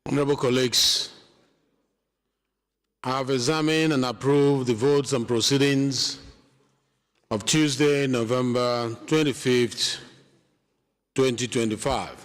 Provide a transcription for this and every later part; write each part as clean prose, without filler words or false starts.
Honorable colleagues, I have examined and approved the votes and proceedings of Tuesday, November 25th, 2025.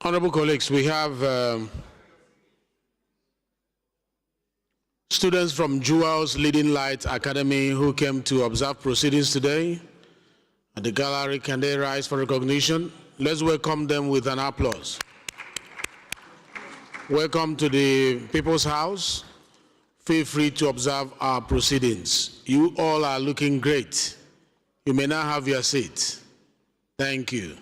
Honorable colleagues, we have students from Jewels Leading Light Academy who came to observe proceedings today at the gallery. Can they rise for recognition? Let's welcome them with an applause. Welcome to the People's House. Feel free to observe our proceedings. You all are looking great. You may now have your seat. Thank you.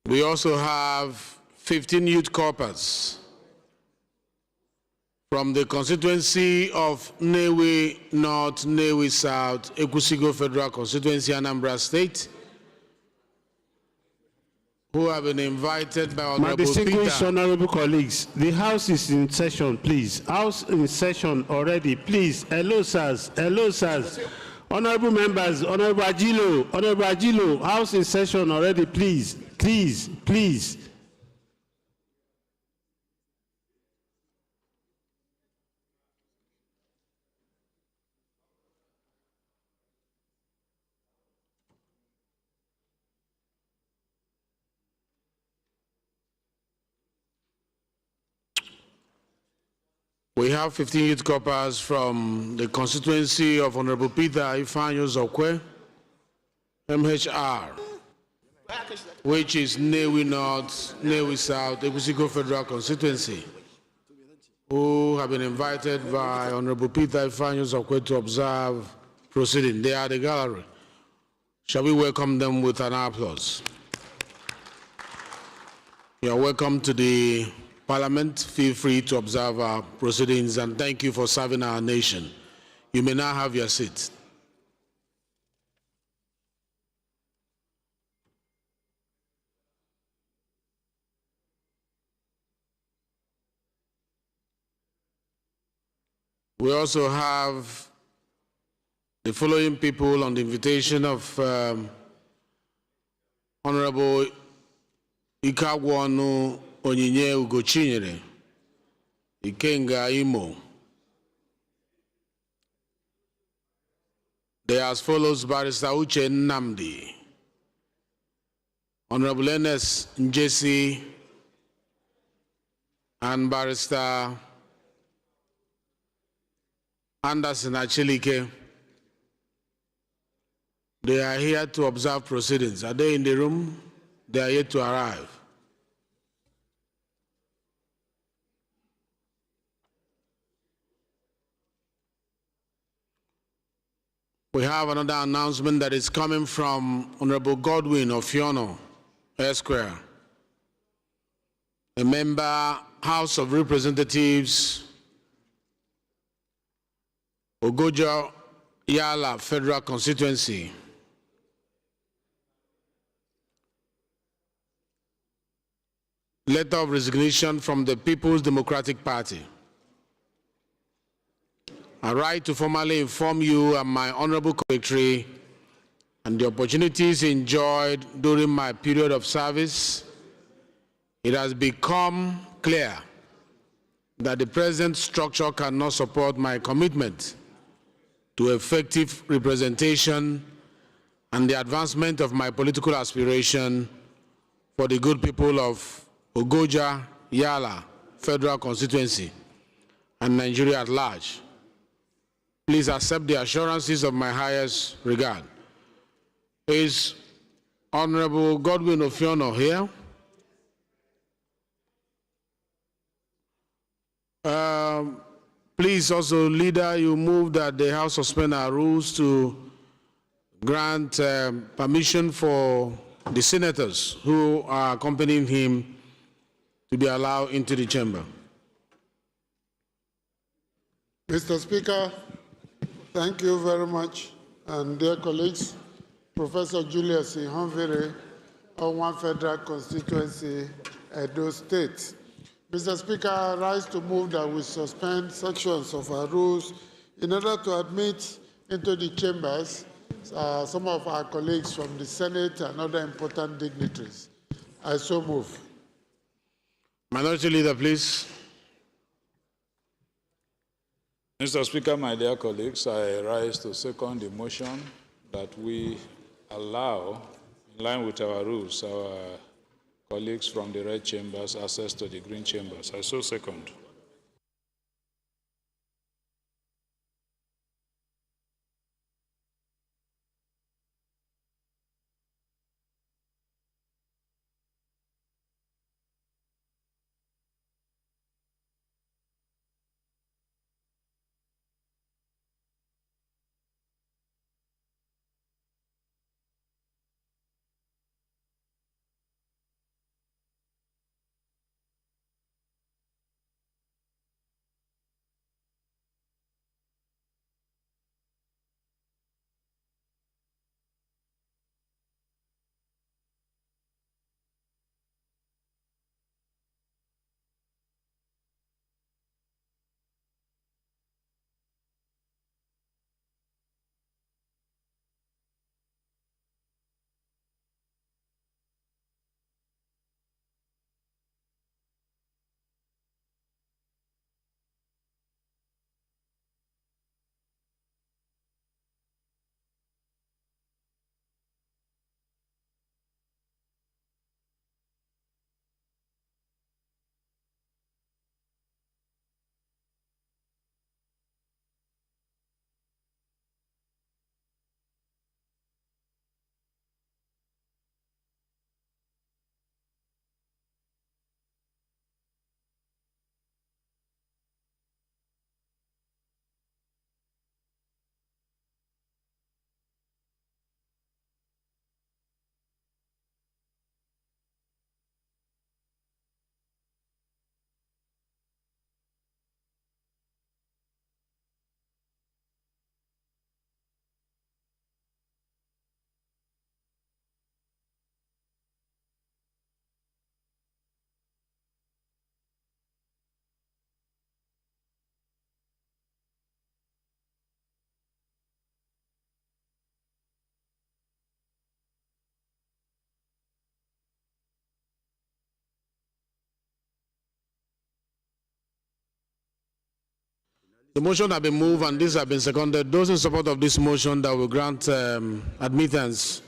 We also have 15 youth corpers from the constituency of Nnewi North, Nnewi South, Ekwusigo Federal Constituency, Anambra State, who have been invited by Honorable My distinguished Peter. honorable colleagues, the House is in session, please. House in session already, please. Hello, sirs. Hello, sirs. Honorable members, Honorable Agilo, House in session already, please. Please, please. We have 15 youth corpers from the constituency of Honorable Peter Ifanyo Zokwe, MHR, which is Nnewi North, Nnewi South, Ekwusigo Federal Constituency, who have been invited by Honorable Peter Ifanyo Zokwe to observe proceeding. They are at the gallery. Shall we welcome them with an applause? You are welcome to the Parliament. Feel free to observe our proceedings, and thank you for serving our nation. You may now have your seat. We also have the following people on the invitation of Honorable Ikagwanu Onyinye Ugochinyere, Ikenga Imo. They are as follows: Barrister Uche Nnamdi, Honorable Ernest Njesi, and Barrister Anderson Achilike. They are here to observe proceedings. Are they in the room? They are yet to arrive. We have another announcement that is coming from Honorable Godwin Ofiono, Esquire, a member, House of Representatives, Ogoja Yala Federal Constituency. letter of resignation from the People's Democratic Party. I write to formally inform you and my honorable colleague and the opportunities enjoyed during my period of service. It has become clear that the present structure cannot support my commitment to effective representation and the advancement of my political aspiration for the good people of Ogoja, Yala, Federal Constituency, and Nigeria at large. Please accept the assurances of my highest regard. Is Honorable Godwin Ofiono here? Please also, Leader, you move that the House suspend our rules to grant permission for the senators who are accompanying him to be allowed into the chamber. Mr. Speaker, thank you very much. And dear colleagues, Professor Julius Ihonvire, Owan Federal Constituency, Edo State. Mr. Speaker, I rise to move that we suspend sections of our rules in order to admit into the chambers some of our colleagues from the Senate and other important dignitaries. I so move. Minority Leader, please. Mr. Speaker, my dear colleagues, I rise to second the motion that we allow, in line with our rules, our colleagues from the red chambers access to the green chambers. I so second. The motion has been moved and this has been seconded. Those in support of this motion that will grant admittance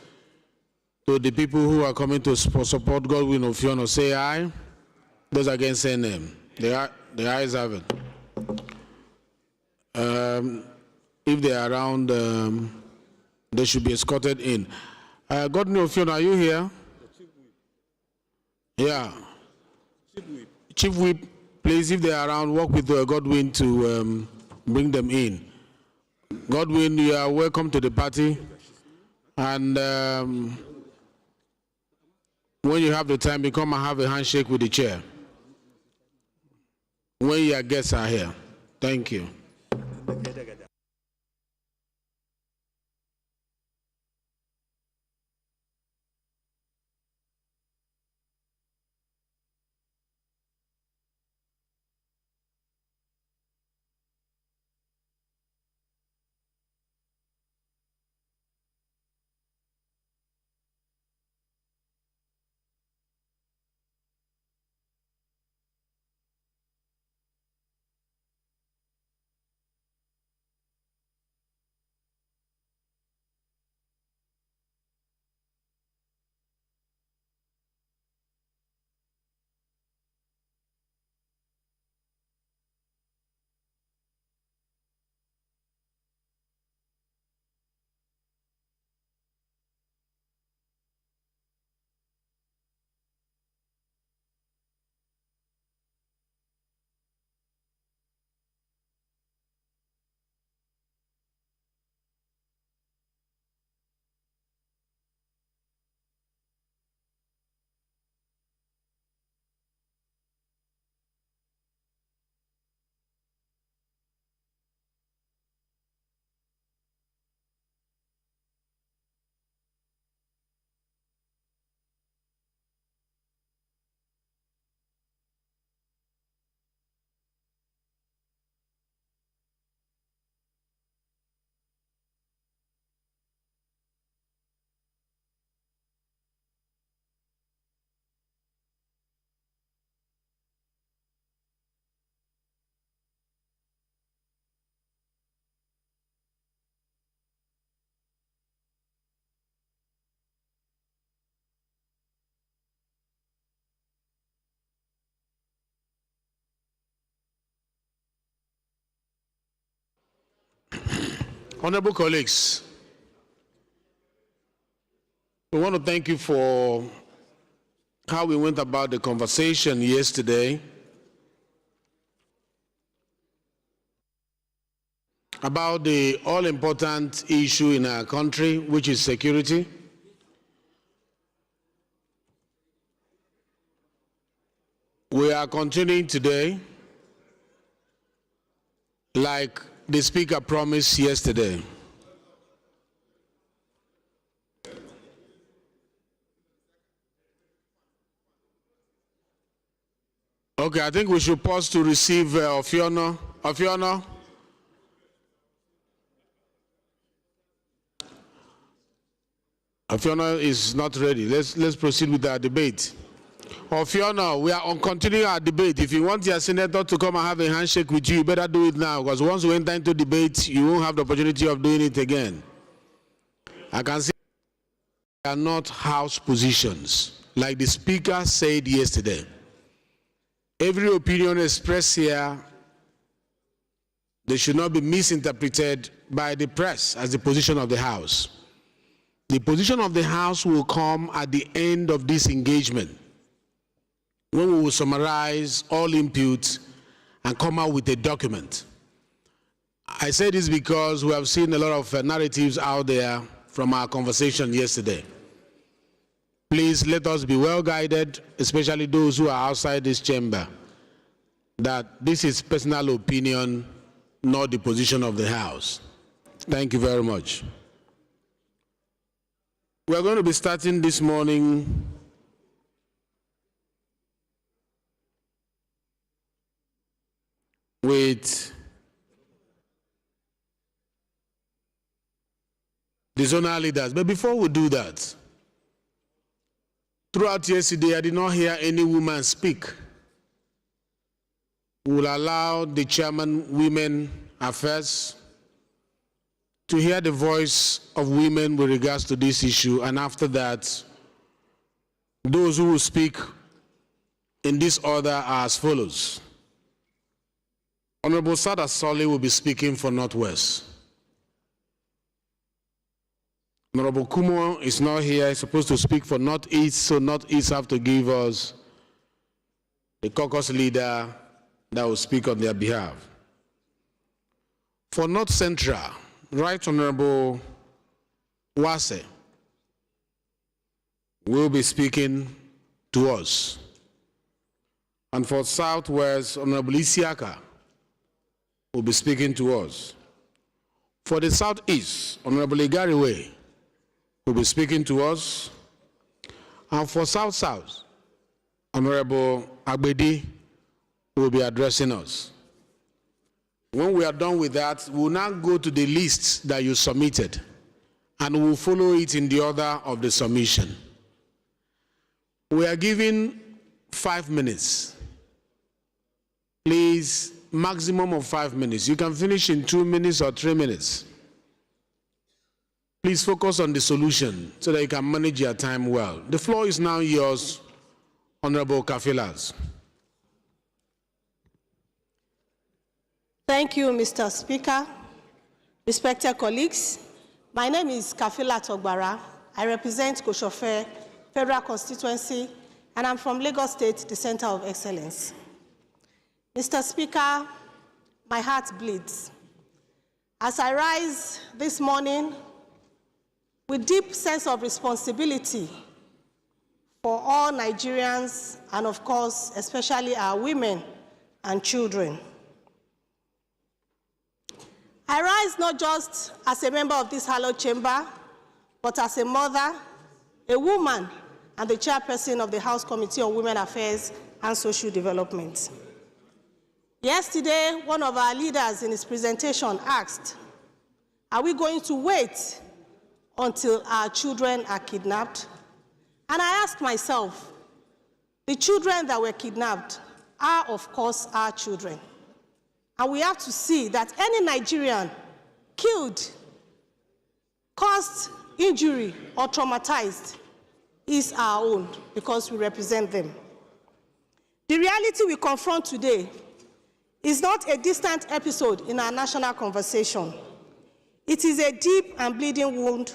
to the people who are coming to support Godwin Ofiono, say aye. Those against, say nay. The ayes have it. If they are around, they should be escorted in. Godwin Ofiono, are you here? Yeah. Chief Whip, please, if they are around, work with Godwin to bring them in. Godwin, you are welcome to the party. And when you have the time, you come and have a handshake with the chair. When your guests are here. Thank you. Honorable colleagues, we want to thank you for how we went about the conversation yesterday about the all-important issue in our country, which is security. We are continuing today like the Speaker promised yesterday. Okay, I think we should pause to receive Ofiono. Ofiono? Ofiono is not ready. Let's proceed with our debate. Ofiono, we are on continuing our debate. If you want your senator to come and have a handshake with you, you better do it now, because once we enter into debate, you won't have the opportunity of doing it again. I can see they are not house positions, like the Speaker said yesterday. Every opinion expressed here, they should not be misinterpreted by the press as the position of the House. The position of the House will come at the end of this engagement, when we will summarize all inputs and come out with a document. I say this because we have seen a lot of narratives out there from our conversation yesterday. Please let us be well guided, especially those who are outside this chamber, that this is personal opinion, not the position of the House. Thank you very much. We are going to be starting this morning with the zonal leaders. But before we do that, throughout yesterday, I did not hear any woman speak. We will allow the chairman, Women Affairs, to hear the voice of women with regards to this issue, and after that, those who will speak in this order are as follows. Honorable Sada Solly will be speaking for Northwest. Honorable Kumo is not here. He's supposed to speak for Northeast, so Northeast have to give us the caucus leader that will speak on their behalf. For North Central, Right Honorable Wase will be speaking to us. And for Southwest, Honorable Isiaka will be speaking to us. For the Southeast, Honorable Igariwe will be speaking to us. And for South-South, Honorable Agbedi will be addressing us. When we are done with that, we will now go to the list that you submitted, and we will follow it in the order of the submission. We are given 5 minutes. Please, maximum of 5 minutes. You can finish in 2 minutes or 3 minutes. Please focus on the solution so that you can manage your time well. The floor is now yours, Honorable Kafilas. Thank you, Mr. Speaker. Respected colleagues, my name is Kafila Togbara. I represent Koshofe Federal Constituency, and I'm from Lagos State, the Center of Excellence. Mr. Speaker, my heart bleeds as I rise this morning with deep sense of responsibility for all Nigerians and, of course, especially our women and children. I rise not just as a member of this hallowed chamber, but as a mother, a woman, and the chairperson of the House Committee on Women Affairs and Social Development. Yesterday, one of our leaders in his presentation asked, are we going to wait until our children are kidnapped? And I asked myself, the children that were kidnapped are, of course, our children. And we have to see that any Nigerian killed, caused injury, or traumatized is our own, because we represent them. The reality we confront today is not a distant episode in our national conversation. It is a deep and bleeding wound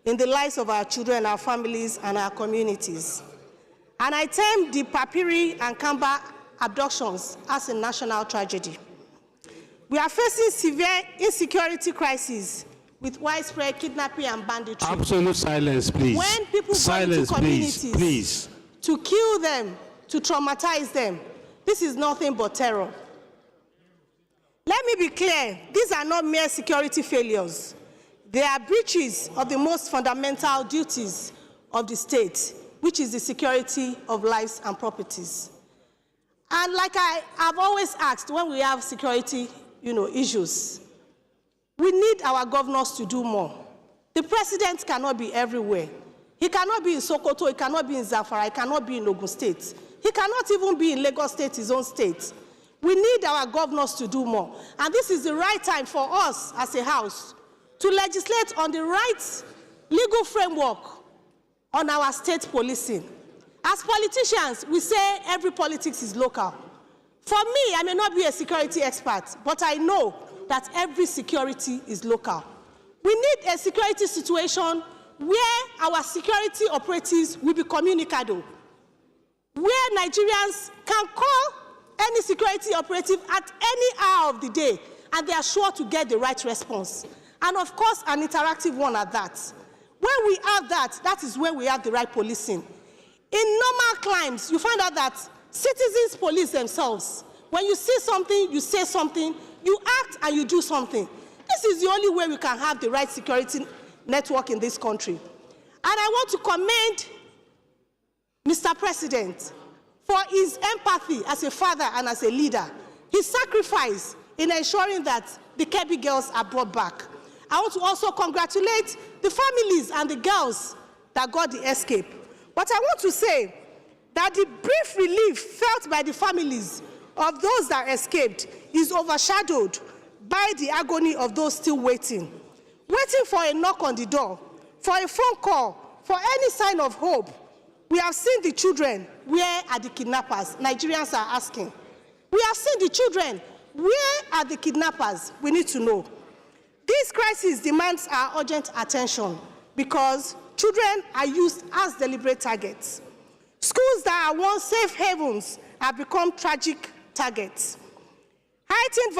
in the lives of our children, our families, and our communities. And I term the Papiri and Kamba abductions as a national tragedy. We are facing severe insecurity crises with widespread kidnapping and banditry. Absolute silence, please. When people go into communities please. to kill them, to traumatize them, this is nothing but terror. Let me be clear, these are not mere security failures. They are breaches of the most fundamental duties of the state, which is the security of lives and properties. And like I've always asked, when we have security issues, we need our governors to do more. The president cannot be everywhere. He cannot be in Sokoto, he cannot be in Zamfara, he cannot be in Ogun State. He cannot even be in Lagos State, his own state. We need our governors to do more. And this is the right time for us as a house to legislate on the right legal framework on our state policing. As politicians, we say every politics is local. For me, I may not be a security expert, but I know that every security is local. We need a security situation where our security operatives will be communicado, where Nigerians can call any security operative at any hour of the day, and they are sure to get the right response. And of course, an interactive one at that. When we have that, that is when we have the right policing. In normal climes, you find out that citizens police themselves. When you see something, you say something, you act and you do something. This is the only way we can have the right security network in this country. And I want to commend Mr. President for his empathy as a father and as a leader, his sacrifice in ensuring that the Kebbi girls are brought back. I want to also congratulate the families and the girls that got the escape. But I want to say that the brief relief felt by the families of those that escaped is overshadowed by the agony of those still waiting for a knock on the door, for a phone call, for any sign of hope. We have seen the children. Where are the kidnappers? Nigerians are asking. We have seen the children. Where are the kidnappers? We need to know. This crisis demands our urgent attention because children are used as deliberate targets. Schools that are once safe havens have become tragic targets. Heightened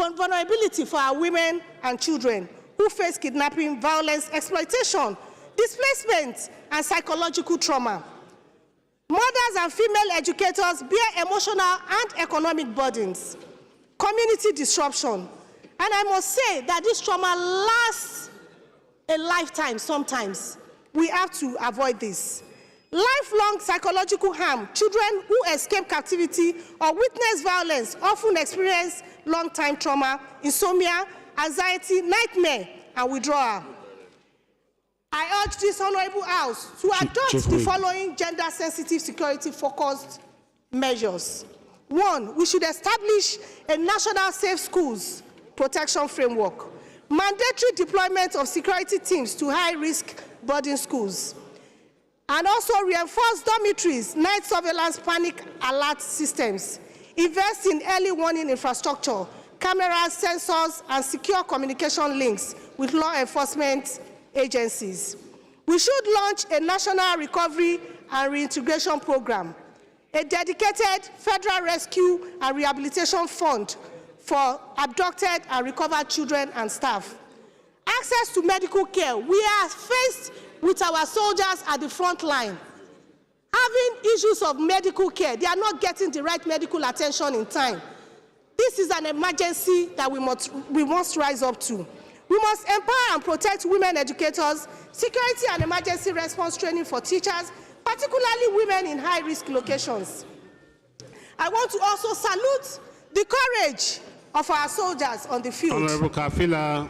vulnerability for our women and children who face kidnapping, violence, exploitation, displacement, and psychological trauma. Mothers and female educators bear emotional and economic burdens, community disruption. And I must say that this trauma lasts a lifetime sometimes. We have to avoid this. Lifelong psychological harm. Children who escape captivity or witness violence often experience long-time trauma, insomnia, anxiety, nightmare, and withdrawal. I urge this Honorable House to adopt the following gender-sensitive security-focused measures. 1, we should establish a national safe schools protection framework, mandatory deployment of security teams to high-risk boarding schools, and also reinforce dormitories, night surveillance, panic alert systems, invest in early warning infrastructure, cameras, sensors, and secure communication links with law enforcement agencies. We should launch a national recovery and reintegration program, a dedicated federal rescue and rehabilitation fund for abducted and recovered children and staff. Access to medical care. We are faced with our soldiers at the front line having issues of medical care. They are not getting the right medical attention in time. This is an emergency that we must rise up to. We must empower and protect women educators, security and emergency response training for teachers, particularly women in high-risk locations. I want to also salute the courage of our soldiers on the field. Honorable Kafila,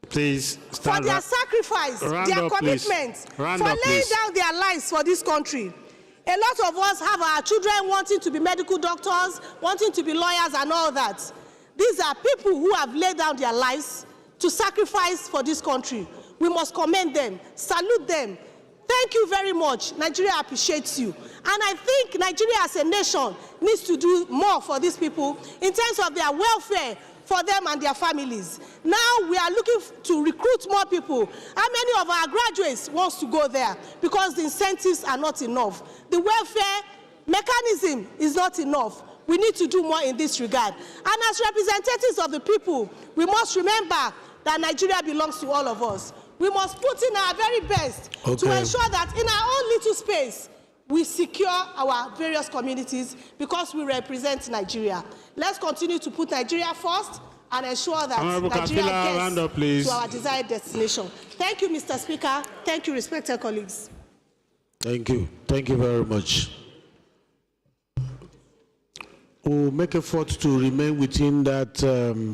please stand for their up. sacrifice, their commitment, for laying down their lives for this country. A lot of us have our children wanting to be medical doctors, wanting to be lawyers and all that. These are people who have laid down their lives to sacrifice for this country. We must commend them, salute them. Thank you very much. Nigeria appreciates you. And I think Nigeria as a nation needs to do more for these people in terms of their welfare, for them and their families. Now we are looking to recruit more people. How many of our graduates wants to go there? Because the incentives are not enough. The welfare mechanism is not enough. We need to do more in this regard. And as representatives of the people, we must remember that Nigeria belongs to all of us. We must put in our very best to ensure that in our own little space, we secure our various communities because we represent Nigeria. Let's continue to put Nigeria first and ensure that Nigeria gets to our desired destination. Thank you, Mr. Speaker. Thank you, respected colleagues. Thank you. Thank you very much. We'll make effort to remain within that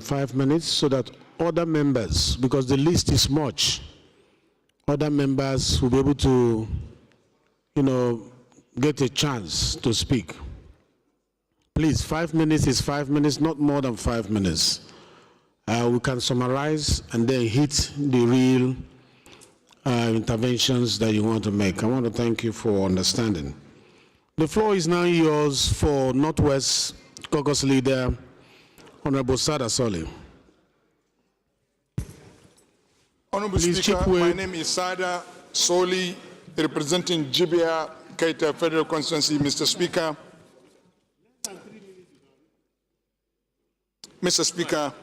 5 minutes so that other members, because the list is much, other members will be able to, get a chance to speak. Please, 5 minutes is 5 minutes, not more than 5 minutes. We can summarize and then hit the real interventions that you want to make. I want to thank you for understanding. The floor is now yours for Northwest Caucus Leader, Honorable Sada Solly. Honorable Speaker, my name is Sada Solly, representing Jibia Keita Federal Constituency. Mr. Speaker,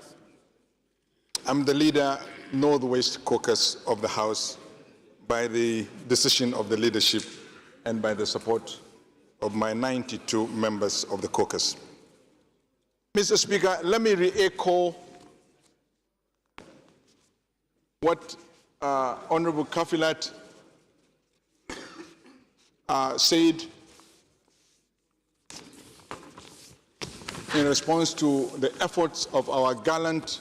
I'm the leader, Northwest Caucus of the House, by the decision of the leadership and by the support of my 92 members of the caucus. Mr. Speaker, let me re-echo what Honorable Kafilat said in response to the efforts of our gallant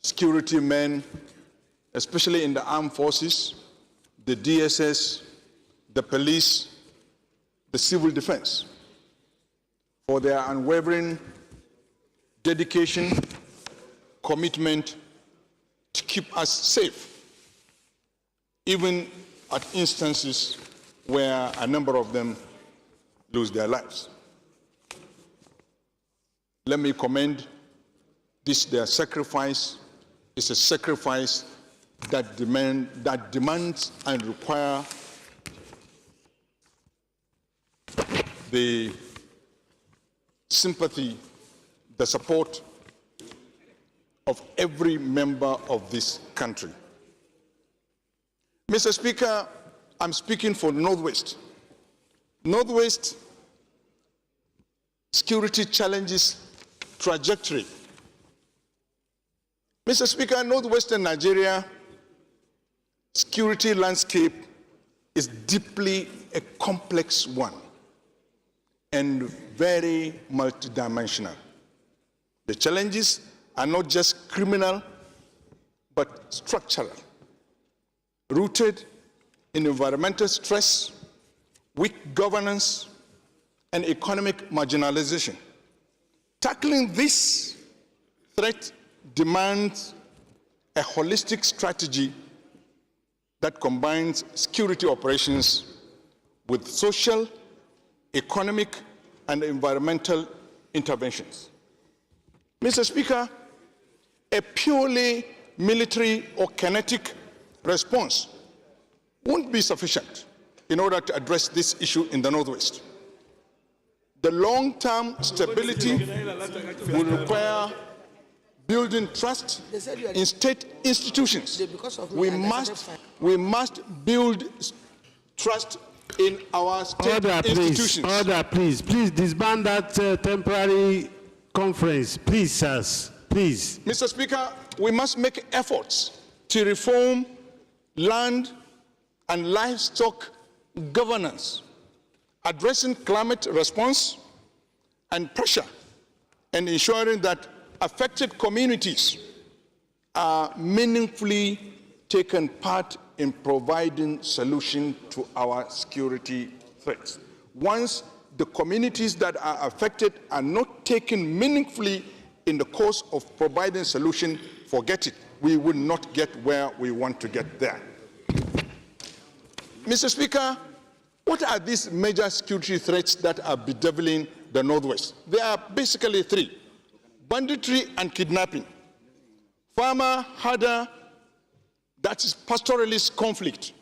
security men, especially in the armed forces, the DSS, the police, the civil defense, for their unwavering dedication, commitment to keep us safe, even at instances where a number of them lose their lives. Let me commend their sacrifice. It's a sacrifice that demands and requires the sympathy, the support of every member of this country. Mr. Speaker, I'm speaking for Northwest. Northwest security challenges trajectory. Mr. Speaker, Northwestern Nigeria security landscape is deeply a complex one and very multidimensional. The challenges are not just criminal, but structural, rooted in environmental stress, weak governance, and economic marginalization. Tackling this threat demands a holistic strategy that combines security operations with social, economic, and environmental interventions. Mr. Speaker, a purely military or kinetic response won't be sufficient in order to address this issue in the Northwest. The long-term stability will require building trust in state institutions. We must build trust in our state institutions. Order, please. Please disband that temporary conference. Please, sirs. Please. Mr. Speaker, we must make efforts to reform land and livestock governance, addressing climate response and pressure, and ensuring that affected communities are meaningfully taken part in providing solution to our security threats. Once the communities that are affected are not taken meaningfully in the course of providing solution, forget it. We will not get where we want to get there. Mr. Speaker, what are these major security threats that are bedeviling the Northwest? There are basically three. banditry and kidnapping, farmer-herder, that is pastoralist conflict,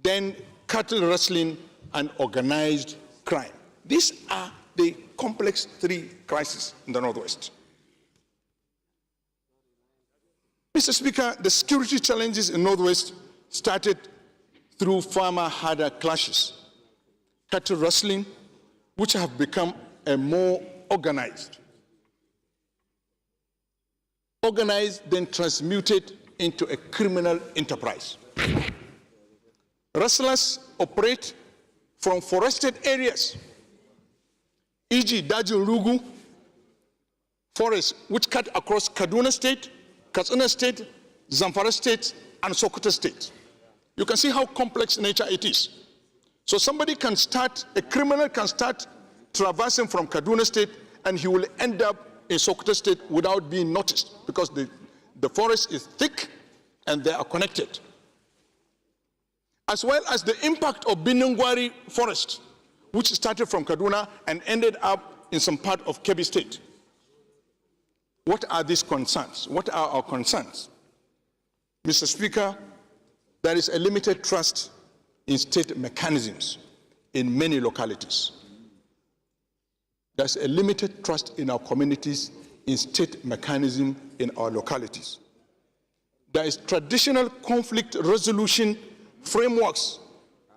then cattle rustling and organized crime. These are the complex three crises in the Northwest. Mr. Speaker, the security challenges in Northwest started through farmer-herder clashes, cattle rustling, which have become a more organized, then transmuted into a criminal enterprise. Rustlers operate from forested areas, e.g. Dajin Rugu forest, which cut across Kaduna State, Katsina State, Zamfara State, and Sokoto State. You can see how complex nature it is. So somebody can start, a criminal can start traversing from Kaduna State, and he will end up in Sokoto State without being noticed, because the forest is thick and they are connected. As well as the impact of Binungwari forest, which started from Kaduna and ended up in some part of Kebbi State. What are these concerns? What are our concerns? Mr. Speaker, there is a limited trust in state mechanisms in many localities. There's a limited trust in our communities in state mechanism in our localities. There is traditional conflict resolution frameworks.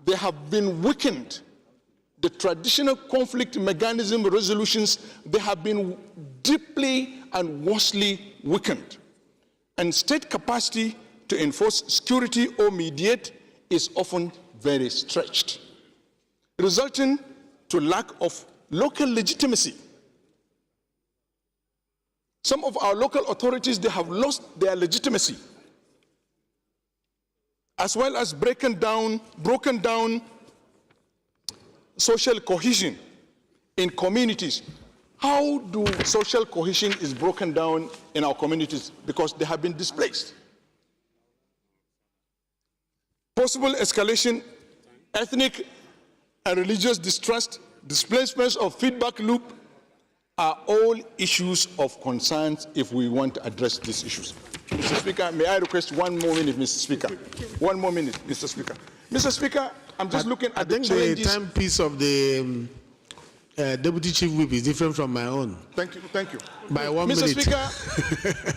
They have been weakened. The traditional conflict mechanism resolutions, they have been deeply and worstly weakened. And state capacity to enforce security or mediate is often very stretched, resulting to lack of local legitimacy. Some of our local authorities, they have lost their legitimacy, as well as broken down social cohesion in communities. How do social cohesion is broken down in our communities? Because they have been displaced. Possible escalation, ethnic and religious distrust, displacements of feedback loop are all issues of concerns if we want to address these issues. Mr. Speaker, may I request 1 more minute, Mr. Speaker? 1 more minute, Mr. Speaker. Mr. Speaker, I'm just looking at the challenges. I think the timepiece of the Deputy Chief Whip is different from my own. Thank you, thank you. By 1 Mr. minute. Speaker,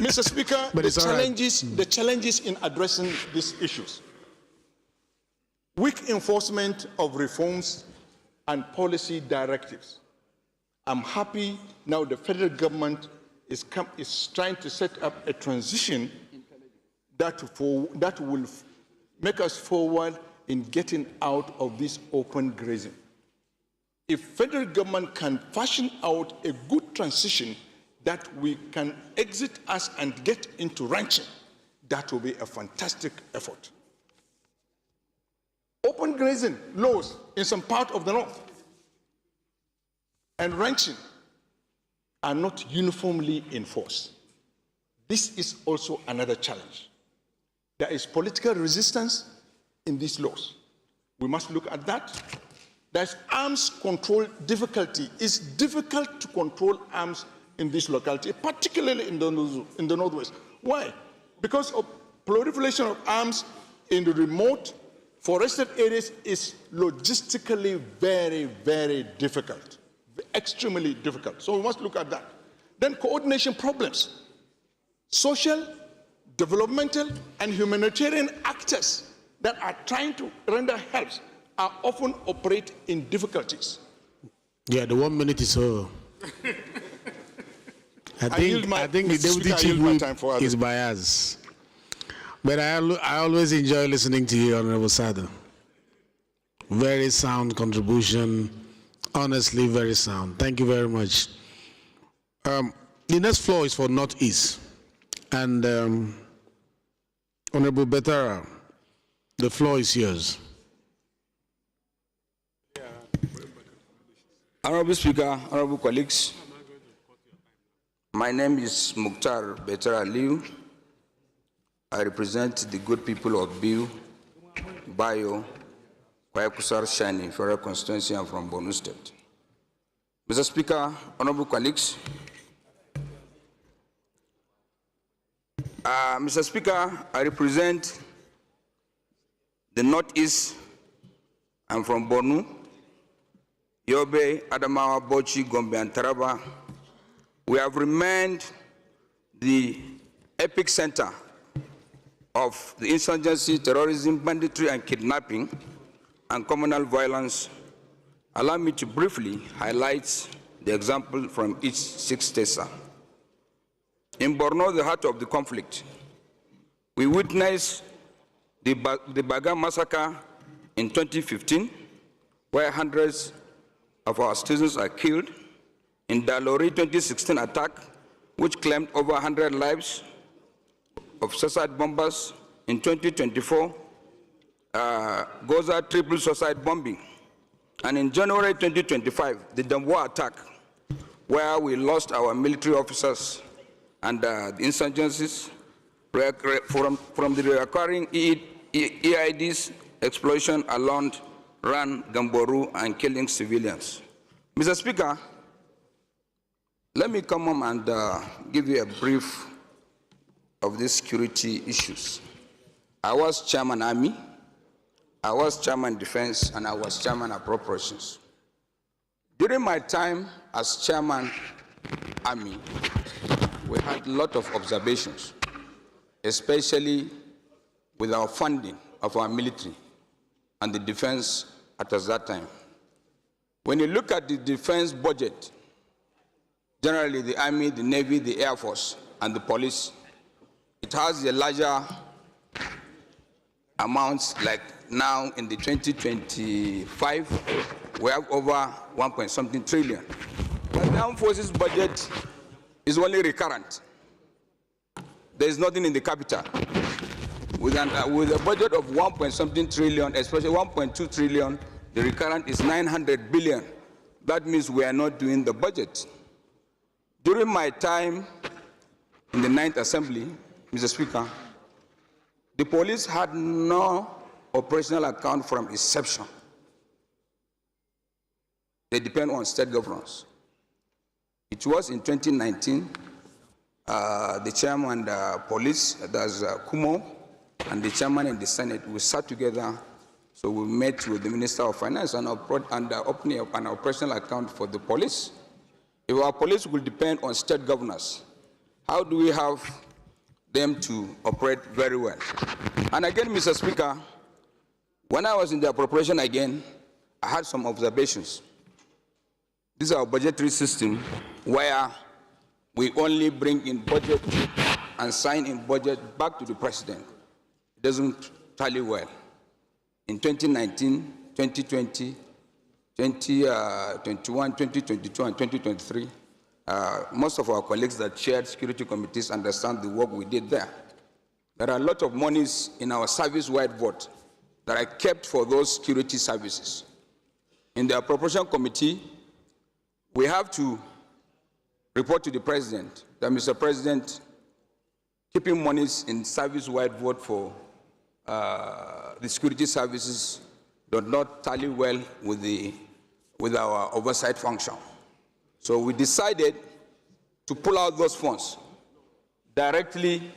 Mr. Speaker, But the challenges in addressing these issues. Weak enforcement of reforms and policy directives. I'm happy now the federal government is trying to set up a transition that will make us forward in getting out of this open grazing. If federal government can fashion out a good transition that we can exit us and get into ranching, that will be a fantastic effort. Open grazing laws in some part of the north and ranching are not uniformly enforced. This is also another challenge. There is political resistance in these laws. We must look at that. There's arms control difficulty. It's difficult to control arms in this locality, particularly in the Northwest. Why? Because of proliferation of arms in the remote forested areas is logistically very, very difficult, extremely difficult. So we must look at that. Then coordination problems. Social, developmental, and humanitarian actors that are trying to render help are often operate in difficulties. Yeah, the 1 minute is over. I think the Deputy Chief Whip is biased. But I always enjoy listening to you, Honorable Sada. Very sound contribution, honestly very sound. Thank you very much. The next floor is for Northeast. And Honorable Betara, the floor is yours. Honorable Speaker, honorable colleagues, my name is Mukhtar Betara Liu. I represent the good people of Biu, Bayo, Kwayakusar, Shani, Federal Constituency. I'm from Borno State. Mr. Speaker, honorable colleagues, Mr. Speaker, I represent the Northeast. I'm from Borno, Yobe, Adamawa, Bauchi, Gombe, and Taraba. We have remained the epicenter of the insurgency, terrorism, banditry, and kidnapping, and communal violence. Allow me to briefly highlight the example from each 6 states. In Borno, the heart of the conflict, we witnessed the Baga massacre in 2015, where hundreds of our citizens are killed. In Dalori 2016 attack, which claimed over 100 lives of suicide bombers. In 2024, Goza triple suicide bombing. And in January 2025, the Damboa attack, where we lost our military officers and the insurgencies from the recurring EIDs explosion along Ran, Gamboru, and killing civilians. Mr. Speaker, let me come on and give you a brief of these security issues. I was Chairman Army, I was Chairman Defense, and I was Chairman Appropriations. During my time as Chairman Army, we had a lot of observations, especially with our funding of our military and the defense at that time. When you look at the defense budget, generally the Army, the Navy, the Air Force, and the police, it has a larger amounts. Like now in the 2025, we have over 1.something trillion. But the Armed Forces budget is only recurrent. There is nothing in the capital. With a budget of 1.something trillion, especially 1.2 trillion, the recurrent is 900 billion. That means we are not doing the budget. During my time in the 9th Assembly, Mr. Speaker, the police had no operational account from inception. They depend on state governors. It was in 2019, the chairman and the police, that's Kumo, and the chairman and the Senate, we sat together. So we met with the Minister of Finance and opening up an operational account for the police. If our police will depend on state governors, how do we have them to operate very well? And again, Mr. Speaker, when I was in the appropriation again, I had some observations. This is our budgetary system where we only bring in budget and sign in budget back to the president. It doesn't tally well. In 2019, 2020, 2021, 2022, and 2023, most of our colleagues that chaired security committees understand the work we did there. There are a lot of monies in our service-wide vote that are kept for those security services. In the appropriation committee, we have to report to the president that, Mr. President, keeping monies in service-wide vote for the security services does not tally well with our oversight function. So we decided to pull out those funds directly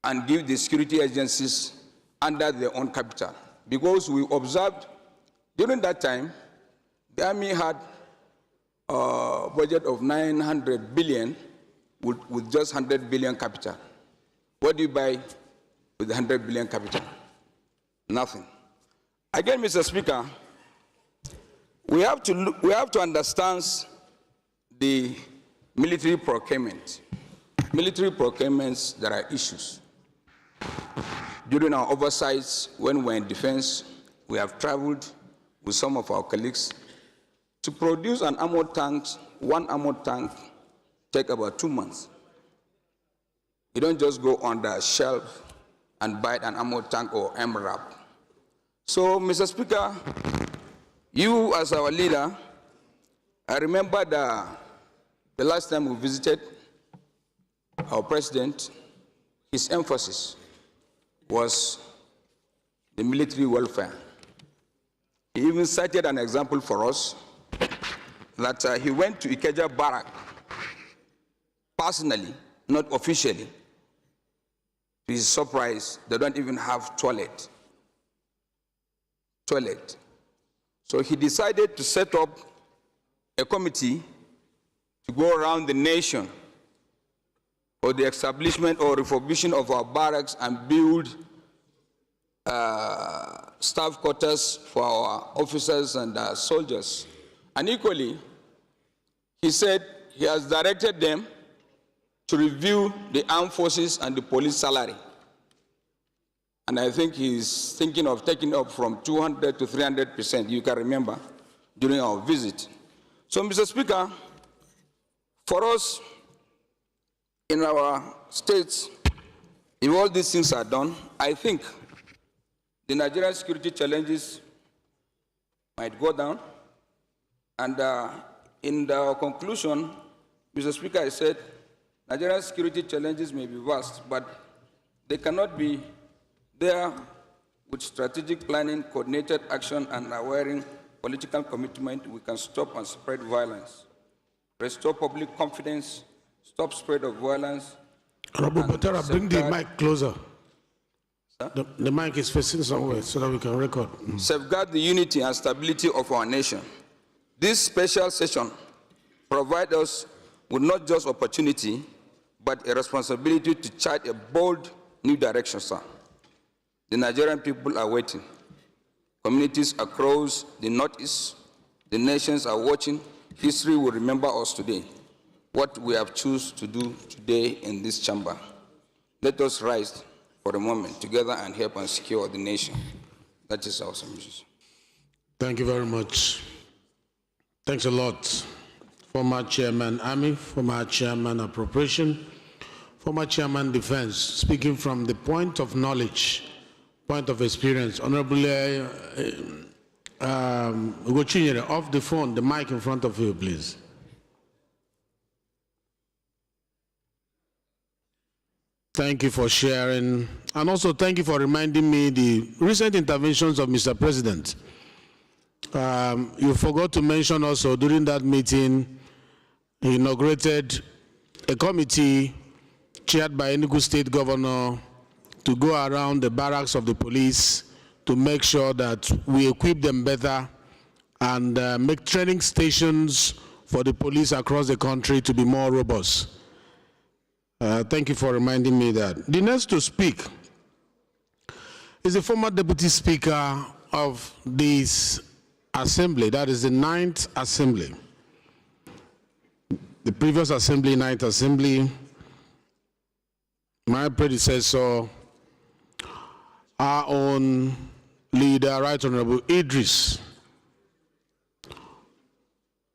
and give the security agencies under their own capital. Because we observed during that time, the Army had a budget of 900 billion with just 100 billion capital. What do you buy with 100 billion capital? Nothing. Again, Mr. Speaker, we have to understand the military procurement. Military procurements, there are issues. During our oversights, when we're in defense, we have traveled with some of our colleagues to produce an armored tank. One armored tank takes about 2 months. You don't just go on the shelf and buy an armored tank or MRAP. So, Mr. Speaker, you as our leader, I remember the last time we visited our president, his emphasis was the military welfare. He even cited an example for us that he went to Ikeja Barrack personally, not officially, To his surprise, they don't even have toilet. So he decided to set up a committee to go around the nation for the establishment or refurbishment of our barracks and build staff quarters for our officers and soldiers. And equally, he said he has directed them to review the armed forces and the police salary. And I think he's thinking of taking up from 200 to 300%, you can remember, during our visit. So, Mr. Speaker, for us in our states, if all these things are done, I think the Nigerian security challenges might go down. And in the conclusion, Mr. Speaker, I said, Nigerian security challenges may be vast, but they cannot be there with strategic planning, coordinated action, and unwavering political commitment. We can stop and spread violence, restore public confidence, stop spread of violence. Honorable Betara, bring the mic closer. The mic is facing somewhere so that we can record. Safeguard the unity and stability of our nation. This special session provides us with not just opportunity, but a responsibility to chart a bold new direction, sir. The Nigerian people are waiting. Communities across the Northeast, the nations are watching. History will remember us today, what we have chosen to do today in this chamber. Let us rise for a moment together and help and secure the nation. That is our submission. Thank you very much. Thanks a lot. Former Chairman Army, former Chairman Appropriation, former Chairman Defense, speaking from the point of knowledge, point of experience. Honorable Ugochinyere, off the phone, the mic in front of you, please. Thank you for sharing, and also thank you for reminding me the recent interventions of Mr. President. You forgot to mention also during that meeting, he inaugurated a committee chaired by Enugu State Governor to go around the barracks of the police to make sure that we equip them better and make training stations for the police across the country to be more robust. Thank you for reminding me that. The next to speak is the former Deputy Speaker of this Assembly, that is the 9th Assembly. The previous Assembly, 9th Assembly, my predecessor, our own leader, Right Honorable Idris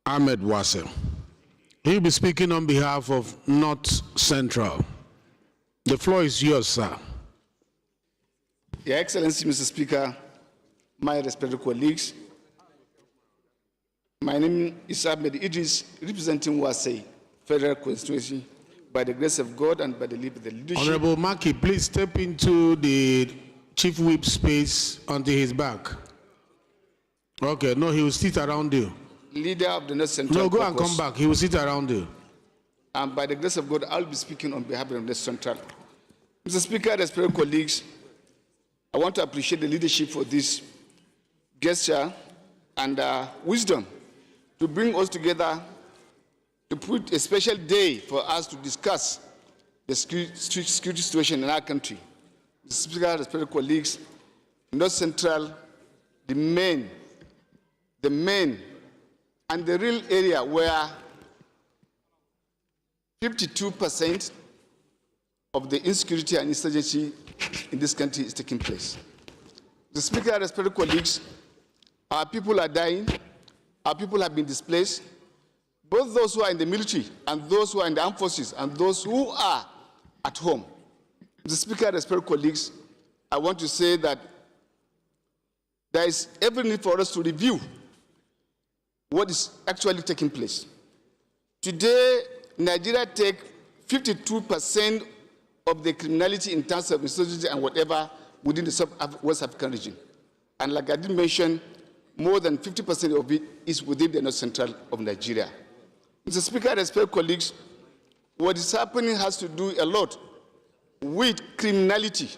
Ahmed Wase. He'll be speaking on behalf of North Central. The floor is yours, sir. Your Excellency, Mr. Speaker, my respected colleagues, my name is Ahmed Idris, representing Wasai Federal Constituency, by the grace of God and by the leadership. Honorable Maki, please step into the Chief Whip space onto his back. Okay, no, he will sit around you. Leader of the North Central. No, go and come back. He will sit around you. And by the grace of God, I'll be speaking on behalf of the North Central. Mr. Speaker, respected colleagues, I want to appreciate the leadership for this gesture and wisdom to bring us together to put a special day for us to discuss the security situation in our country. Mr. Speaker, respected colleagues, North Central, the main and the real area where 52% of the insecurity and insurgency in this country is taking place. The Speaker, respected colleagues, our people are dying, our people have been displaced, both those who are in the military and those who are in the armed forces and those who are at home. The Speaker, respected colleagues, I want to say that there is every need for us to review what is actually taking place. Today, Nigeria takes 52% of the criminality in terms of insurgency and whatever within the West African region. And like I did mention, more than 50% of it is within the North Central of Nigeria. Mr. Speaker, respected colleagues, what is happening has to do a lot with criminality,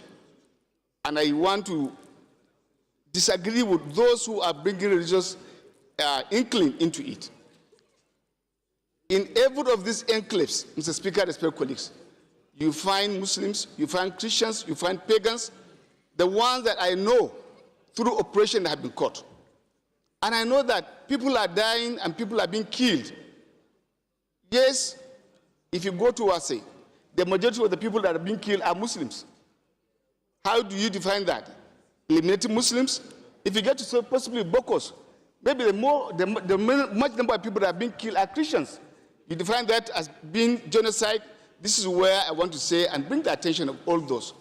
and I want to disagree with those who are bringing religious inkling into it. In every of these enclaves, Mr. Speaker, respected colleagues, you find Muslims, you find Christians, you find pagans, the ones that I know through operation that have been caught. And I know that people are dying and people are being killed. Yes, if you go to Wase, the majority of the people that are being killed are Muslims. How do you define that? Eliminating Muslims? If you get to say possibly Bokos, maybe the much number of people that are being killed are Christians. You define that as being genocide. This is where I want to say and bring the attention of all those.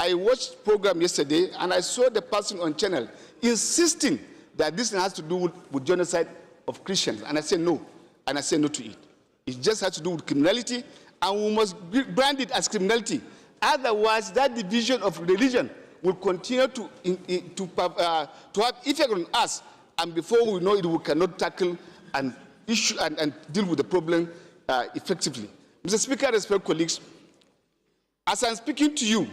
I watched the program yesterday and I saw the person on channel insisting that this has to do with genocide of Christians. And I said no. And I said no to it. It just has to do with criminality, and we must brand it as criminality. Otherwise, that division of religion will continue to have effect on us, and before we know it, we cannot tackle and deal with the problem effectively. Mr. Speaker, respected colleagues, as I'm speaking to you,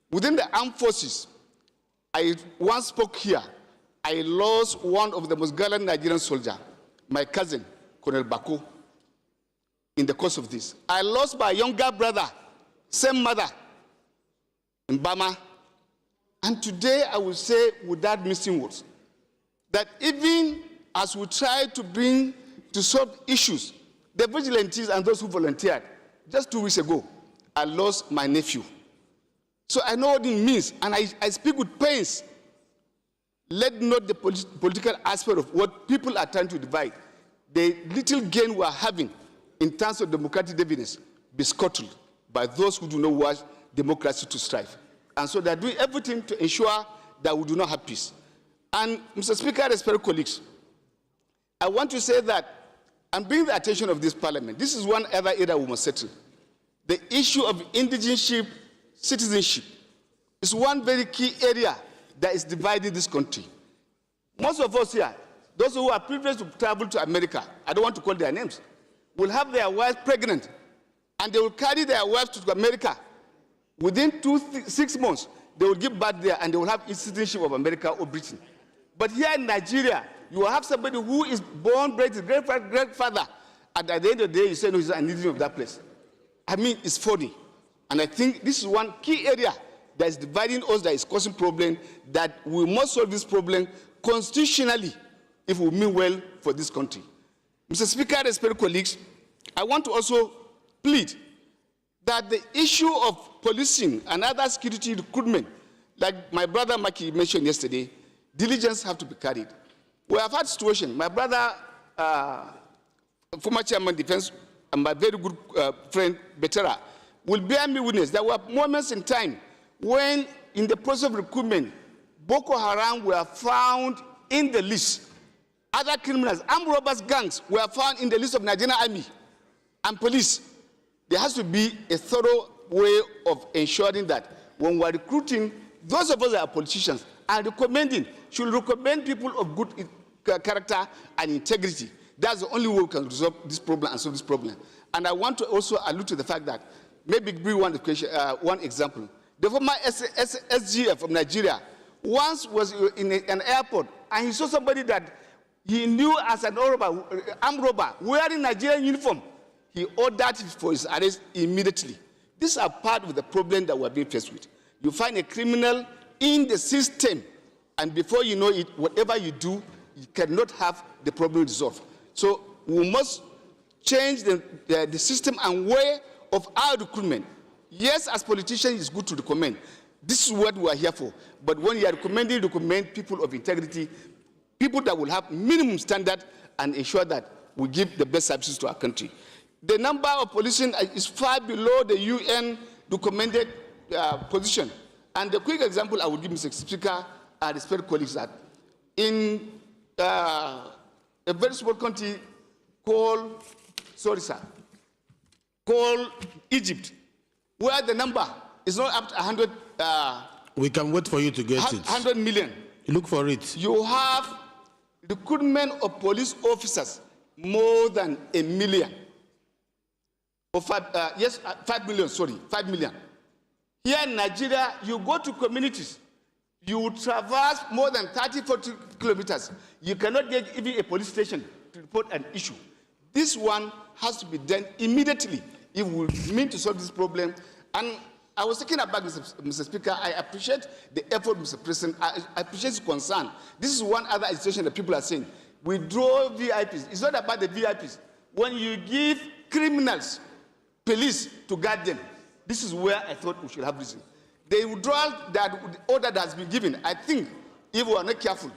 within the armed forces, I once spoke here, I lost one of the most gallant Nigerian soldiers, my cousin, Colonel Bako, in the course of this. I lost my younger brother, same mother, in Bama. And today I will say, without missing words, that even as we try to solve issues, the vigilantes and those who volunteered, just 2 weeks ago, I lost my nephew. So I know what it means, and I speak with pains. Let not the political aspect of what people are trying to divide, the little gain we are having in terms of democratic dividends, be scuttled by those who do not want democracy to strive. And so they're doing everything to ensure that we do not have peace. And Mr. Speaker, respected colleagues, I want to say that and bring the attention of this parliament. This is one other area we must settle. The issue of indigenous citizenship is one very key area that is dividing this country. Most of us here, those who are privileged to travel to America, I don't want to call their names, will have their wives pregnant, and they will carry their wives to America. Within 6 months, they will give birth there, and they will have citizenship of America or Britain. But here in Nigeria, you will have somebody who is born, bred, his grandfather, and at the end of the day, you say, no, he's an indigenous of that place. I mean, it's funny. And I think this is one key area that is dividing us, that is causing problem, that we must solve this problem constitutionally if we mean well for this country. Mr. Speaker, respected colleagues, I want to also plead that the issue of policing and other security recruitment, like my brother Maki mentioned yesterday, diligence have to be carried. We have had situation. My brother, former chairman of defense, and my very good friend Betera, will bear me witness. There were moments in time when, in the process of recruitment, Boko Haram were found in the list. Other criminals, armed robbers gangs, were found in the list of Nigerian army and police. There has to be a thorough way of ensuring that when we are recruiting, those of us that are politicians are recommending, should recommend people of good character and integrity. That's the only way we can resolve this problem and solve this problem. And I want to also allude to the fact that, maybe bring one example. The former SGF from Nigeria once was in an airport, and he saw somebody that he knew as an armed robber wearing Nigerian uniform. He ordered for his arrest immediately. These are part of the problem that we're being faced with. You find a criminal in the system, and before you know it, whatever you do, you cannot have the problem resolved. So we must change the system and way of our recruitment. Yes, as politicians, it's good to recommend. This is what we are here for. But when you are recommend people of integrity, people that will have minimum standard and ensure that we give the best services to our country. The number of policing is far below the UN recommended position. And the quick example I would give, Mr. Speaker, and respected colleagues, that in a very small country called, called Egypt, where the number is not up to 100. We can wait for you to get it. 100 million. Look for it. You have recruitment of police officers more than 1 million. Or 5 million, sorry, 5 million. Here in Nigeria, you go to communities, you traverse more than 30, 40 kilometers. You cannot get even a police station to report an issue. This one has to be done immediately if we mean to solve this problem. And I was thinking about, Mr. Speaker, I appreciate the effort, Mr. President. I appreciate his concern. This is one other institution that people are saying. Withdraw VIPs. It's not about the VIPs. When you give criminals police to guard them, this is where I thought we should have reason. The withdrawal that the order that has been given, I think, if we are not careful,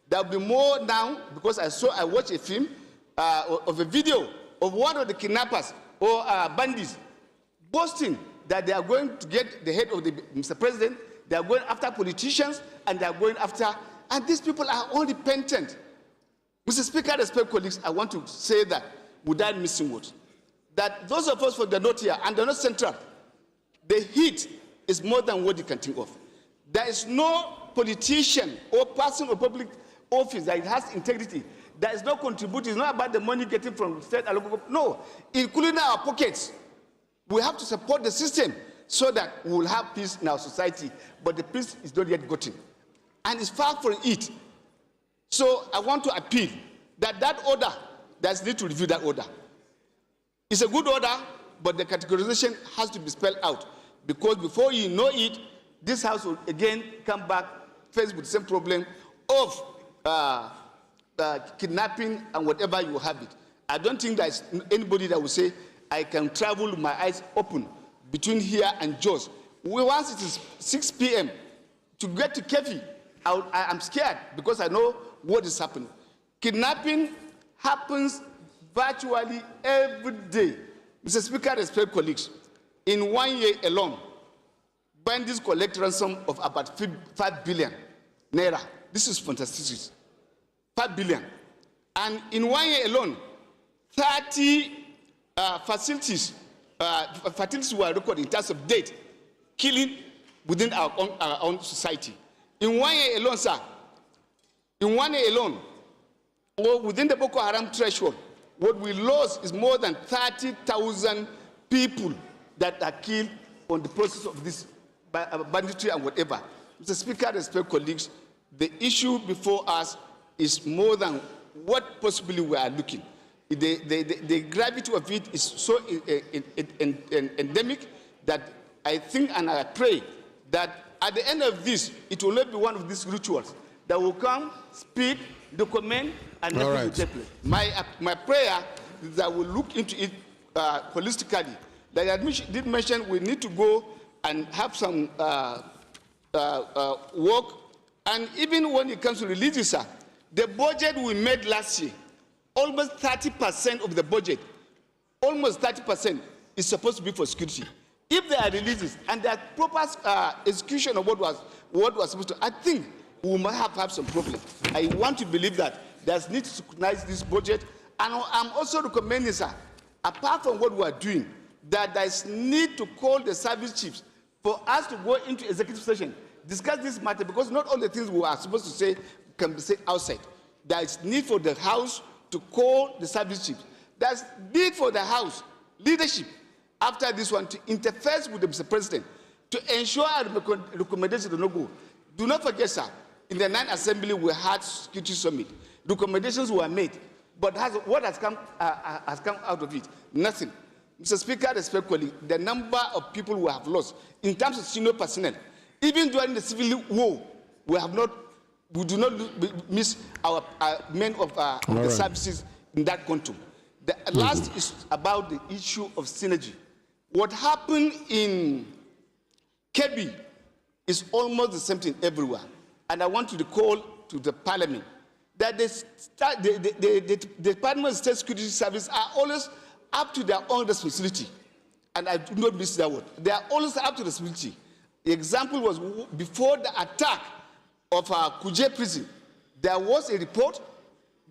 there will be more now, because I watched a film of a video of one of the kidnappers or bandits boasting that they are going to get the head of the Mr. President, they are going after politicians, and they are going after, and these people are all repentant. Mr. Speaker, respect colleagues, I want to say that without missing words, that those of us from the north here and the north central, the heat is more than what you can think of. There is no politician or person of public office that has integrity, that is not contributing. It's not about the money getting from state and local. No, including our pockets. We have to support the system so that we will have peace in our society. But the peace is not yet gotten. And it's far from it. So I want to appeal that that order, there's need to review that order. It's a good order, but the categorization has to be spelled out. Because before you know it, this house will again come back faced with the same problem of kidnapping and whatever you have it. I don't think there's anybody that will say, I can travel with my eyes open between here and Jos. Once it is 6 p.m., to get to Kefi, I'm scared because I know what is happening. Kidnapping happens virtually every day. Mr. Speaker, respect colleagues, in 1 year alone, bandits collect ransom of about 5 billion naira. This is fantastic. 5 billion. And in 1 year alone, 30 facilities were recorded in terms of death, killing within our own society. In 1 year alone, sir, in 1 year alone, or within the Boko Haram threshold, what we lost is more than 30,000 people that are killed on the process of this banditry and whatever. Mr. Speaker, respect colleagues, the issue before us is more than what possibly we are looking. The gravity of it is so endemic that I think and I pray that at the end of this, it will not be one of these rituals that will come, speak, document, and nothing will take place. My prayer is that we'll look into it holistically. Like I did mention, we need to go and have some work. And even when it comes to religious, sir, the budget we made last year, almost 30% of the budget, almost 30% is supposed to be for security. If there are releases and there are proper execution of what was supposed to, I think we might have some problem. I want to believe that there's need to scrutinize this budget. And I'm also recommending, sir, apart from what we are doing, that there's need to call the service chiefs for us to go into executive session, discuss this matter, because not all the things we are supposed to say can be said outside. There is need for the House to call the service chiefs. There's need for the House leadership after this one to interfere with the Mr. President to ensure our recommendations do not go. Do not forget, sir, in the 9th Assembly we had security summit. Recommendations were made, but what has come out of it? Nothing. Mr. Speaker, respectfully, the number of people we have lost in terms of senior personnel, even during the civil war, we do not miss our men of the services in that country. The last is about the issue of synergy. What happened in Kebbi is almost the same thing everywhere. And I want to recall to the Parliament that the Department of State Security Service are always up to their own responsibility. And I do not miss that word. They are always up to responsibility. The example was before the attack of Kuje prison, there was a report.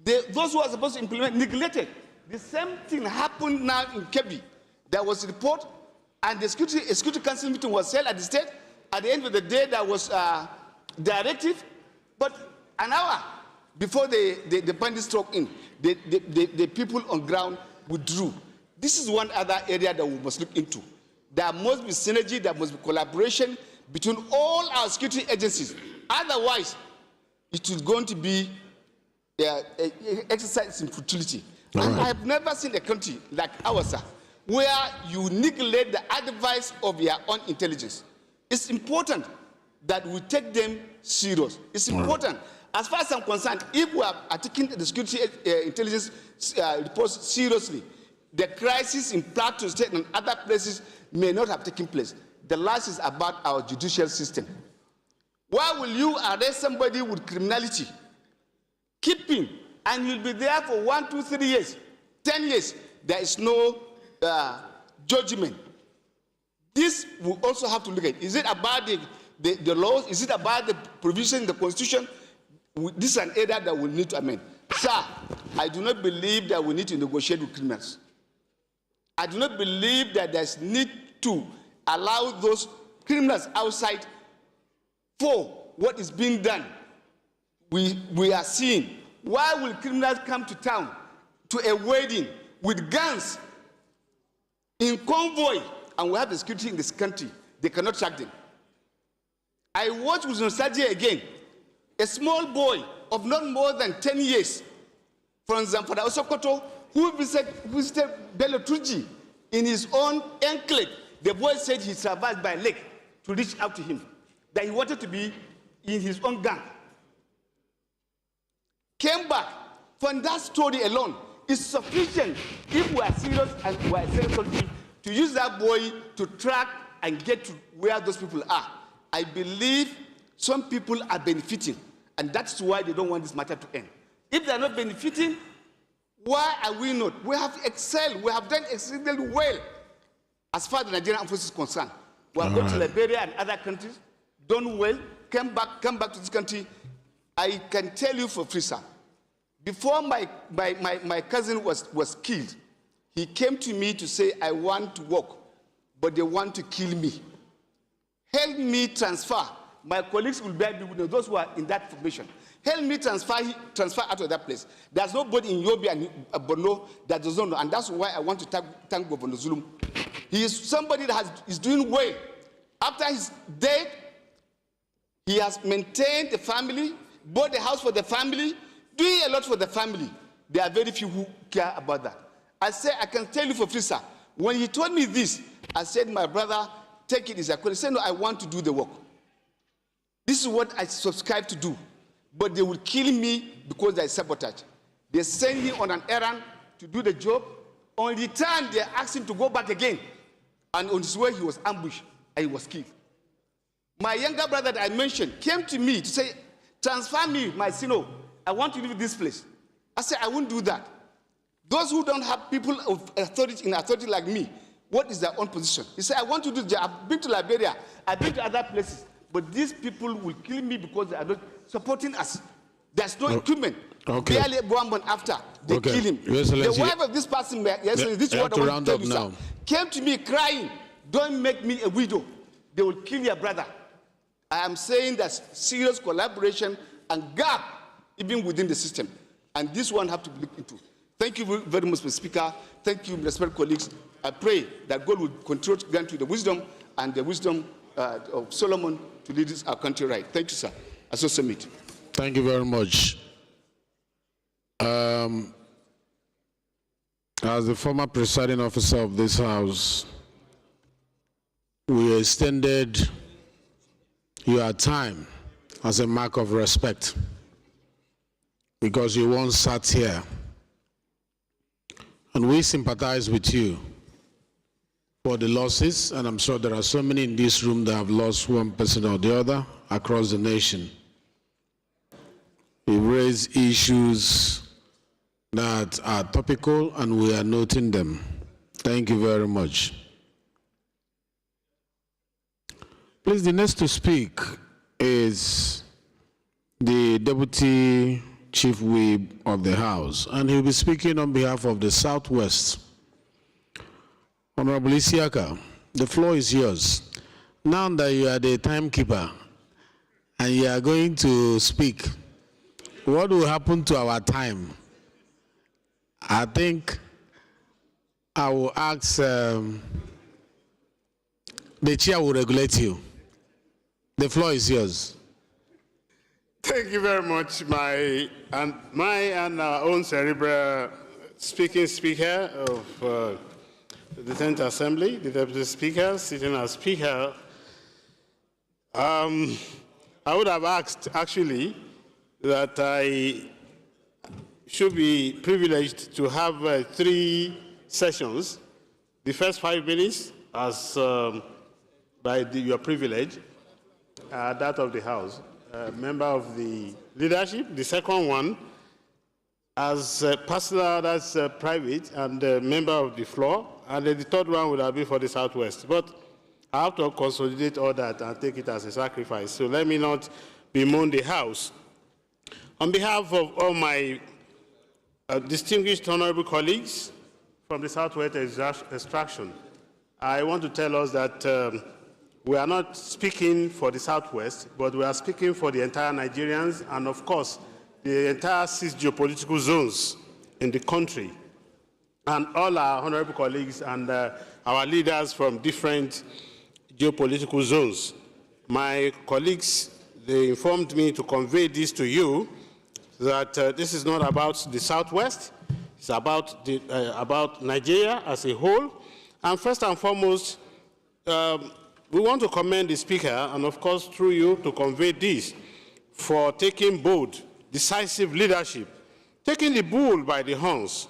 Those who are supposed to implement neglected. The same thing happened now in Kebbi. There was a report, and the security council meeting was held at the state. At the end of the day, there was a directive, but an hour before the bandits struck in, the people on ground withdrew. This is one other area that we must look into. There must be synergy, there must be collaboration between all our security agencies. Otherwise, it is going to be an exercise in futility. And I have never seen a country like ours, sir, where you neglect the advice of your own intelligence. It's important that we take them serious. It's important. As far as I'm concerned, if we are taking the security intelligence reports seriously, the crisis in Plateau State and other places may not have taken place. The last is about our judicial system. Why will you arrest somebody with criminality, keep him, and he'll be there for 1, 2, 3 years, 10 years? There is no judgment. This we also have to look at. Is it about the laws? Is it about the provision in the Constitution? This is an area that we need to amend. Sir, I do not believe that we need to negotiate with criminals. I do not believe that there's need to allow those criminals outside for what is being done. We are seeing. Why will criminals come to town to a wedding with guns in convoy, and we have the security in this country? They cannot track them. I watched with nostalgia again a small boy of not more than 10 years from Zamfara Osokoto who visited Bello Turji in his own enclave. The boy said he survived by leg to reach out to him, that he wanted to be in his own gang. Came back. From that story alone is sufficient if we are serious and we are serious to use that boy to track and get to where those people are. I believe some people are benefiting, and that's why they don't want this matter to end. If they're not benefiting, why are we not? We have excelled. We have done exceedingly well as far as the Nigerian Armed Forces is concerned. We have gone to Liberia and other countries, done well, come back to this country. I can tell you for free, sir, before my cousin was killed, he came to me to say, I want to work, but they want to kill me. Help me transfer. My colleagues will bear me with those who are in that formation. Help me transfer out of that place. There's nobody in Yobe and Borno that does not know, and that's why I want to thank Governor Zulum. He is somebody that is doing well. After his death, he has maintained the family, bought the house for the family, doing a lot for the family. There are very few who care about that. I can tell you for free, sir, when he told me this, I said, my brother, take it as a question. He said, no, I want to do the work. This is what I subscribe to do. But they will kill me because there is sabotage. They send him on an errand to do the job. On return, they asked him to go back again. And on his way, he was ambushed and he was killed. My younger brother that I mentioned came to me to say, transfer me, my sino. I want to leave this place. I said, I won't do that. Those who don't have people of authority in authority like me, what is their own position? He said, I want to do that. I've been to Liberia. I've been to other places. But these people will kill me because they are not supporting us. There's no equipment. Okay. Barely 1 month after, they kill him. The wife of this person, this is what I want to tell you, sir, came to me crying, don't make me a widow. They will kill your brother. I am saying that serious collaboration and gap even within the system. And this one have to be looked into. Thank you very much, Mr. Speaker. Thank you, respected colleagues. I pray that God will continue to grant you the wisdom and the wisdom of Solomon to lead our country right. Thank you, sir. I so submit. Thank you very much. As the former presiding officer of this House, we extended your time as a mark of respect because you once sat here, and we sympathize with you for the losses, and I'm sure there are so many in this room that have lost one person or the other across the nation. We raise issues that are topical, and we are noting them. Thank you very much. Please, the next to speak is the Deputy Chief Whip of the House, and he'll be speaking on behalf of the Southwest. Honorable Isiaka, the floor is yours. Now that you are the timekeeper and you are going to speak, what will happen to our time? I think I will ask the chair will regulate you. The floor is yours. Thank you very much, my and our own cerebral speaker of the Senate Assembly, the Deputy Speaker, sitting as Speaker. I would have asked, actually, that I should be privileged to have 3 sessions. The first 5 minutes, as by your privilege, that of the House, member of the leadership. The second one, as personal, that's private, and member of the floor. And then the third one would have been for the Southwest. But I have to consolidate all that and take it as a sacrifice. So let me not bemoan the House. On behalf of all my distinguished honorable colleagues from the Southwest extraction, I want to tell us that we are not speaking for the Southwest, but we are speaking for the entire Nigerians and, of course, the entire 6 geopolitical zones in the country, and all our honorable colleagues and our leaders from different geopolitical zones. My colleagues, they informed me to convey this to you, that this is not about the Southwest, it's about Nigeria as a whole. And first and foremost, we want to commend the Speaker, and of course through you, to convey this, for taking bold, decisive leadership, taking the bull by the horns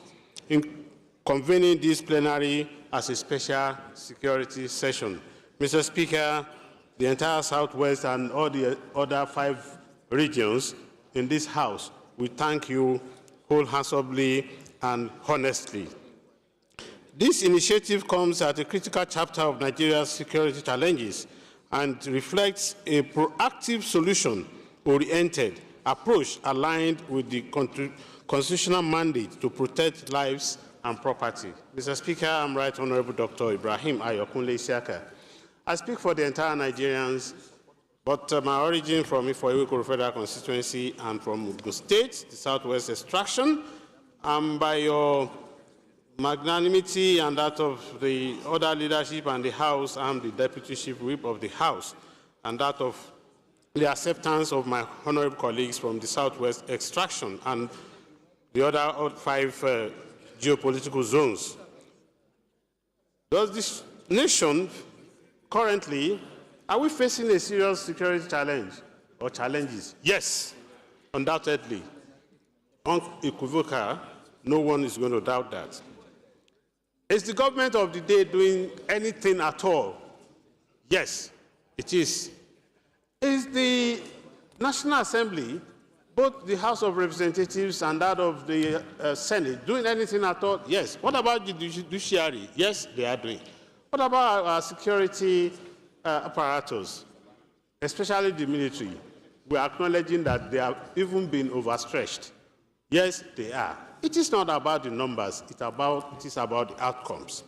in convening this plenary as a special security session. Mr. Speaker, the entire Southwest and all the other 5 regions in this House, we thank you wholeheartedly and honestly. This initiative comes at a critical chapter of Nigeria's security challenges and reflects a proactive solution-oriented approach aligned with the constitutional mandate to protect lives and property. Mr. Speaker, I'm Right Honorable Dr. Ibrahim Ayokunle Isiaka. I speak for the entire Nigerians, but my origin from Ifo-Iwekoro Federal Constituency and from Ogun State, the Southwest extraction, and by your magnanimity and that of the other leadership and the House, I'm the Deputy Chief Whip of the House, and that of the acceptance of my honorable colleagues from the Southwest extraction and the other 5 geopolitical zones. Does this nation currently, are we facing a serious security challenge or challenges? Yes, undoubtedly. Unequivocal, no one is going to doubt that. Is the government of the day doing anything at all? Yes, it is. Is the National Assembly, both the House of Representatives and that of the Senate, doing anything at all? Yes. What about the judiciary? Yes, they are doing. What about our security apparatus, especially the military? We are acknowledging that they have even been overstretched. Yes, they are. It is not about the numbers, it is about the outcomes.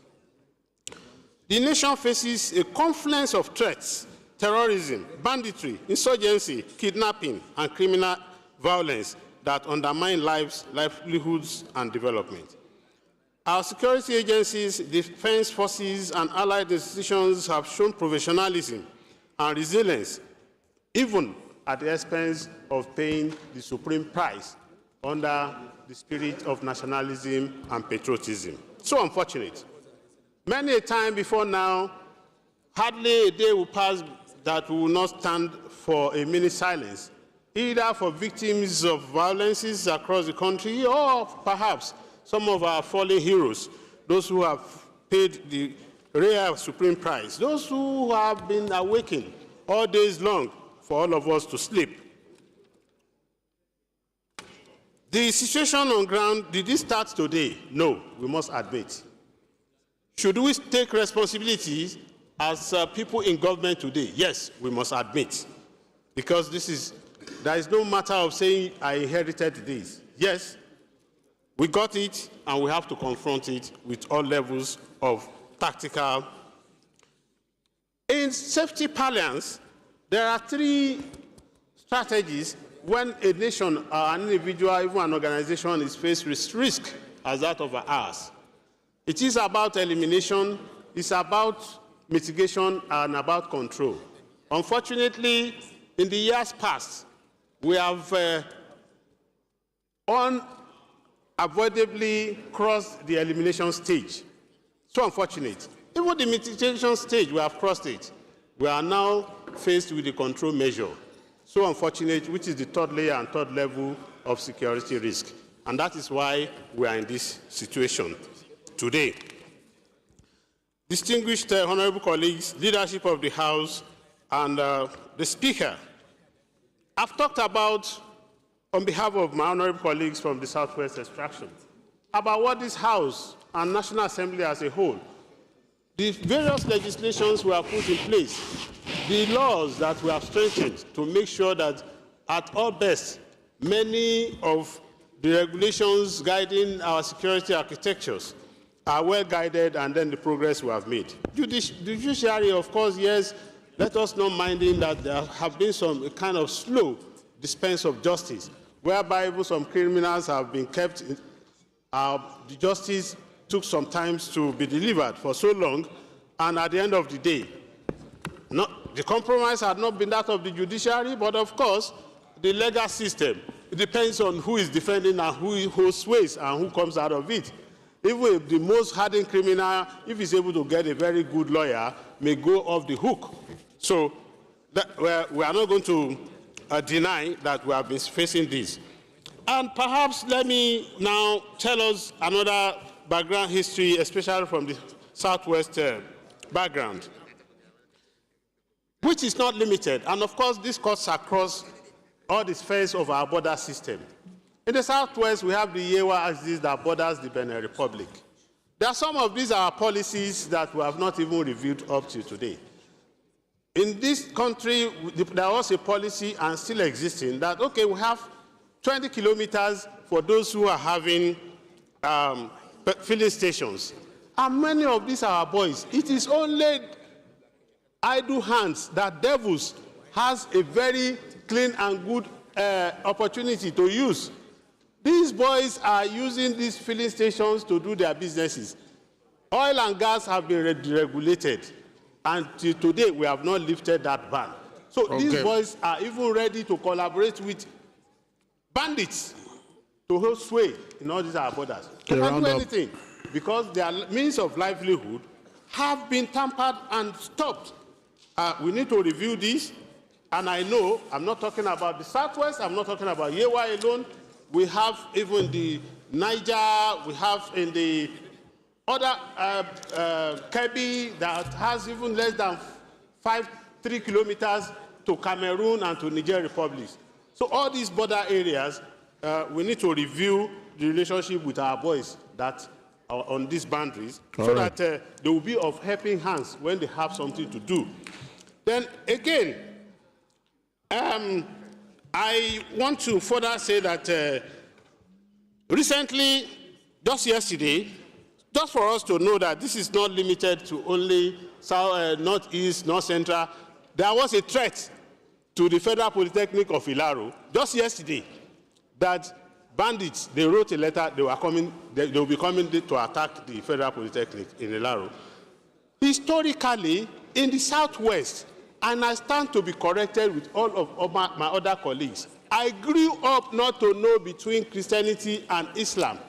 The nation faces a confluence of threats: terrorism, banditry, insurgency, kidnapping, and criminal violence that undermine lives, livelihoods, and development. Our security agencies, defense forces, and allied institutions have shown professionalism and resilience, even at the expense of paying the supreme price under the spirit of nationalism and patriotism. So unfortunate. Many a time before now, hardly a day will pass that we will not stand for a minute silence, either for victims of violences across the country or perhaps some of our fallen heroes, those who have paid the rare supreme price, those who have been awakened all days long for all of us to sleep. The situation on ground, did it start today? No, we must admit. Should we take responsibility as people in government today? Yes, we must admit. Because there is no matter of saying, I inherited this. Yes, we got it, and we have to confront it with all levels of tactical. In safety parlance, there are 3 strategies when a nation, an individual, even an organization is faced with risk as that of ours. It is about elimination, it's about mitigation and about control. Unfortunately, in the years past, we have unavoidably crossed the elimination stage. So unfortunate. Even the mitigation stage, we have crossed it. We are now faced with the control measure. So unfortunate, which is the third layer and third level of security risk. And that is why we are in this situation today. Distinguished honorable colleagues, leadership of the House, and the Speaker, I've talked about, on behalf of my honorable colleagues from the Southwest extraction, about what this House and National Assembly as a whole, the various legislations we have put in place, the laws that we have strengthened to make sure that at all best, many of the regulations guiding our security architectures are well guided, and then the progress we have made. Judiciary, of course, yes, let us not mind that there have been some kind of slow dispense of justice, whereby even some criminals have been kept. The justice took some time to be delivered for so long, and at the end of the day, the compromise had not been that of the judiciary, but of course, the legal system, it depends on who is defending and who sways and who comes out of it. Even if the most hardened criminal, if he's able to get a very good lawyer, may go off the hook. So we are not going to deny that we have been facing this. And perhaps let me now tell us another background history, especially from the Southwest background, which is not limited. And of course, this cuts across all the spheres of our border system. In the Southwest, we have the Yewa axis that borders the Benin Republic. There are some of these are policies that we have not even reviewed up to today. In this country, there was a policy and still existing that, okay, we have 20 kilometers for those who are having filling stations. And many of these are our boys. It is only idle hands that devils has a very clean and good opportunity to use. These boys are using these filling stations to do their businesses. Oil and gas have been regulated, and till today we have not lifted that ban. So these boys are even ready to collaborate with bandits to hold sway in all these our borders. They can't do anything because their means of livelihood have been tampered and stopped. We need to review this, and I know I'm not talking about the Southwest, I'm not talking about Yewa alone. We have even the Niger, we have in the other Kebbi that has even less than 3 kilometers to Cameroon and to Niger Republic. So all these border areas, we need to review the relationship with our boys that are on these boundaries so that they will be of helping hands when they have something to do. Then again, I want to further say that recently, just yesterday, just for us to know that this is not limited to only South, Northeast, North Central, there was a threat to the Federal Polytechnic of Ilaro just yesterday that bandits, they wrote a letter, they will be coming to attack the Federal Polytechnic in Ilaro. Historically, in the Southwest, and I stand to be corrected with all of my other colleagues, I grew up not to know between Christianity and Islam.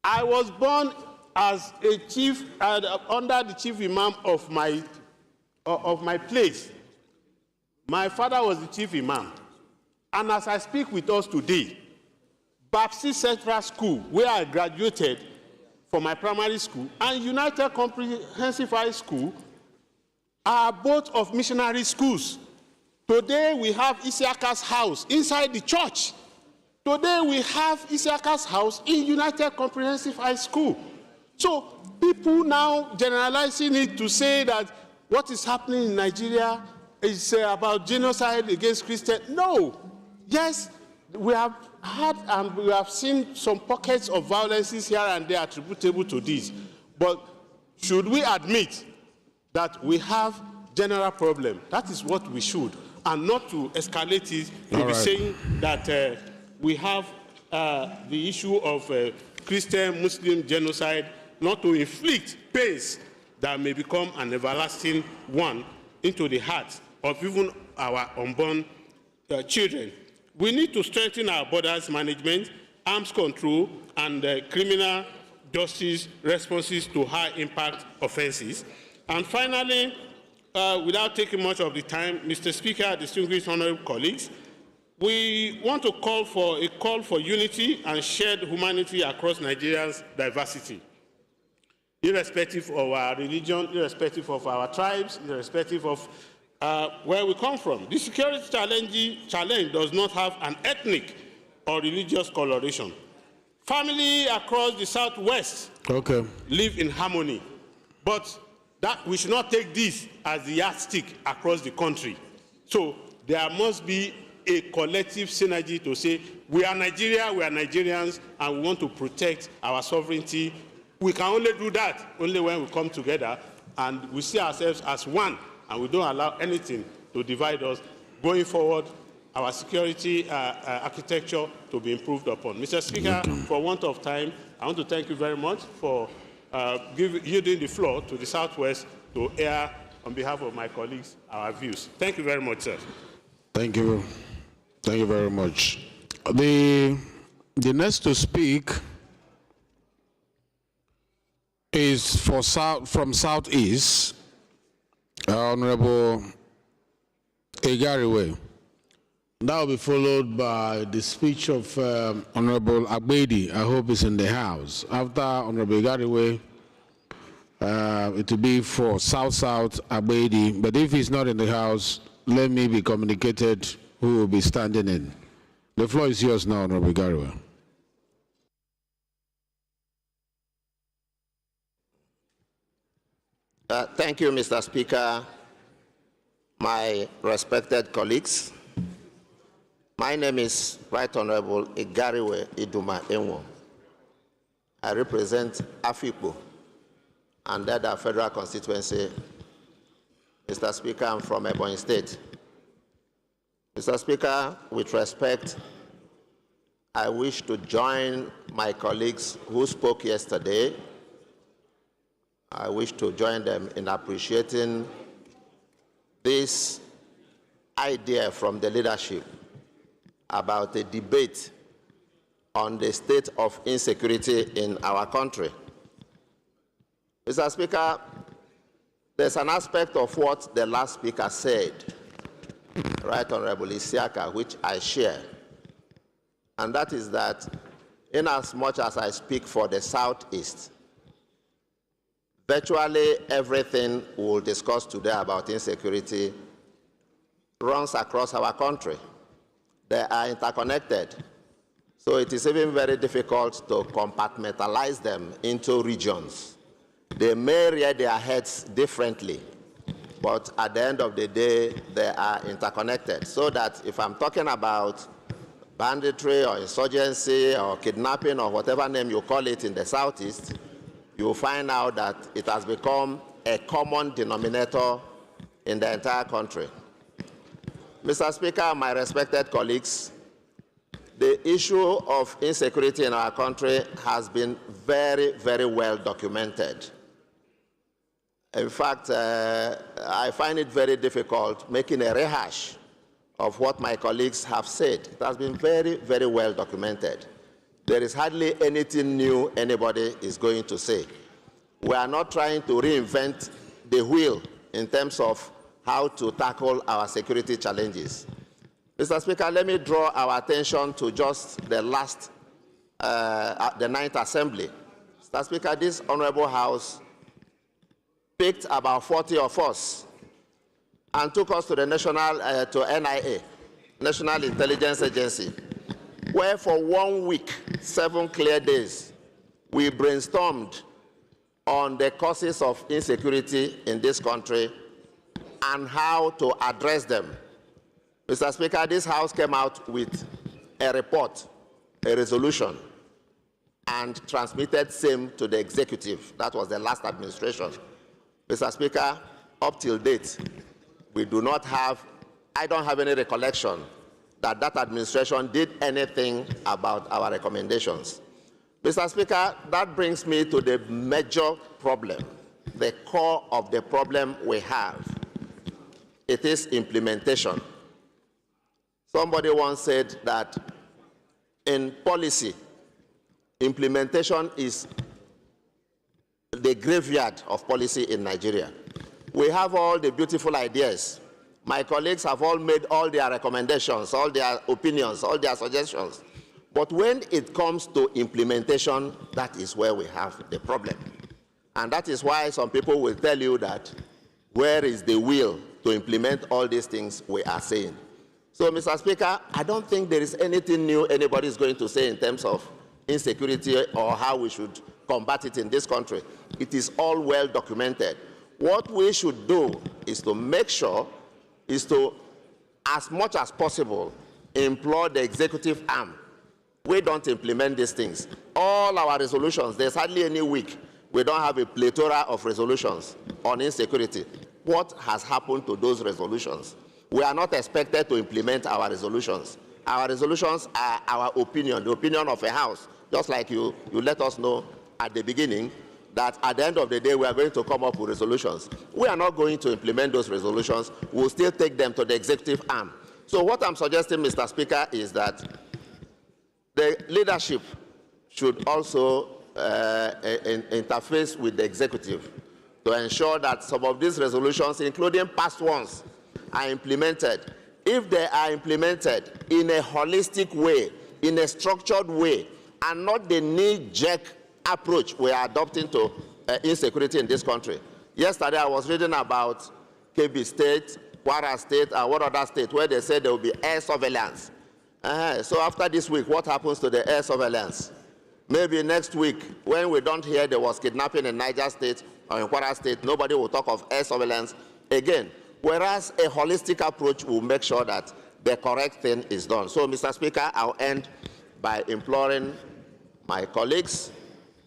I was born as a chief, under the chief imam of my place. My father was the chief imam. And as I speak with us today, Baptist Central School, where I graduated from my primary school, and United Comprehensive High School are both of missionary schools. Today we have Isiaka's house inside the church. Today we have Isiaka's house in United Comprehensive High School. So people now generalizing it to say that what is happening in Nigeria is about genocide against Christians. No. Yes, we have had and we have seen some pockets of violences here and there attributable to this. But should we admit that we have general problem? That is what we should, and not to escalate it to be saying that we have the issue of Christian-Muslim genocide, not to inflict pains that may become an everlasting one into the hearts of even our unborn children. We need to strengthen our borders management, arms control, and criminal justice responses to high-impact offenses. And finally, without taking much of the time, Mr. Speaker, distinguished honorable colleagues, we want to call for unity and shared humanity across Nigeria's diversity, irrespective of our religion, irrespective of our tribes, irrespective of where we come from. The security challenge does not have an ethnic or religious coloration. Family across the Southwest live in harmony, but that we should not take this as the yardstick across the country. So there must be a collective synergy to say, we are Nigeria, we are Nigerians, and we want to protect our sovereignty. We can only do that only when we come together and we see ourselves as one, and we don't allow anything to divide us. Going forward, our security architecture to be improved upon. Mr. Speaker, for want of time, I want to thank you very much for yielding the floor to the Southwest to air, on behalf of my colleagues, our views. Thank you very much, sir. Thank you. Thank you very much. The next to speak is from Southeast, Honorable Igariwe. That will be followed by the speech of Honorable Agbedi. I hope he's in the house. After Honorable Igariwe, it will be for South-South Agbedi. But if he's not in the house, let me be communicated who will be standing in. The floor is yours now, Honorable Igariwe. Thank you, Mr. Speaker. My respected colleagues, my name is Right Honorable Igariwe Iduma Enwo. I represent Afikpo and the Federal Constituency. Mr. Speaker, I'm from Ebonyi State. Mr. Speaker, with respect, I wish to join my colleagues who spoke yesterday. I wish to join them in appreciating this idea from the leadership about a debate on the state of insecurity in our country. Mr. Speaker, there's an aspect of what the last speaker said, Right Honorable Isiaka, which I share, and that is that in as much as I speak for the Southeast, virtually everything we'll discuss today about insecurity runs across our country. They are interconnected. So it is even very difficult to compartmentalize them into regions. They may rear their heads differently, but at the end of the day, they are interconnected. So that if I'm talking about banditry or insurgency or kidnapping or whatever name you call it in the Southeast, you'll find out that it has become a common denominator in the entire country. Mr. Speaker, my respected colleagues, the issue of insecurity in our country has been very, very well documented. In fact, I find it very difficult making a rehash of what my colleagues have said. It has been very, very well documented. There is hardly anything new anybody is going to say. We are not trying to reinvent the wheel in terms of how to tackle our security challenges. Mr. Speaker, let me draw our attention to just the last, the 9th Assembly. Mr. Speaker, this Honorable House picked about 40 of us and took us to the to NIA, National Intelligence Agency, where for 1 week, 7 clear days, we brainstormed on the causes of insecurity in this country and how to address them. Mr. Speaker, this House came out with a report, a resolution, and transmitted same to the executive. That was the last administration. Mr. Speaker, up till date, we do not have, I don't have any recollection that that administration did anything about our recommendations. Mr. Speaker, that brings me to the major problem the core of the problem we have. It is implementation. Somebody once said that in policy, implementation is the graveyard of policy in Nigeria. We have all the beautiful ideas. My colleagues have all made all their recommendations, all their opinions, all their suggestions. But when it comes to implementation, that is where we have the problem. And that is why some people will tell you that where is the will to implement all these things we are saying. So, Mr. Speaker, I don't think there is anything new anybody is going to say in terms of insecurity or how we should combat it in this country. It is all well documented. What we should do is to make sure, is to, as much as possible, implore the executive arm. We don't implement these things. All our resolutions, there's hardly any week we don't have a plethora of resolutions on insecurity. What has happened to those resolutions? We are not expected to implement our resolutions. Our resolutions are our opinion, the opinion of a house, just like you let us know at the beginning that at the end of the day we are going to come up with resolutions. We are not going to implement those resolutions. We'll still take them to the executive arm. So what I'm suggesting, Mr. Speaker, is that the leadership should also interface with the executive to ensure that some of these resolutions, including past ones, are implemented. If they are implemented in a holistic way, in a structured way, and not the knee-jerk approach we are adopting to insecurity in this country. Yesterday, I was reading about Kebbi State, Kwara State, and what other state, where they said there will be air surveillance. So after this week, what happens to the air surveillance? Maybe next week, when we don't hear there was kidnapping in Niger State or in Kwara State, nobody will talk of air surveillance again. Whereas a holistic approach will make sure that the correct thing is done. So, Mr. Speaker, I'll end by imploring my colleagues,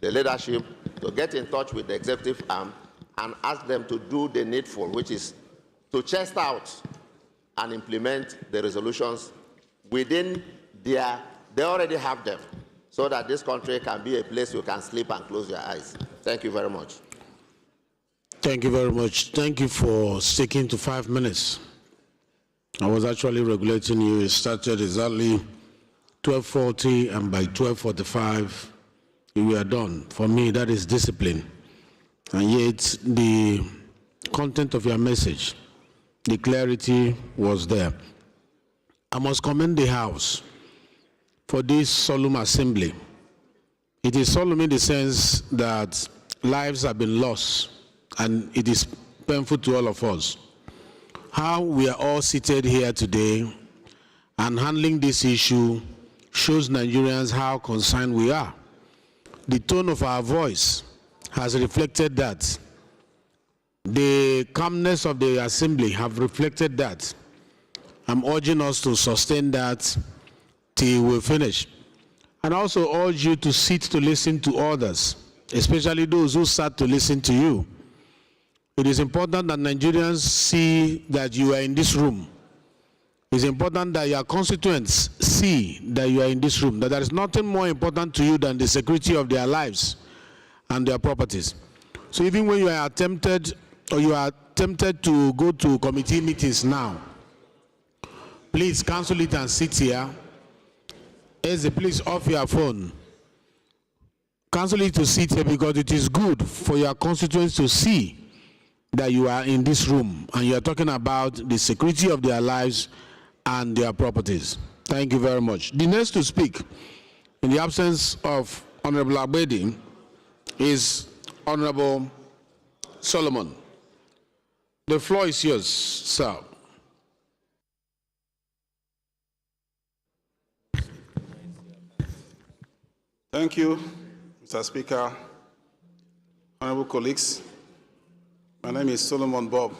the leadership, to get in touch with the executive arm and ask them to do the needful, which is to chest out and implement the resolutions within they already have them, so that this country can be a place you can sleep and close your eyes. Thank you very much. Thank you very much. Thank you for sticking to 5 minutes. I was actually regulating you. It started exactly 12:40, and by 12:45, you were done. For me, that is discipline. And yet, the content of your message, the clarity was there. I must commend the House for this solemn assembly. It is solemn in the sense that lives have been lost, and it is painful to all of us. How we are all seated here today and handling this issue shows Nigerians how concerned we are. The tone of our voice has reflected that. The calmness of the assembly have reflected that. I'm urging us to sustain that till we finish. And also urge you to sit to listen to others, especially those who sat to listen to you. It is important that Nigerians see that you are in this room. It's important that your constituents see that you are in this room, that there is nothing more important to you than the security of their lives and their properties. So even when you are tempted to go to committee meetings now, please cancel it and sit here. Please off your phone. Cancel it to sit here, because it is good for your constituents to see that you are in this room and you are talking about the security of their lives and their properties. Thank you very much. The next to speak, in the absence of Honorable Abedi, is Honorable Solomon. The floor is yours, sir. Thank you, Mr. Speaker, honorable colleagues. My name is Solomon Bob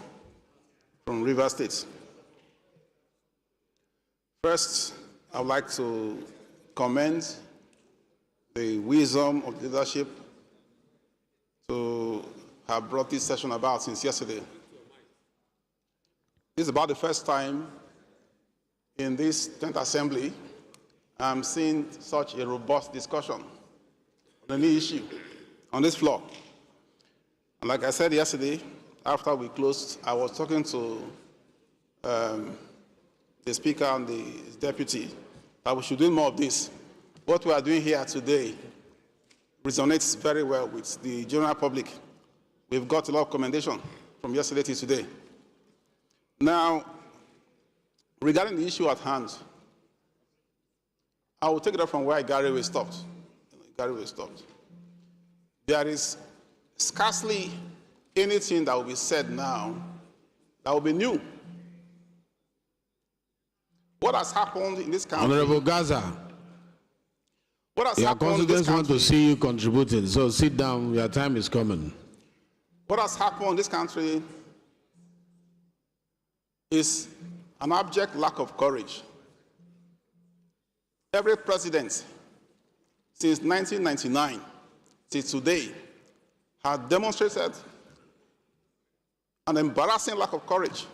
from Rivers State. First, I would like to commend the wisdom of leadership to have brought this session about since yesterday. This is about the first time in this 10th Assembly I'm seeing such a robust discussion on any issue on this floor. And like I said yesterday, after we closed, I was talking to the Speaker and his deputy that we should do more of this. What we are doing here today resonates very well with the general public. We've got a lot of commendation from yesterday to today. Now, regarding the issue at hand, I will take it up from where Gary Way stopped. There is scarcely anything that will be said now that will be new. What has happened in this country? Honorable Gaza, What has your happened in this constituents want to country? see you contributing, so sit down, your time is coming. What has happened in this country is an abject lack of courage. Every president since 1999 till today has demonstrated an embarrassing lack of courage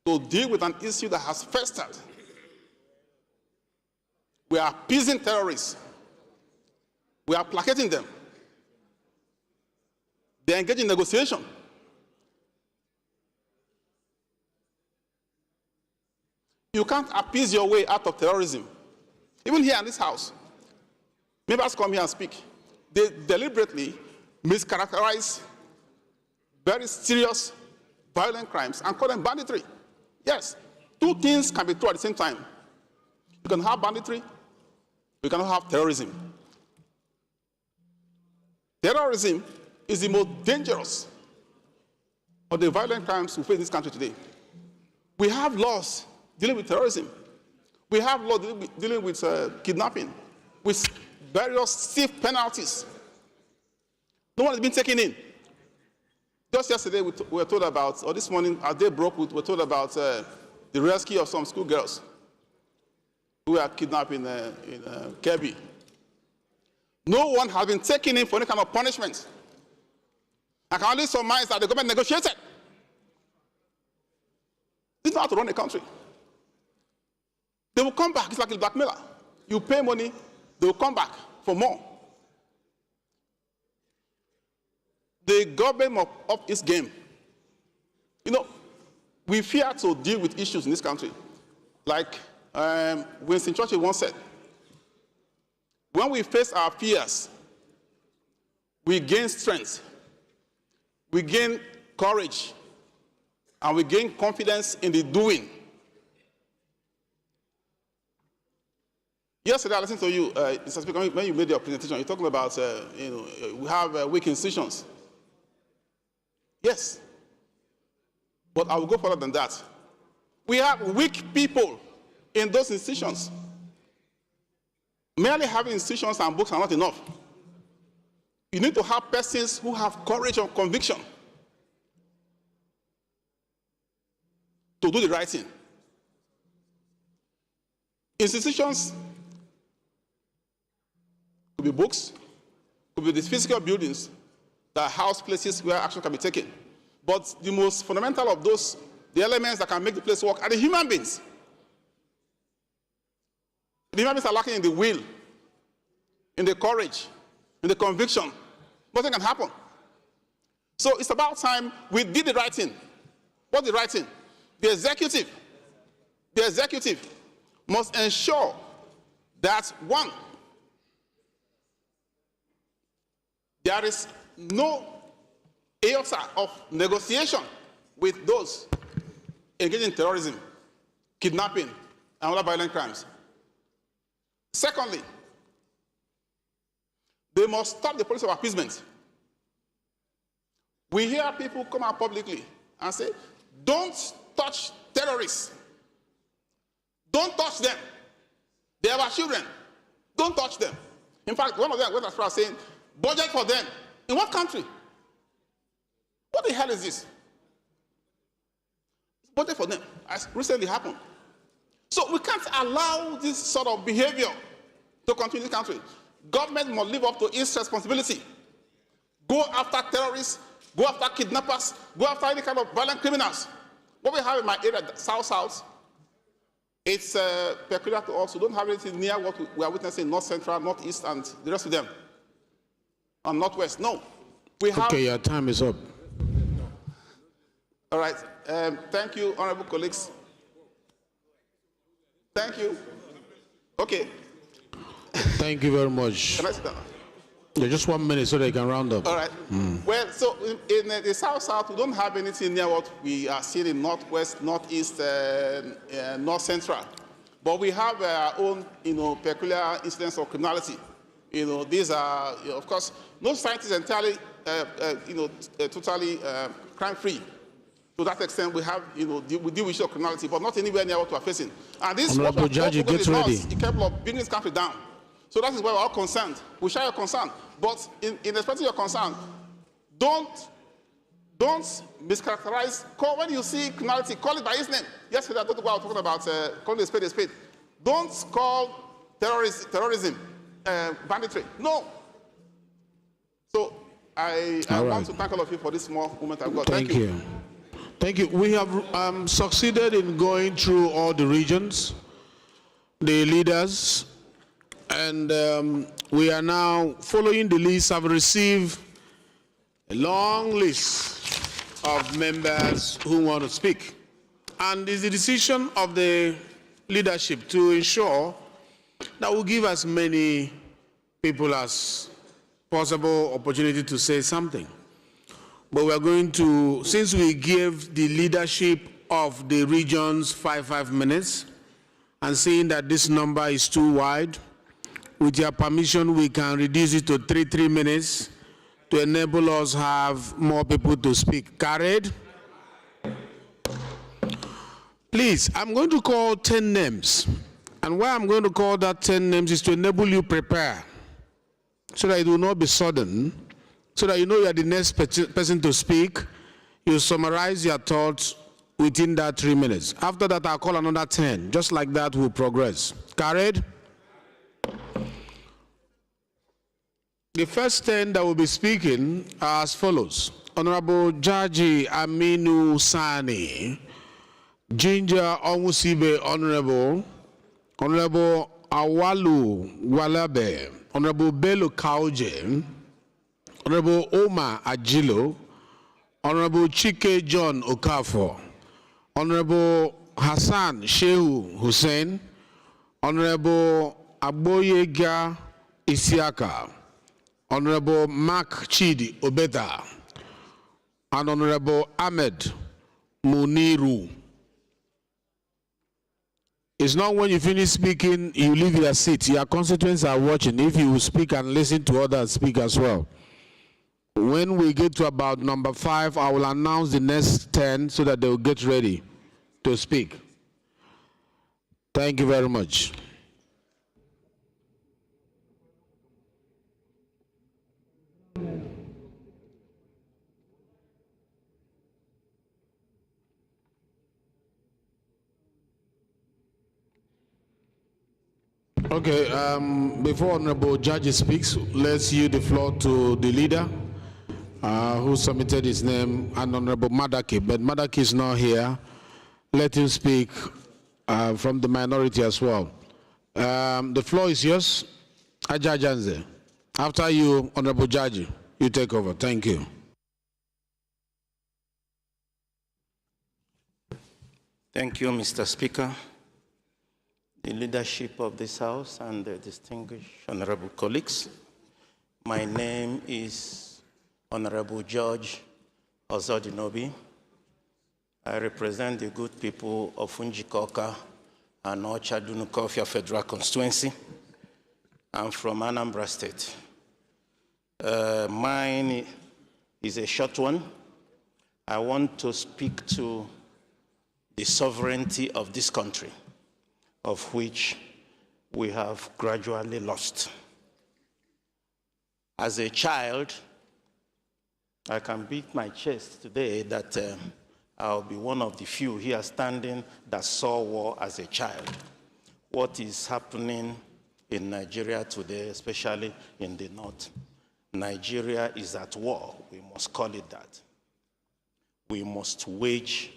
to deal with an issue that has festered. We are appeasing terrorists. We are placating them. They engage in negotiation. You can't appease your way out of terrorism. Even here in this house, members come here and speak. They deliberately mischaracterize very serious, violent crimes and call them banditry. Yes, two things can be true at the same time. You can have banditry, you cannot have terrorism. Terrorism is the most dangerous of the violent crimes we face in this country today. We have laws dealing with terrorism. We have laws dealing with kidnapping, with various stiff penalties. No one has been taken in. Just yesterday, we were told about, or this morning, as day broke, we were told about the rescue of some schoolgirls who were kidnapped in Kebbi. No one has been taken in for any kind of punishment. I can only surmise that the government negotiated. This is not how to run a country. They will come back. It's like a blackmailer. You pay money, they will come back for more. The government must up its game. You know, we fear to deal with issues in this country. Like Winston Churchill once said, when we face our fears, we gain strength, we gain courage, and we gain confidence in the doing. Yesterday, I listened to you, Mr. Speaker, when you made your presentation, you're talking about, we have weak institutions. Yes. But I will go further than that. We have weak people in those institutions. Merely having institutions and books are not enough. You need to have persons who have courage and conviction to do the right thing. Institutions could be books, could be these physical buildings that house places where action can be taken. But the most fundamental of those, the elements that can make the place work, are the human beings. The human beings are lacking in the will, in the courage, in the conviction. Nothing can happen. So it's about time we did the right thing. What's the right thing? The executive must ensure that, one, there is no iota of negotiation with those engaged in terrorism, kidnapping, and other violent crimes. Secondly, they must stop the policy of appeasement. We hear people come out publicly and say, don't touch terrorists. Don't touch them. They are our children. Don't touch them. In fact, one of them went as far as saying, budget for them. In what country? What the hell is this? Budget for them, as recently happened. So we can't allow this sort of behavior to continue in this country. Government must live up to its responsibility. Go after terrorists, go after kidnappers, go after any kind of violent criminals. What we have in my area, South, it's peculiar to us. We don't have anything near what we are witnessing in North Central, Northeast, and the rest of them. And Northwest, no. We have, Okay, your time is up. all right. Thank you, honorable colleagues. Thank you. Okay. Thank you very much. Can I sit down? Yeah, just 1 minute so they can round up. All right. Well, so in the South, we don't have anything near what we are seeing in Northwest, Northeast, North Central. But we have our own, peculiar incidents of criminality. These are, of course, no society is entirely, totally crime-free. To that extent, we have, we deal with issues of criminality, but not anywhere near what we are facing. And this is what we Judge, get ready. It's capable of bringing this country down. So that is why we're all concerned. We share your concern. But in respect to your concern, don't mischaracterize. When you see criminality, call it by its name. Yesterday, I thought about talking about calling a spade a spade. Don't call terrorism banditry. No. So I want to thank all of you for this small moment I've got. Thank you. Thank you. We have succeeded in going through all the regions, the leaders, and we are now following the list. I've received a long list of members who want to speak. And it's the decision of the leadership to ensure that we give as many people as possible opportunity to say something. But we're going to, since we give the leadership of the regions 5 minutes, and seeing that this number is too wide, with your permission, we can reduce it to 3 minutes to enable us have more people to speak. Carried? Please, I'm going to call 10 names. And why I'm going to call that 10 names is to enable you prepare, so that it will not be sudden, so that you know you are the next person to speak. You summarize your thoughts within that 3 minutes. After that, I'll call another 10. Just like that, we'll progress. Carried? The first 10 that will be speaking are as follows. Honorable Jaji Aminu Sani, Ginger Onwusibe Honorable, Honorable Awalu Walabe, Honorable Bello Kauje, Honorable Omar Ajilo, Honorable Chike John Okafor, Honorable Hassan Shehu Hussein, Honorable Aboyega Isiaka, Honorable Mark Chidi Obeda, and Honorable Ahmed Muniru. It's not when you finish speaking, you leave your seat. Your constituents are watching. If you speak and listen to others speak as well. When we get to about number 5, I will announce the next 10 so that they will get ready to speak. Thank you very much. Okay, before Honorable Judge speaks, let's yield the floor to the leader who submitted his name, and Honorable Madaki. But Madaki is not here. Let him speak from the minority as well. The floor is yours, Ajajanze. After you, Honorable Judge, you take over. Thank you. Thank you, Mr. Speaker, the leadership of this House, and the distinguished honorable colleagues. My name is Honorable George Ozodinobi. I represent the good people of Unjikoka and Ochadunukofia Federal Constituency. I'm from Anambra State. Mine is a short one. I want to speak to the sovereignty of this country, of which we have gradually lost. As a child, I can beat my chest today that I'll be one of the few here standing that saw war as a child. What is happening in Nigeria today, especially in the north, Nigeria is at war. We must call it that. We must wage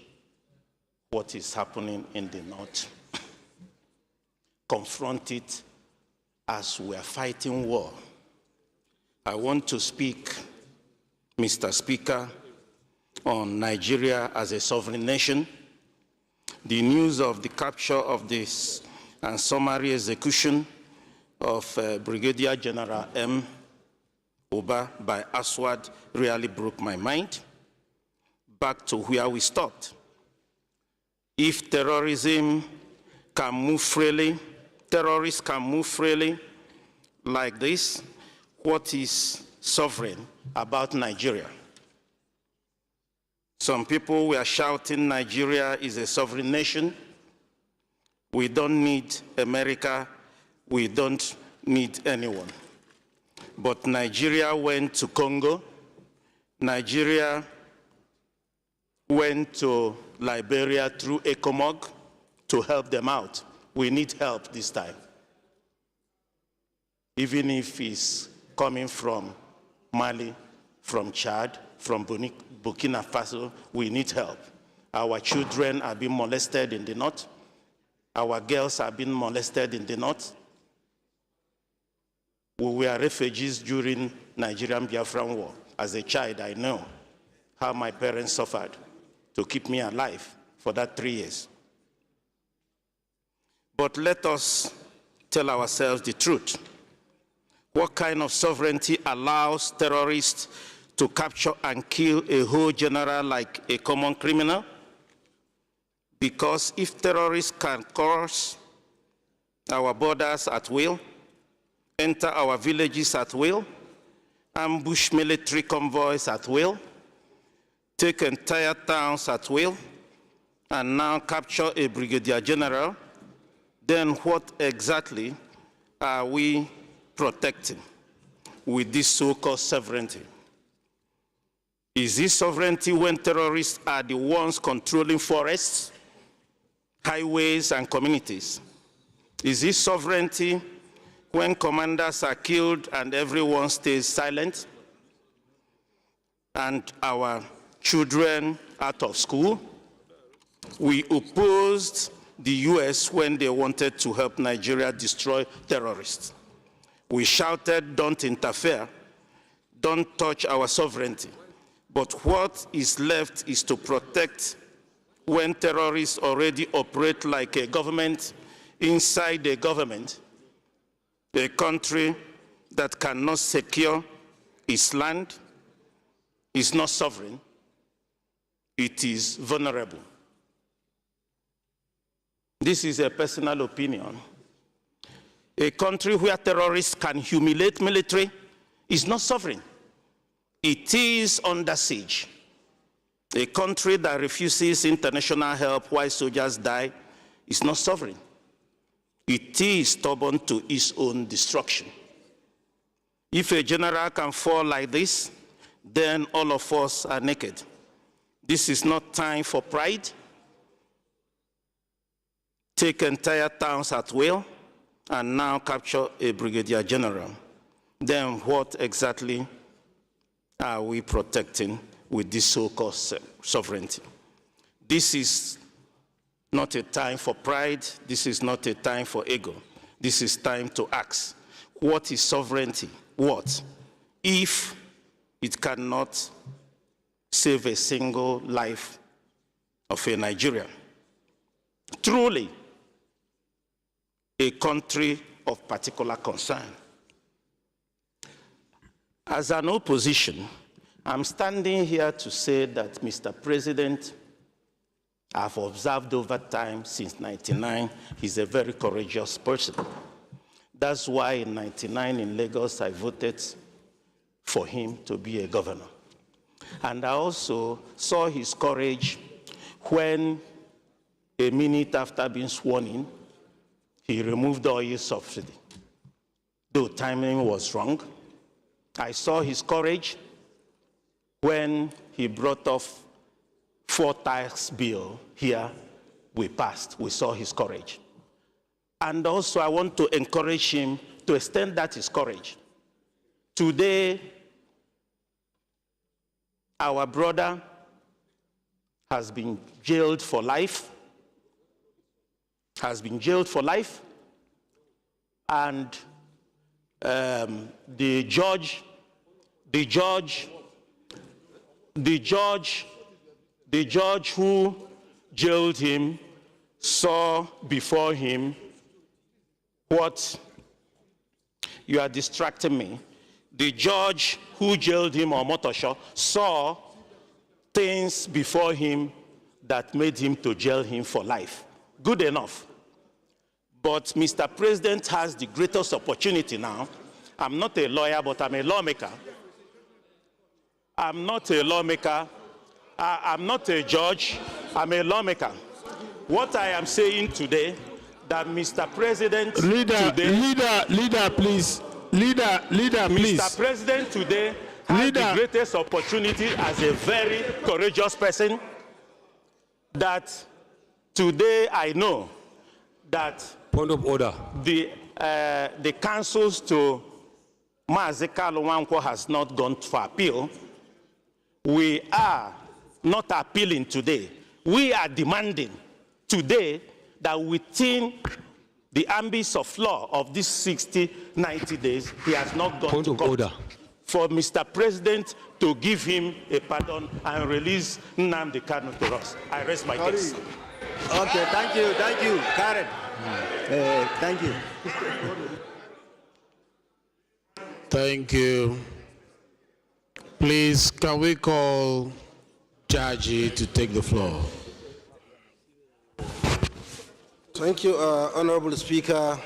what is happening in the north, confront it as we are fighting war. I want to speak Mr. Speaker, on Nigeria as a sovereign nation. The news of the capture of this and summary execution of Brigadier General M. Uba by Aswad really broke my mind. Back to where we stopped. If terrorism can move freely, terrorists can move freely like this, what is sovereign about Nigeria? Some people were shouting Nigeria is a sovereign nation. We don't need America. We don't need anyone. But Nigeria went to Congo. Nigeria went to Liberia through ECOMOG to help them out. We need help this time. Even if it's coming from Mali, from Chad, from Burkina Faso, we need help. Our children are being molested in the north. Our girls are being molested in the north. We were refugees during Nigerian Biafran War. As a child, I know how my parents suffered to keep me alive for that 3 years. But let us tell ourselves the truth. What kind of sovereignty allows terrorists to capture and kill a whole general like a common criminal? Because if terrorists can cross our borders at will, enter our villages at will, ambush military convoys at will, take entire towns at will, and now capture a brigadier general, then what exactly are we protecting with this so-called sovereignty? Is this sovereignty when terrorists are the ones controlling forests, highways, and communities? Is this sovereignty when commanders are killed and everyone stays silent, and our children out of school? We opposed the US when they wanted to help Nigeria destroy terrorists. We shouted, don't interfere, don't touch our sovereignty. But what is left is to protect when terrorists already operate like a government inside a government, a country that cannot secure its land is not sovereign, it is vulnerable. This is a personal opinion. A country where terrorists can humiliate military is not sovereign. It is under siege. A country that refuses international help while soldiers die is not sovereign. It is stubborn to its own destruction. If a general can fall like this, then all of us are naked. This is not time for pride. Take entire towns at will, and now capture a brigadier general. Then what exactly are we protecting with this so-called sovereignty? This is not a time for pride. This is not a time for ego. This is time to ask, what is sovereignty? What? If it cannot save a single life of a Nigerian. Truly, a country of particular concern. As an opposition, I'm standing here to say that, Mr. President, I've observed over time since 1999, he's a very courageous person. That's why in 1999 in Lagos, I voted for him to be a governor. And I also saw his courage when, a minute after being sworn in, he removed the oil subsidy. Though timing was wrong, I saw his courage when he brought off 4 tax bill here, we passed. We saw his courage. And also I want to encourage him to extend that his courage. Today, our brother has been jailed for life, and the judge the judge who jailed him saw before him what you are distracting me. The judge who jailed him, or Motosho, saw things before him that made him to jail him for life. Good enough. But Mr. President has the greatest opportunity now. I'm not a lawyer, but I'm a lawmaker. I'm not a lawmaker. I'm not a judge. I'm a lawmaker. What I am saying today, that Mr. President Leader, please. Leader, please. Mr. President today has the greatest opportunity as a very courageous person, that today I know that point of order. The counsels to Mazi Kalu Nwankwo has not gone for appeal. We are not appealing today. We are demanding today that within the ambit of law of these 90 days, he has not gone point to of court. order. For Mr. President to give him a pardon and release Nnamdi Kanu to us. I rest my case. Okay, thank you, Karen. Thank you. Thank you. Please, can we call Jaji to take the floor? Thank you, Honorable Speaker.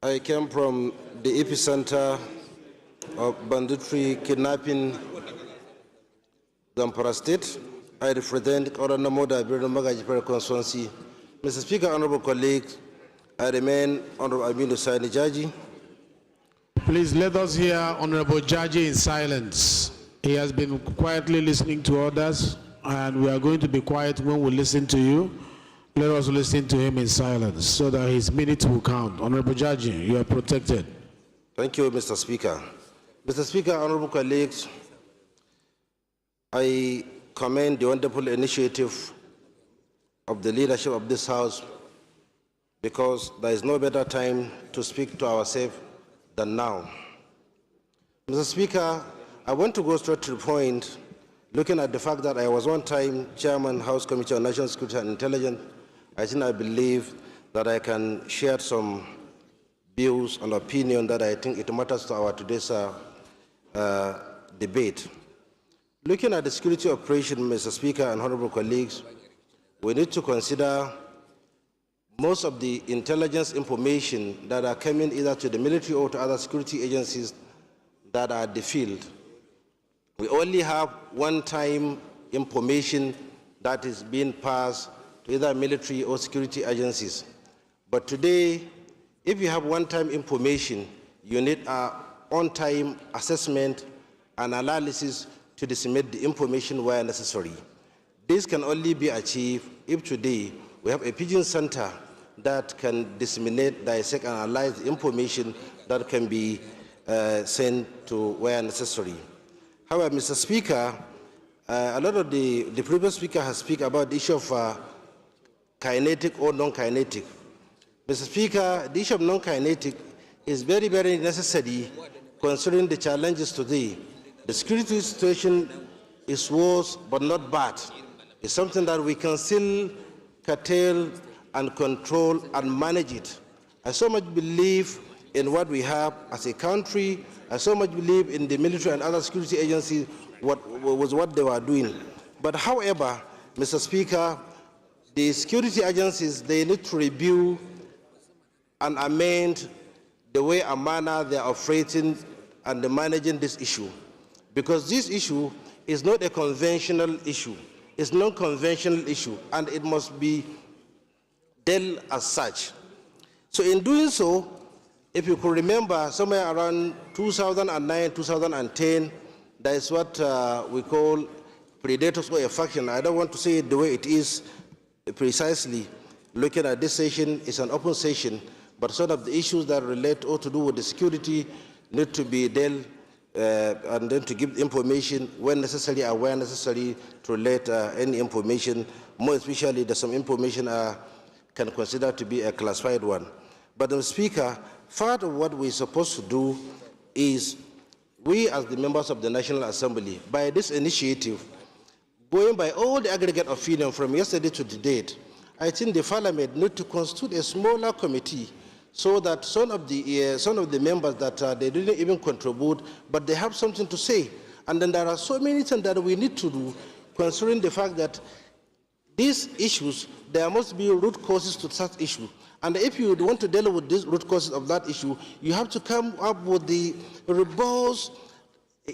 I came from the epicenter of banditry, kidnapping, Zamfara State. I represent Oranamoda Birno constituency. Mr. Speaker, honorable colleagues, I remain Honorable Aminu Sani Jaji. Please let us hear Honorable Jaji in silence. He has been quietly listening to others, and we are going to be quiet when we listen to you. Let us listen to him in silence so that his minutes will count. Honorable Jaji, you are protected. Thank you, Mr. Speaker. Mr. Speaker, honorable colleagues, I commend the wonderful initiative of the leadership of this House, because there is no better time to speak to ourselves than now. Mr. Speaker, I want to go straight to the point, looking at the fact that I was one time Chairman, House Committee on National Security and Intelligence. I believe that I can share some views and opinion that I think it matters to our today's debate. Looking at the security operation, Mr. Speaker and honorable colleagues, we need to consider most of the intelligence information that are coming either to the military or to other security agencies that are at the field. We only have one-time information that is being passed to either military or security agencies. But today, if you have one-time information, you need an on-time assessment and analysis to disseminate the information where necessary. This can only be achieved if today we have a pigeon center that can disseminate, dissect, and analyze the information that can be sent to where necessary. However, Mr. Speaker, a lot of the previous speaker has spoken about the issue of kinetic or non-kinetic. Mr. Speaker, the issue of non-kinetic is very, very necessary considering the challenges today. The security situation is worse but not bad. It's something that we can still curtail and control and manage it. I so much believe in what we have as a country. I so much believe in the military and other security agencies, what they were doing. But however, Mr. Speaker, the security agencies, they need to review and amend the way and manner they are operating and managing this issue. Because this issue is not a conventional issue. It's not a conventional issue, and it must be dealt as such. So in doing so, if you could remember, somewhere around 2009, 2010, that is what we call predators or a faction. I don't want to say it the way it is precisely. Looking at this session, it's an open session, but some of the issues that relate or to do with the security need to be dealt and then to give information when necessary and where necessary to relate any information, more especially that some information can consider to be a classified one. But Mr. Speaker, part of what we're supposed to do is we as the members of the National Assembly, by this initiative, going by all the aggregate opinion from yesterday to the date, I think the Parliament need to constitute a smaller committee so that some of the members that they didn't even contribute, but they have something to say. And then there are so many things that we need to do, considering the fact that these issues, there must be root causes to such issue. And if you want to deal with these root causes of that issue, you have to come up with the robust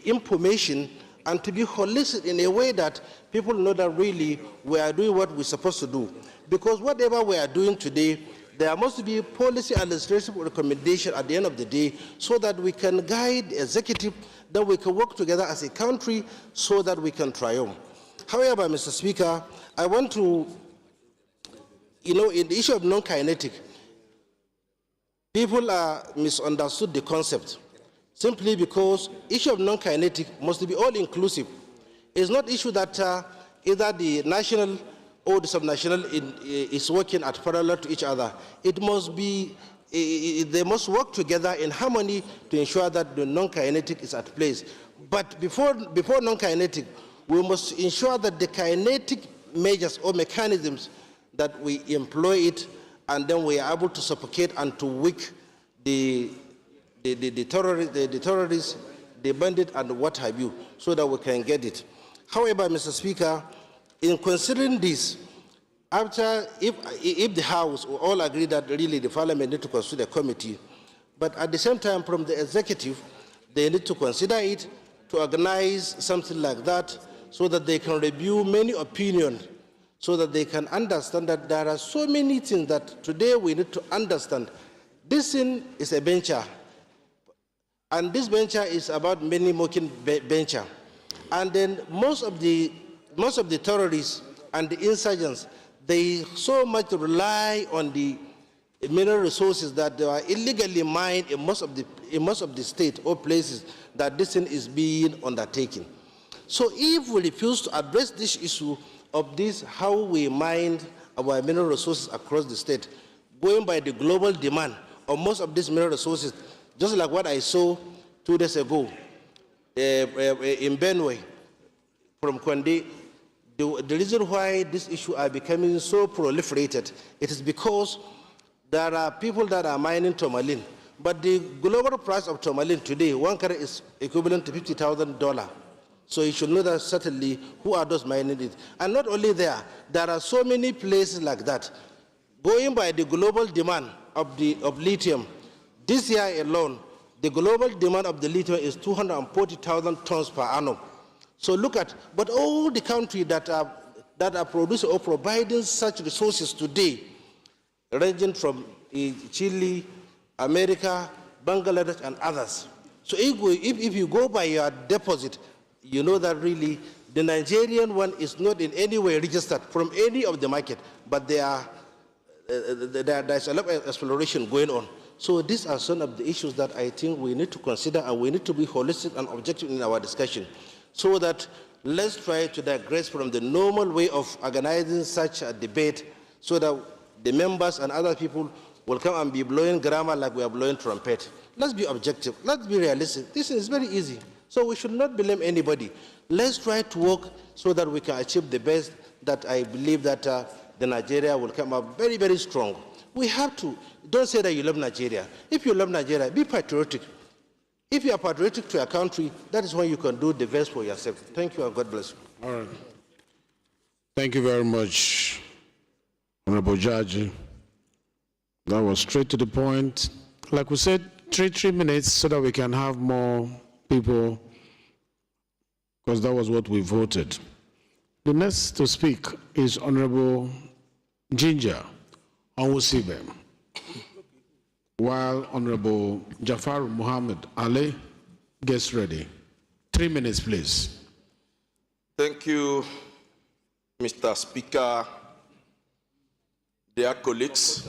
information and to be holistic in a way that people know that really we are doing what we're supposed to do. Because whatever we are doing today, there must be policy and legislative recommendation at the end of the day so that we can guide the executive, that we can work together as a country so that we can triumph. However, Mr. Speaker, I want to, in the issue of non-kinetic, people are misunderstood the concept simply because issue of non-kinetic must be all-inclusive. It's not issue that either the national or the subnational is working at parallel to each other. It must be, they must work together in harmony to ensure that the non-kinetic is at place. But before non-kinetic, we must ensure that the kinetic measures or mechanisms that we employ it, and then we are able to suffocate and to weaken the terrorists, the bandit, and what have you, so that we can get it. However, Mr. Speaker, in considering this, if the House will all agree that really the Parliament need to consider a committee, but at the same time from the executive, they need to consider it, to organize something like that, so that they can review many opinions, so that they can understand that there are so many things that today we need to understand. This thing is a venture, and this venture is about many mocking venture. And then most of the terrorists and the insurgents, they so much rely on the mineral resources that they are illegally mined in most of the state or places that this thing is being undertaken. So if we refuse to address this issue of this, how we mine our mineral resources across the state, going by the global demand of most of these mineral resources, just like what I saw 2 days ago in Benue from Kwande, the reason why this issue are becoming so proliferated, it is because there are people that are mining tourmaline, but the global price of tourmaline today, 1 carat is equivalent to $50,000. So you should know that certainly who are those mining it. And not only there are so many places like that. Going by the global demand of lithium, this year alone, the global demand of the lithium is 240,000 tons per annum. So look at, but all the countries that are producing or providing such resources today, ranging from Chile, America, Bangladesh, and others. So if you go by your deposit, you know that really the Nigerian one is not in any way registered from any of the market, but there's a lot of exploration going on. So these are some of the issues that I think we need to consider, and we need to be holistic and objective in our discussion, so that let's try to digress from the normal way of organizing such a debate, so that the members and other people will come and be blowing grammar like we are blowing trumpet. Let's be objective. Let's be realistic. This is very easy. So we should not blame anybody. Let's try to work so that we can achieve the best that I believe that the Nigeria will come up very, very strong. We have to. Don't say that you love Nigeria. If you love Nigeria, be patriotic. If you are patriotic to your country, that is when you can do the best for yourself. Thank you, and God bless you. All right. Thank you very much, Honorable Judge. That was straight to the point. Like we said, 3 minutes so that we can have more people, because that was what we voted. The next to speak is Honorable Ginger Onwusibe, while Honorable Jafar Muhammad Ali gets ready. 3 minutes, please. Thank you, Mr. Speaker. Dear colleagues,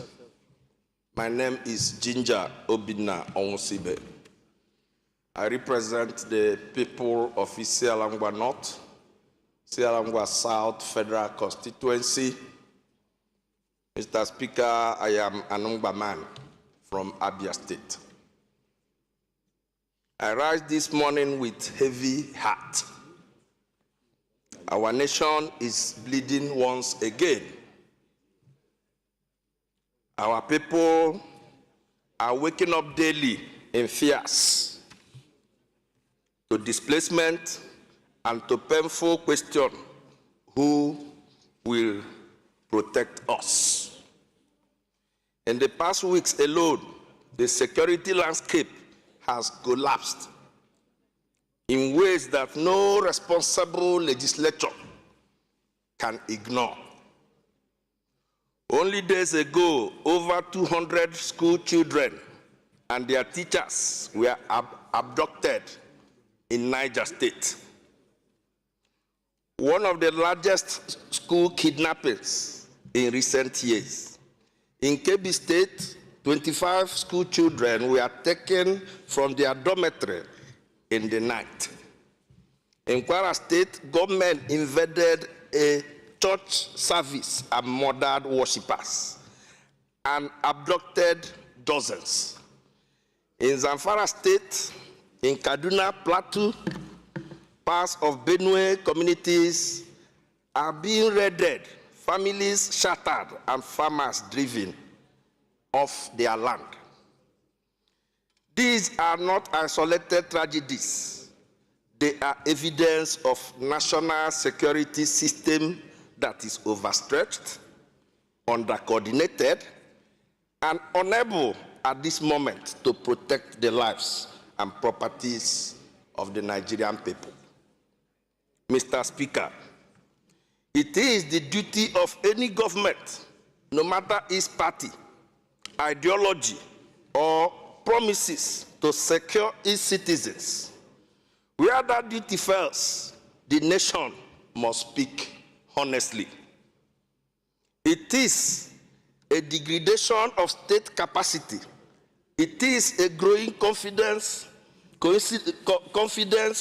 my name is Ginger Obinna Onwusibe. I represent the people of Isialangwa North, Isialangwa South Federal Constituency. Mr. Speaker, I am an Ungba man from Abia State. I rise this morning with heavy heart. Our nation is bleeding once again. Our people are waking up daily in fears to displacement and to painful question, who will protect us? In the past weeks alone, the security landscape has collapsed in ways that no responsible legislature can ignore. Only days ago, over 200 school children and their teachers were abducted in Niger State. One of the largest school kidnappings in recent years. In Kebbi State, 25 school children were taken from their dormitory in the night. In Kwara State, government invaded a church service and murdered worshippers and abducted dozens. In Zamfara State, in Kaduna Plateau, parts of Benue communities are being raided, families shattered, and farmers driven off their land. These are not isolated tragedies. They are evidence of national security system that is overstretched, under-coordinated, and unable at this moment to protect the lives and properties of the Nigerian people. Mr. Speaker, it is the duty of any government, no matter its party, ideology, or promises, to secure its citizens. Where that duty fails, the nation must speak honestly. It is a degradation of state capacity. It is a growing confidence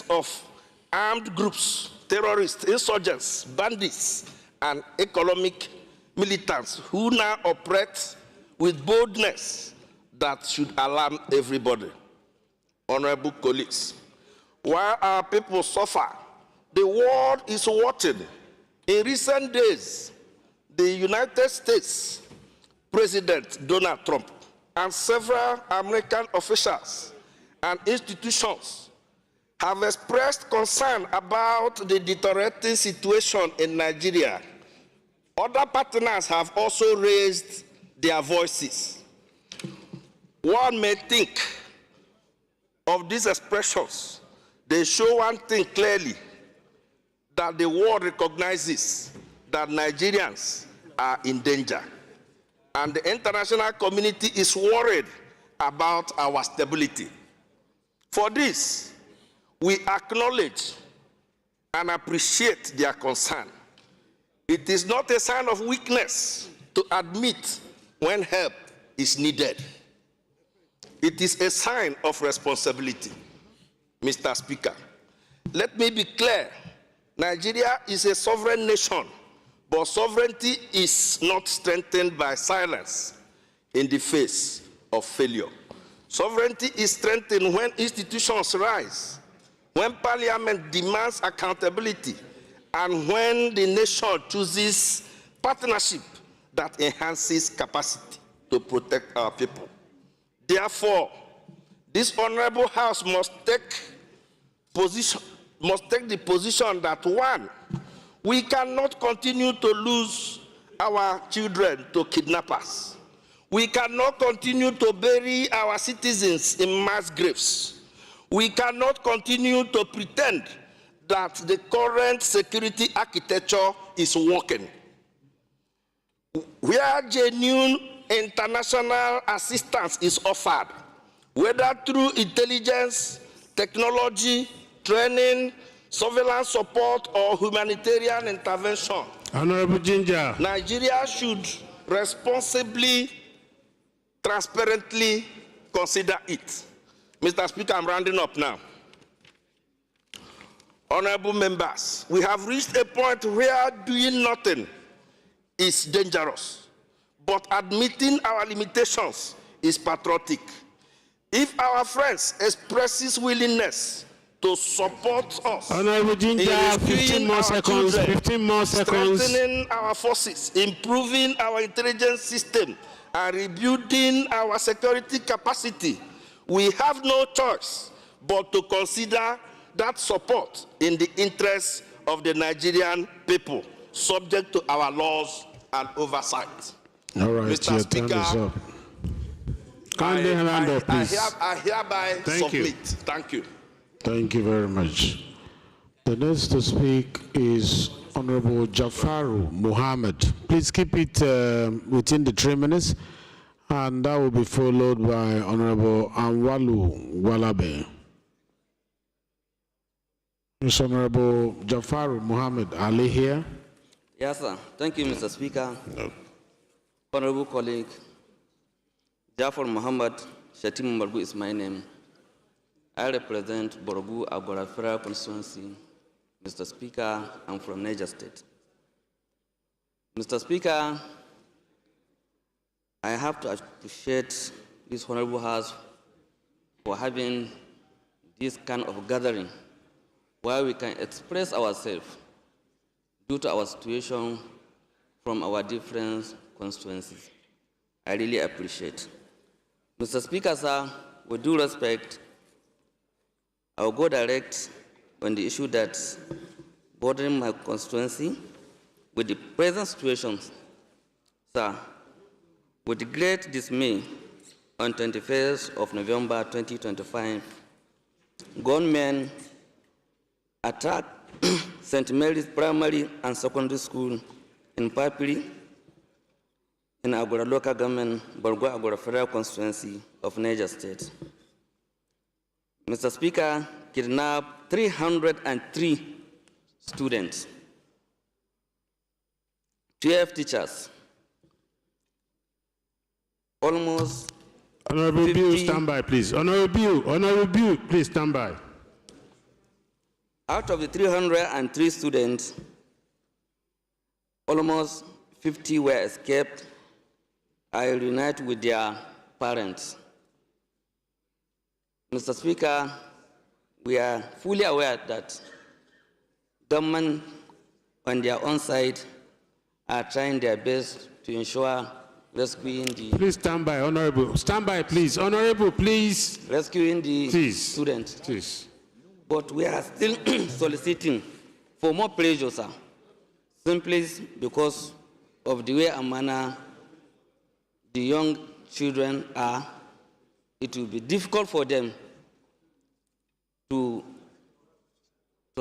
of armed groups, terrorists, insurgents, bandits, and economic militants who now operate with boldness that should alarm everybody. Honorable colleagues, while our people suffer, the world is watching. In recent days, the United States President Donald Trump and several American officials and institutions have expressed concern about the deteriorating situation in Nigeria. Other partners have also raised their voices. One may think of these expressions, they show one thing clearly, that the world recognizes that Nigerians are in danger, and the international community is worried about our stability. For this, we acknowledge and appreciate their concern. It is not a sign of weakness to admit when help is needed. It is a sign of responsibility. Mr. Speaker, let me be clear. Nigeria is a sovereign nation, but sovereignty is not strengthened by silence in the face of failure. Sovereignty is strengthened when institutions rise, when parliament demands accountability, and when the nation chooses partnership that enhances capacity to protect our people. Therefore, this honorable House must take the position that, one, we cannot continue to lose our children to kidnappers. We cannot continue to bury our citizens in mass graves. We cannot continue to pretend that the current security architecture is working. Where genuine international assistance is offered, whether through intelligence, technology, training, surveillance support, or humanitarian intervention, Honorable Ginger, Nigeria should responsibly, transparently consider it. Mr. Speaker, I'm rounding up now. Honorable members, we have reached a point where doing nothing is dangerous, but admitting our limitations is patriotic. If our friends expresses willingness to support us Honorable in Ginger, 15 rescuing more our seconds, children, 15 more seconds. strengthening our forces, improving our intelligence system, and rebuilding our security capacity, we have no choice but to consider that support in the interests of the Nigerian people, subject to our laws and oversight. All right, Mr. your Speaker, time is up. Kindly hand up, please. I hereby Thank you. submit. Thank you. Thank you very much. The next to speak is Honorable Jafaru Mohammed. Please keep it within the 3 minutes, and that will be followed by Honorable Anwalu Walabe. Is Honorable Jafaru Mohammed Ali here? Yes, sir. Thank you, Mr. Speaker. No. Honorable colleague, Jafar Muhammad Shatim Margu is my name. I represent Borogu Agora Federal Constituency. Mr. Speaker, I'm from Niger State. Mr. Speaker, I have to appreciate this Honorable House for having this kind of gathering where we can express ourselves due to our situation from our different constituencies. I really appreciate. Mr. Speaker, sir, with due respect, I will go direct on the issue that's bordering my constituency with the present situation. Sir, with great dismay, on 21st of November 2025, gunmen attacked St. Mary's Primary and Secondary School in Papiri, in Agora local government, Borgo Agora Federal Constituency of Niger State. Mr. Speaker, kidnapped 303 students, 12 teachers, almost Honorable 50. Bill, stand by, please. Honorable Bill, please stand by. Out of the 303 students, almost 50 were escaped. I reunite with their parents. Mr. Speaker, we are fully aware that government on their own side are trying their best to ensure rescuing the... Please stand by, Honorable. Stand by, please. Honorable, please. Rescuing the students. Please. But we are still soliciting for more pressure, sir, simply because of the way and manner the young children are. It will be difficult for them to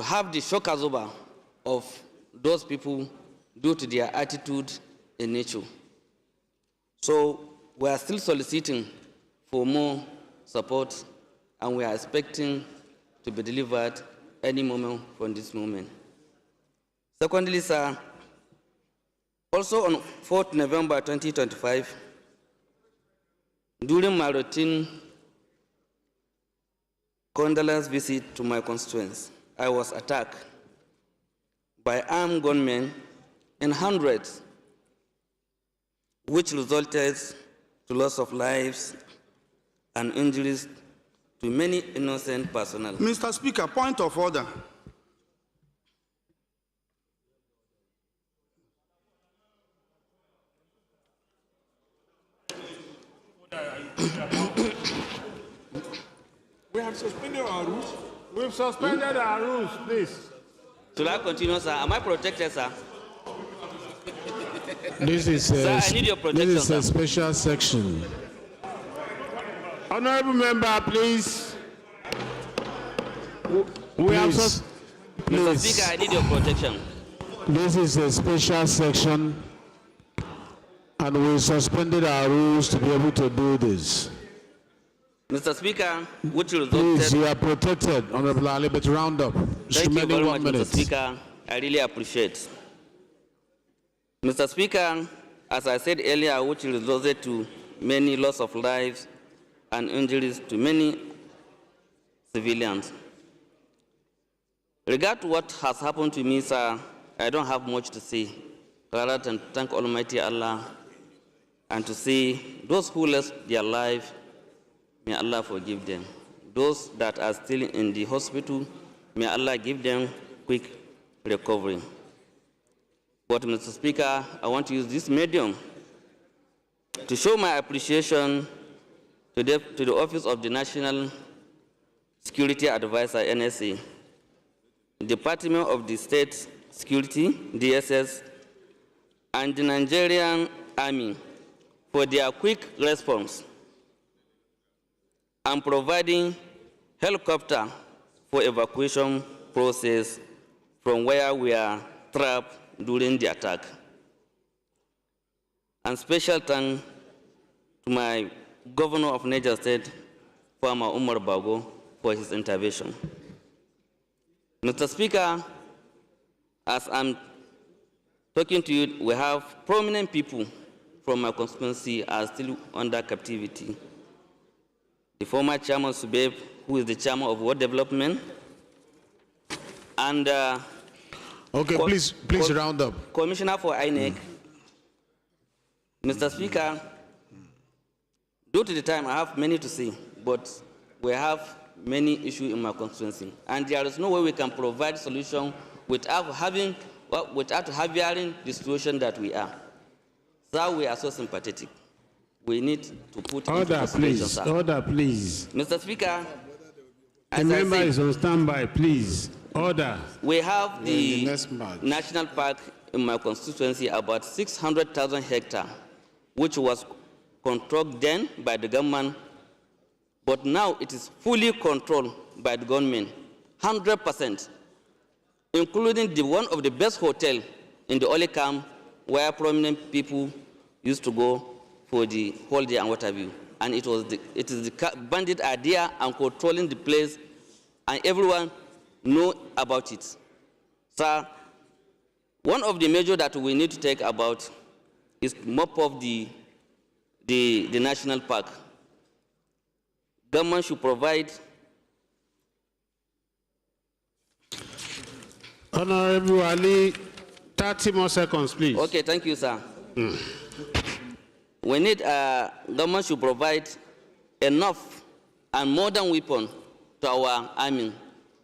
have the shock absorber of those people due to their attitude in nature. So we are still soliciting for more support, and we are expecting to be delivered any moment from this moment. Secondly, sir, also on 4th November 2025, during my routine condolence visit to my constituents, I was attacked by armed gunmen in hundreds, which resulted to loss of lives and injuries to many innocent personnel. Mr. Speaker, point of order. We have suspended our rules. We've suspended our rules, please. Should I continue, sir? Am I protected, sir? This is Sir, I need your protection, this is a sir. special section. Honorable member, please. We have Please, Mr. please. Speaker, I need your protection. This is a special section, and we suspended our rules to be able to do this. Mr. Speaker, which Please, resulted... you are protected, Honorable Ali, but round up. It's Thank you remaining very 1 much, minute. Mr. Speaker. I really appreciate. Mr. Speaker, as I said earlier, which resulted to many loss of lives and injuries to many civilians. Regarding what has happened to me, sir, I don't have much to say, rather than thank Almighty Allah and to say those who lost their life, may Allah forgive them. Those that are still in the hospital, may Allah give them quick recovery. But, Mr. Speaker, I want to use this medium to show my appreciation to the Office of the National Security Advisor, NSA, Department of the State Security, DSS, and the Nigerian Army for their quick response and providing helicopter for evacuation process from where we are trapped during the attack. And special thanks to my Governor of Niger State, Farmer Umar Bago, for his intervention. Mr. Speaker, as I'm talking to you, we have prominent people from my constituency are still under captivity. The former chairman Subeb, who is the chairman of World Development, and okay, please round up. Commissioner for INEC. Mr. Speaker, due to the time, I have many to say, but we have many issues in my constituency, and there is no way we can provide solution without having the situation that we are. So we are so sympathetic. We need to put order, please. Order, please. Mr. Speaker, the member is on standby, please. Order. We have the national park in my constituency, about 600,000 hectares, which was controlled then by the government, but now it is fully controlled by the government, 100%, including the one of the best hotel in the Olikam, where prominent people used to go for the holiday and what have you. And it is the bandit idea and controlling the place, and everyone know about it. So one of the measures that we need to take about is to mop up the national park. Government should provide. Honorable Ali, 30 more seconds, please. Okay, thank you, sir. We need government should provide enough and modern weapons to our army.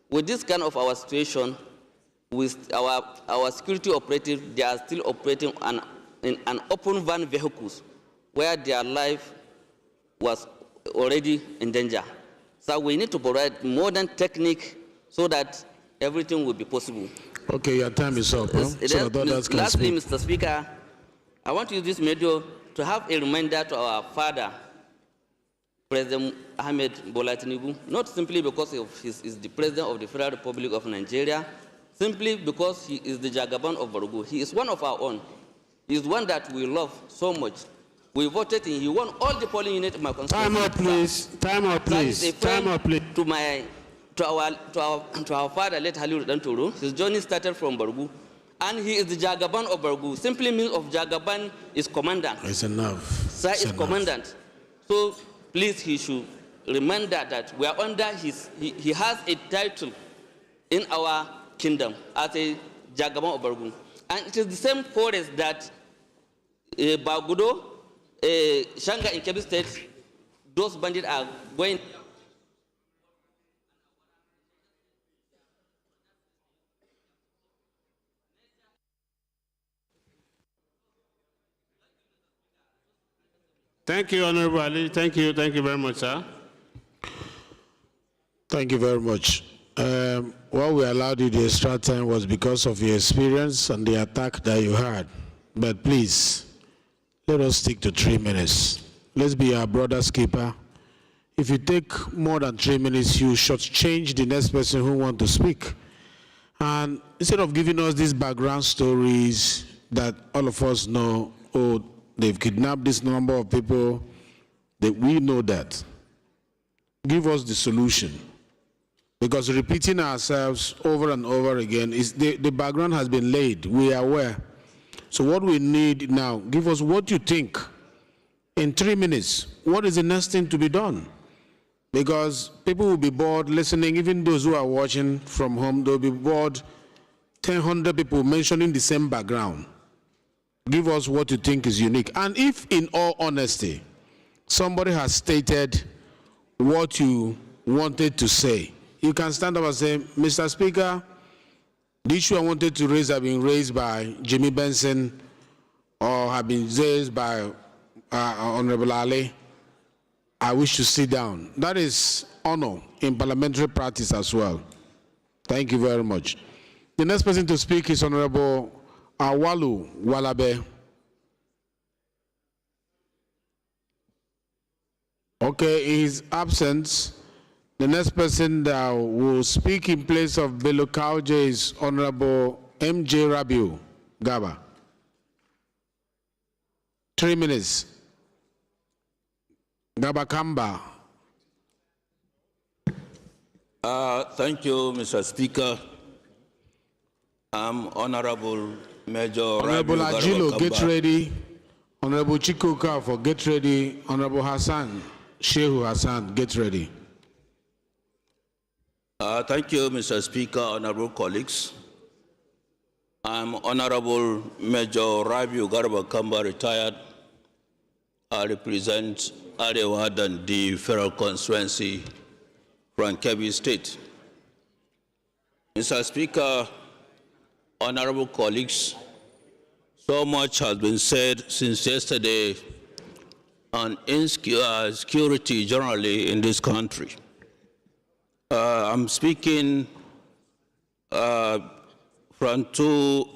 With this kind of our situation, with our security operatives, they are still operating in an open van vehicles where their life was already in danger. So we need to provide modern technique so that everything will be possible. Okay, your time is up. Lastly, Mr. Speaker, I want to use this medium to have a reminder to our father, President Ahmed Bola Tinubu, not simply because he is the President of the Federal Republic of Nigeria, simply because he is the Jagaban of Borgu. He is one of our own. He is one that we love so much. We voted in. He won all the polling units in my constituency. Time out, please. Time out, please. Time out, please. To our father, late Halilu Danturu, his journey started from Borgu, and he is the Jagaban of Borgu. Simply means of Jagaban is commandant. It's enough. Sir is commandant. So please, he should remember that we are under he has a title in our kingdom as a Jagaban of Borgu. And it is the same forest that Bagudo, Shanga in Kebbi State, those bandits are going. Thank you, Honorable Ali. Thank you very much, sir. Thank you very much. Why we allowed you the extra time was because of your experience and the attack that you had. But please, let us stick to 3 minutes. Let's be our brother's keeper. If you take more than 3 minutes, you shortchange the next person who wants to speak. And instead of giving us these background stories that all of us know, oh, they've kidnapped this number of people, that we know that. Give us the solution. Because repeating ourselves over and over again, the background has been laid. We are aware. So what we need now, give us what you think. In 3 minutes, what is the next thing to be done? Because people will be bored listening, even those who are watching from home, they'll be bored. 100 people mentioning the same background. Give us what you think is unique. And if, in all honesty, somebody has stated what you wanted to say. You can stand up and say, Mr. Speaker, the issue I wanted to raise have been raised by Jimmy Benson or have been raised by Honorable Ali. I wish to sit down. That is honor in parliamentary practice as well. Thank you very much. The next person to speak is Honorable Awalu Walabe. Okay, in his absence, the next person that will speak in place of Bello Kauje is Honorable MJ Rabiu Gaba. 3 minutes. Gaba Kamba. Thank you, Mr. Speaker. I'm Honorable Major Honorable Rabiu Ajilo, Garba get Kamba. ready. Honorable Chikuka for get ready. Honorable Hassan, Shehu Hassan, get ready. Thank you, Mr. Speaker, honorable colleagues. I'm Honorable Major Rabiu Garba Kamba, retired. I represent Arewa Dandi Federal Constituency from Kebbi State. Mr. Speaker, honorable colleagues, so much has been said since yesterday on insecurity generally in this country. I'm speaking from two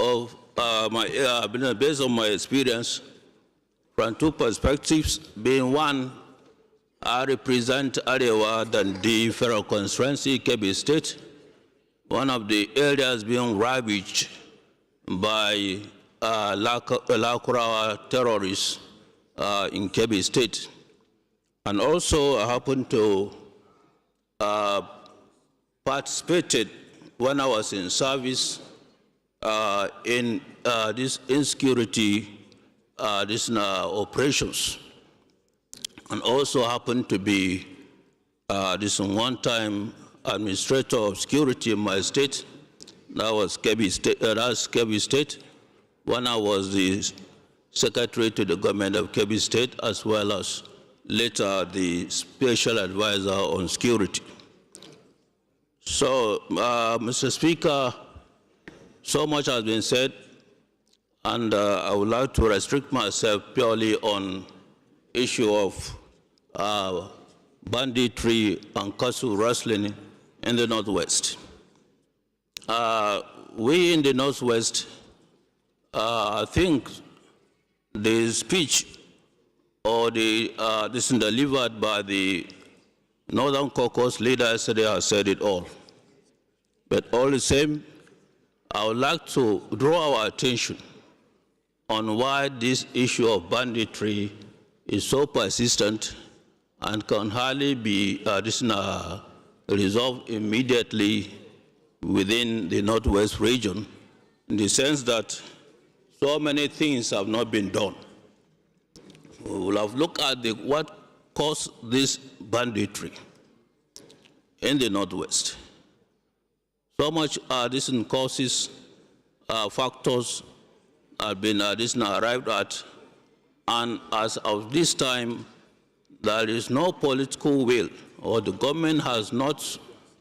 of based on my experience, from two perspectives, being one, I represent Arewa Dandi Federal Constituency, Kebbi State, one of the areas being ravaged by Lakurawa terrorists in Kebbi State. And also I happen to participated when I was in service in this insecurity operations, and also happened to be this one-time administrator of security in my state. That was Kebbi State. That's Kebbi State. When I was the secretary to the government of Kebbi State, as well as later the special advisor on security. So, Mr. Speaker, so much has been said, and I would like to restrict myself purely on issue of banditry and castle wrestling in the Northwest. We in the Northwest, I think the speech or the this is delivered by the Northern Caucus leader yesterday has said it all. But all the same, I would like to draw our attention on why this issue of banditry is so persistent and can hardly be resolved immediately within the Northwest region, in the sense that so many things have not been done. We will have looked at what caused this banditry in the Northwest. So much different causes, factors have been arrived at, and as of this time, there is no political will, or the government has not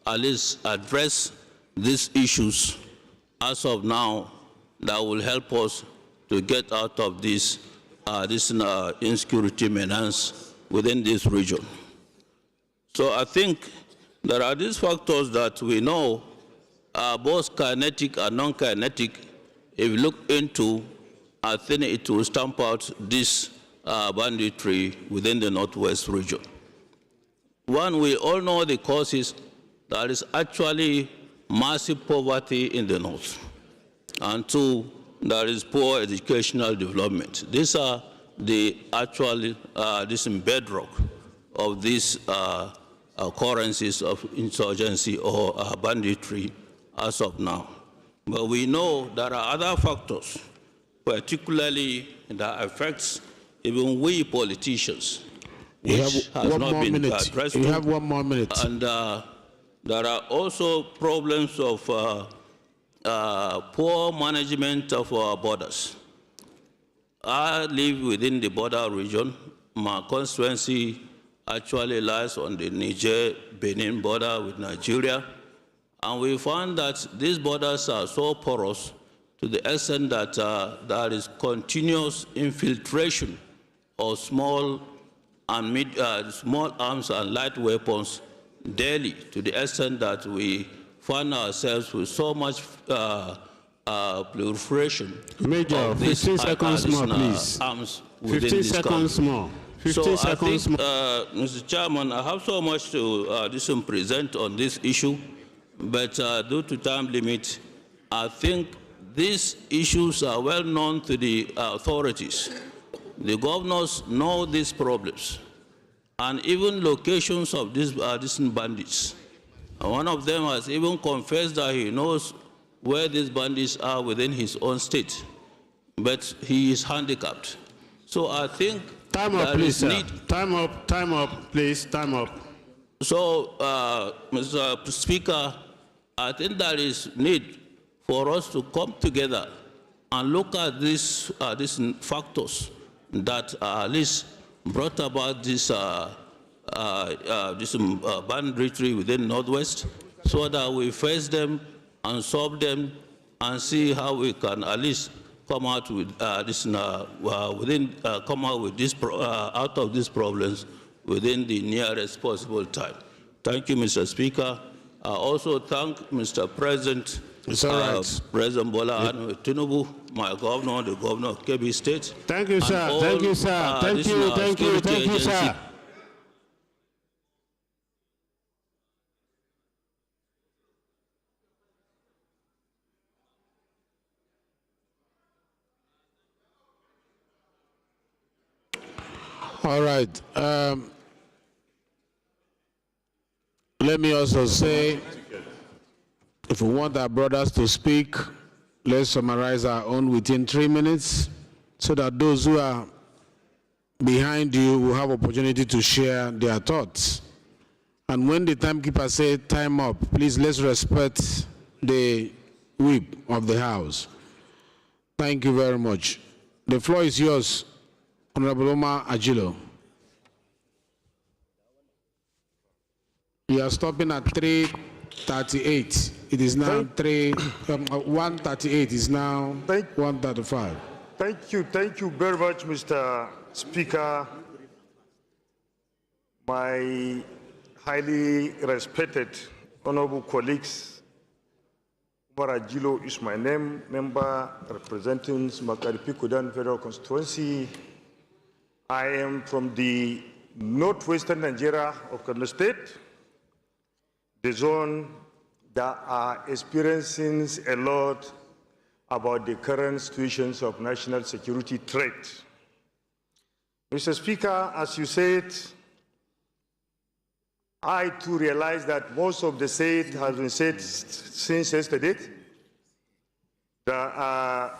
at least addressed these issues as of now that will help us to get out of this insecurity menace within this region. So I think there are these factors that we know are both kinetic and non-kinetic. If you look into, I think it will stamp out this banditry within the Northwest region. One, we all know the causes. There is actually massive poverty in the North. And two, there is poor educational development. These are the actual this bedrock of these occurrences of insurgency or banditry as of now. But we know there are other factors, particularly that affects even we politicians, which has not been addressed. You have 1 more minute. And there are also problems of poor management of our borders. I live within the border region. My constituency actually lies on the Niger-Benin border with Nigeria. And we found that these borders are so porous to the extent that there is continuous infiltration of small arms and light weapons daily, to the extent that we find ourselves with so much proliferation Major, of these 15 seconds more, please. arms within 15 this seconds country. more. 15 seconds more. Mr. Chairman, I have so much to present on this issue, but due to time limit, I think these issues are well known to the authorities. The governors know these problems, and even locations of these bandits. One of them has even confessed that he knows where these bandits are within his own state, but he is handicapped. So I think time up, please, sir. Time up, please, time up. So, Mr. Speaker, I think there is need for us to come together and look at these factors that at least brought about this banditry within Northwest, so that we face them and solve them and see how we can at least come out with out of these problems within the nearest possible time. Thank you, Mr. Speaker. I also thank Mr. President, President Bola Tinubu, my governor, the governor of Kebbi State. Thank you, sir. Thank you, sir. Thank you, sir. All right. Let me also say, if we want our brothers to speak, let's summarize our own within 3 minutes, so that those who are behind you will have opportunity to share their thoughts. And when the timekeeper says time up, please let's respect the whip of the House. Thank you very much. The floor is yours, Honorable Omar Ajilo. We are stopping at 3:38. It is now 1:38. It's now 1:35. Thank you very much, Mr. Speaker. My highly respected honorable colleagues, Omar Ajilo is my name, member representing Makaripi Kudan Federal Constituency. I am from the northwestern Nigeria of Kano State, the zone that are experiencing a lot about the current situations of national security threat. Mr. Speaker, as you said, I too realize that most of the said has been said since yesterday. There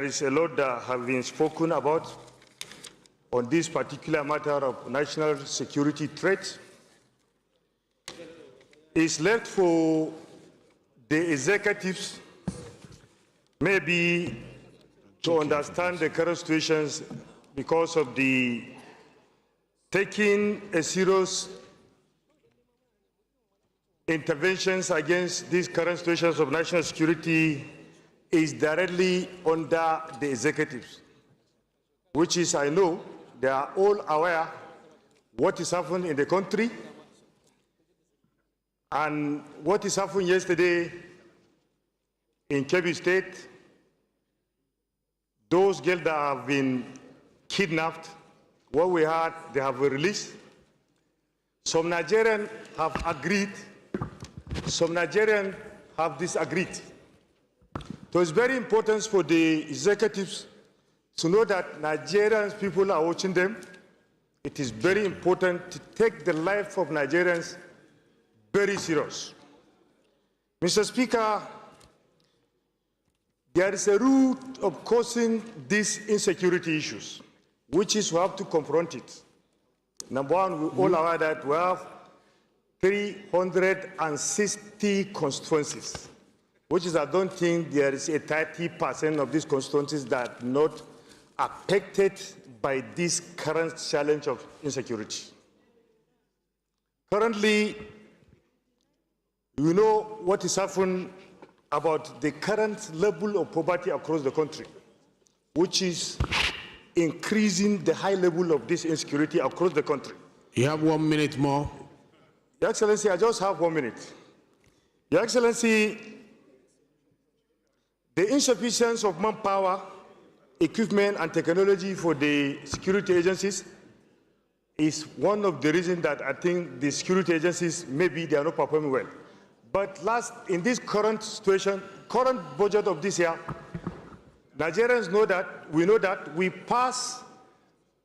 is a lot that have been spoken about on this particular matter of national security threat. It's left for the executives maybe to understand the current situations because of the taking a serious interventions against these current situations of national security is directly under the executives, which is, I know, they are all aware what is happening in the country. And what is happening yesterday in Kebbi State, those girls that have been kidnapped, what we heard, they have been released. Some Nigerians have agreed, some Nigerians have disagreed. So it's very important for the executives to know that Nigerian people are watching them. It is very important to take the life of Nigerians very serious. Mr. Speaker, there is a root of causing these insecurity issues, which is we have to confront it. Number one, we all aware that we have 360 constituencies, which is, I don't think there is a 30% of these constituencies that are not affected by this current challenge of insecurity. Currently, we know what is happening about the current level of poverty across the country, which is increasing the high level of this insecurity across the country. You have 1 minute more. Your Excellency, I just have 1 minute. Your Excellency, the insufficiency of manpower, equipment, and technology for the security agencies is one of the reasons that I think the security agencies, maybe they are not performing well. But in this current situation, current budget of this year, Nigerians know that, we pass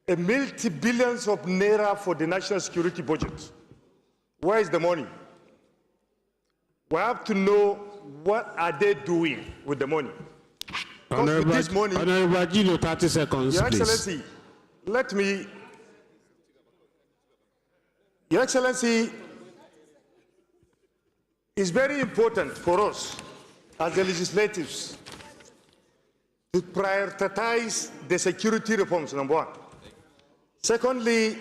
a multi-billions of naira for the national security budget. Where is the money? We have to know what are they doing with the money. Honorable, this money, Honorable Gilo, 30 seconds, Your please. Excellency, Your Excellency, it's very important for us as the legislators to prioritize the security reforms, number one. Secondly,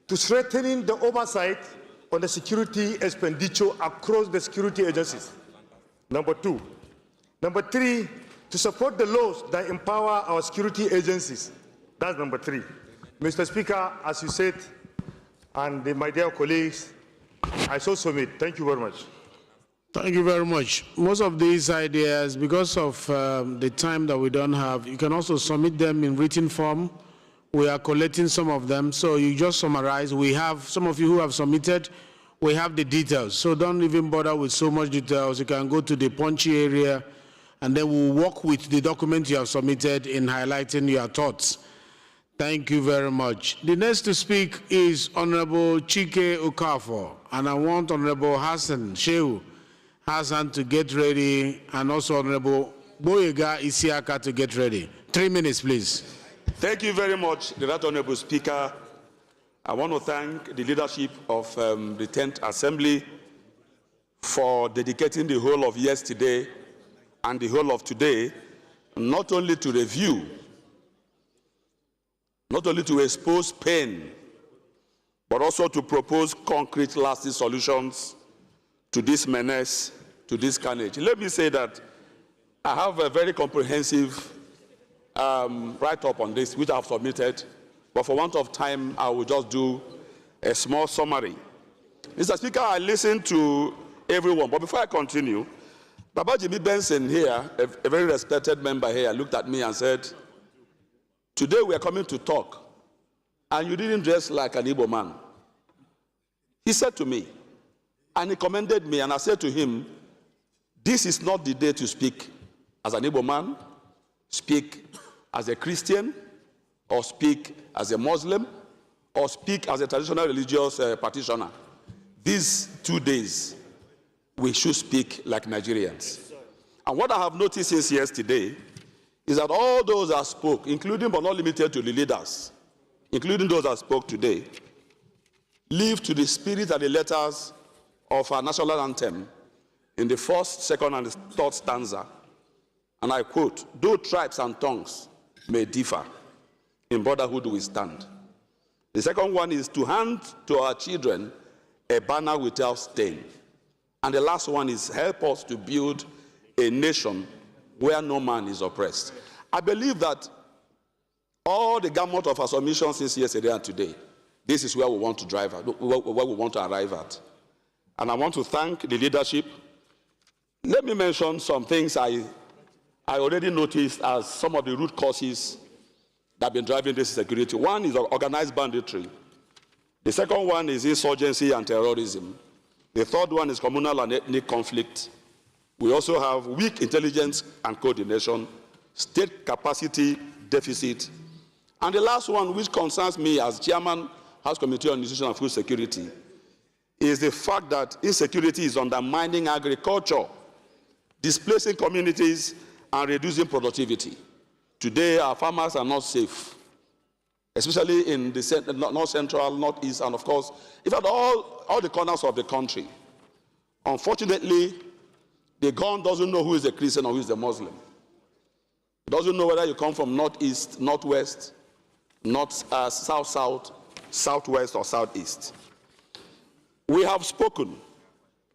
to strengthening the oversight on the security expenditure across the security agencies, number two. Number three, to support the laws that empower our security agencies, that's number three. Mr. Speaker, as you said, and my dear colleagues, I so submit. Thank you very much. Thank you very much. Most of these ideas, because of the time that we don't have, you can also submit them in written form. We are collecting some of them, so you just summarize. We have some of you who have submitted. We have the details, so don't even bother with so much details. You can go to the punchy area, and then we'll work with the document you have submitted in highlighting your thoughts. Thank you very much. The next to speak is Honorable Chike Okafor, and I want Honorable Hassan Shehu to get ready, and also Honorable Boyega Isiaka to get ready. 3 minutes, please. Thank you very much, the Right Honorable Speaker. I want to thank the leadership of the 10th Assembly for dedicating the whole of yesterday and the whole of today, not only to review, not only to expose pain, but also to propose concrete, lasting solutions to this menace, to this carnage. Let me say that I have a very comprehensive write-up on this, which I have submitted, but for want of time, I will just do a small summary. Mr. Speaker, I listened to everyone, but before I continue, Baba Jimmy Benson here, a very respected member here, looked at me and said, today we are coming to talk, and you didn't dress like an Igbo man. He said to me, and he commended me, and I said to him, this is not the day to speak as an Igbo man, speak as a Christian, or speak as a Muslim, or speak as a traditional religious practitioner. These 2 days, we should speak like Nigerians. And what I have noticed since yesterday is that all those that spoke, including but not limited to the leaders, including those that spoke today, live to the spirit and the letters of our national anthem in the first, second, and the third stanza. And I quote, though tribes and tongues may differ, in brotherhood we stand. The second one is to hand to our children a banner without stain. And the last one is help us to build a nation where no man is oppressed. I believe that all the gamut of our submissions since yesterday and today, this is where we want to drive at, where we want to arrive at. And I want to thank the leadership. Let me mention some things I already noticed as some of the root causes that have been driving this insecurity. One is organized banditry. The second one is insurgency and terrorism. The third one is communal and ethnic conflict. We also have weak intelligence and coordination, state capacity deficit. And the last one, which concerns me as chairman, House Committee on Nutrition and Food Security, is the fact that insecurity is undermining agriculture, displacing communities, and reducing productivity. Today, our farmers are not safe, especially in the north central, northeast, and of course, in fact, all the corners of the country. Unfortunately, the gun doesn't know who is a Christian or who is a Muslim. It doesn't know whether you come from northeast, northwest, south-south, southwest, or southeast. We have spoken,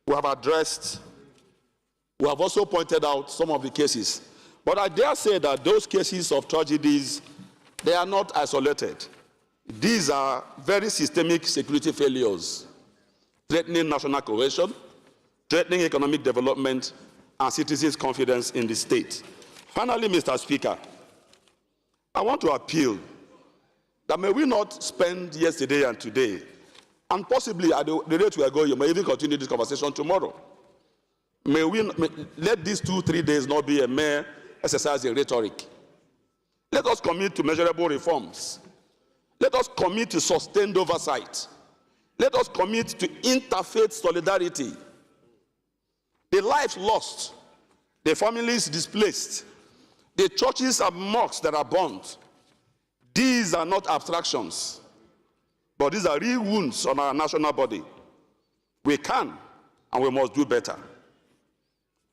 we have addressed, we have also pointed out some of the cases. But I dare say that those cases of tragedies, they are not isolated. These are very systemic security failures, threatening national cohesion, threatening economic development, and citizens' confidence in the state. Finally, Mr. Speaker, I want to appeal that may we not spend yesterday and today, and possibly at the rate we are going, you may even continue this conversation tomorrow. Let these 2-3 days not be a mere exercise in rhetoric. Let us commit to measurable reforms. Let us commit to sustained oversight. Let us commit to interfaith solidarity. The lives lost, the families displaced, the churches and mosques that are burned, these are not abstractions, but these are real wounds on our national body. We can and we must do better.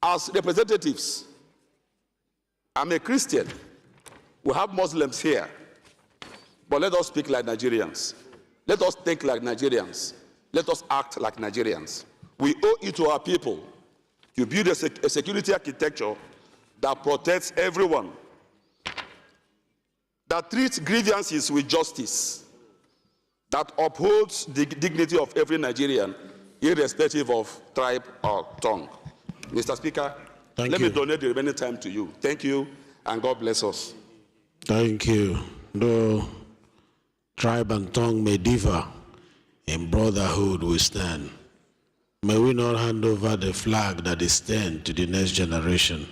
As representatives, I'm a Christian. We have Muslims here. But let us speak like Nigerians. Let us think like Nigerians. Let us act like Nigerians. We owe it to our people to build a security architecture that protects everyone, that treats grievances with justice, that upholds the dignity of every Nigerian, irrespective of tribe or tongue. Mr. Speaker, let me donate the remaining time to you. Thank you, and God bless us. Thank you. Though tribe and tongue may differ, in brotherhood we stand. May we not hand over the flag that is stained to the next generation.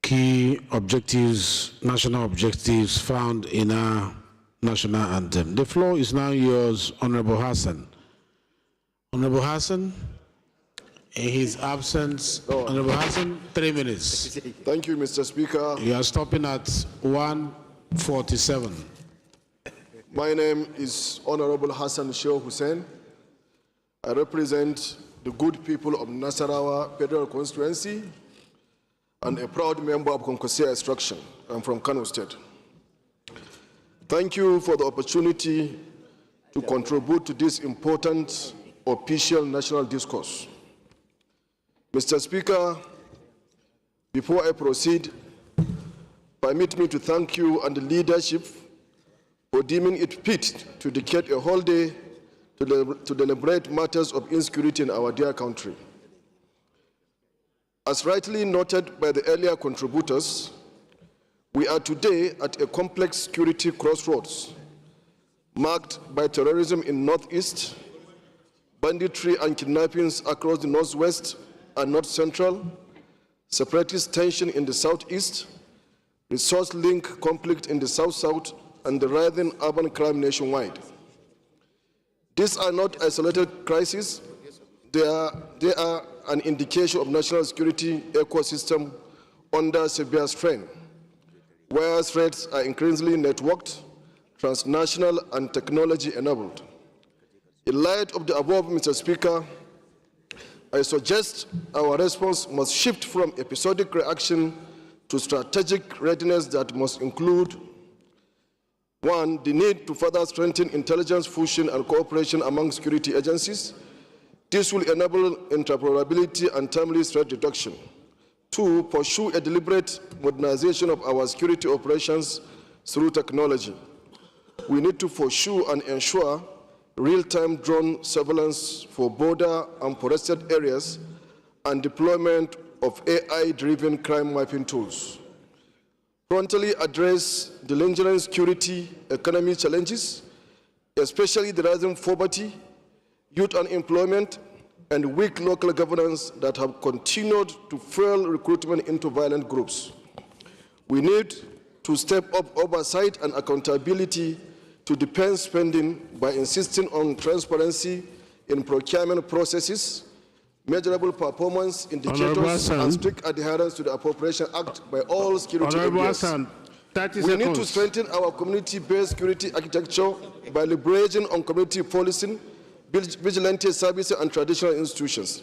Key objectives, national objectives found in our national anthem. The floor is now yours, Honorable Hassan. Honorable Hassan, in his absence, Honorable Hassan, 3 minutes. Thank you, Mr. Speaker. You are stopping at 1:47. My name is Honorable Hassan Sheikh Hussein. I represent the good people of Nasarawa Federal Constituency and a proud member of Konkosia Extraction. I'm from Kano State. Thank you for the opportunity to contribute to this important official national discourse. Mr. Speaker, before I proceed, permit me to thank you and the leadership for deeming it fit to dedicate a whole day to deliberate matters of insecurity in our dear country. As rightly noted by the earlier contributors, we are today at a complex security crossroads marked by terrorism in Northeast, banditry and kidnappings across the Northwest and North Central, separatist tension in the Southeast, resource link conflict in the South-South, and the rising urban crime nationwide. These are not isolated crises. They are an indication of national security ecosystem under severe strain, where threats are increasingly networked, transnational, and technology-enabled. In light of the above, Mr. Speaker, I suggest our response must shift from episodic reaction to strategic readiness that must include: 1, the need to further strengthen intelligence fusion and cooperation among security agencies. This will enable interoperability and timely threat reduction. 2, pursue a deliberate modernization of our security operations through technology. We need to pursue and ensure real-time drone surveillance for border and forested areas and deployment of AI-driven crime mapping tools. Promptly address the lingering security economy challenges, especially the rising poverty, youth unemployment, and weak local governance that have continued to fuel recruitment into violent groups. We need to step up oversight and accountability to defense spending by insisting on transparency in procurement processes, measurable performance indicators, and strict adherence to the Appropriation Act by all security areas. We need to strengthen our community-based security architecture by leveraging on community policing, vigilante services, and traditional institutions.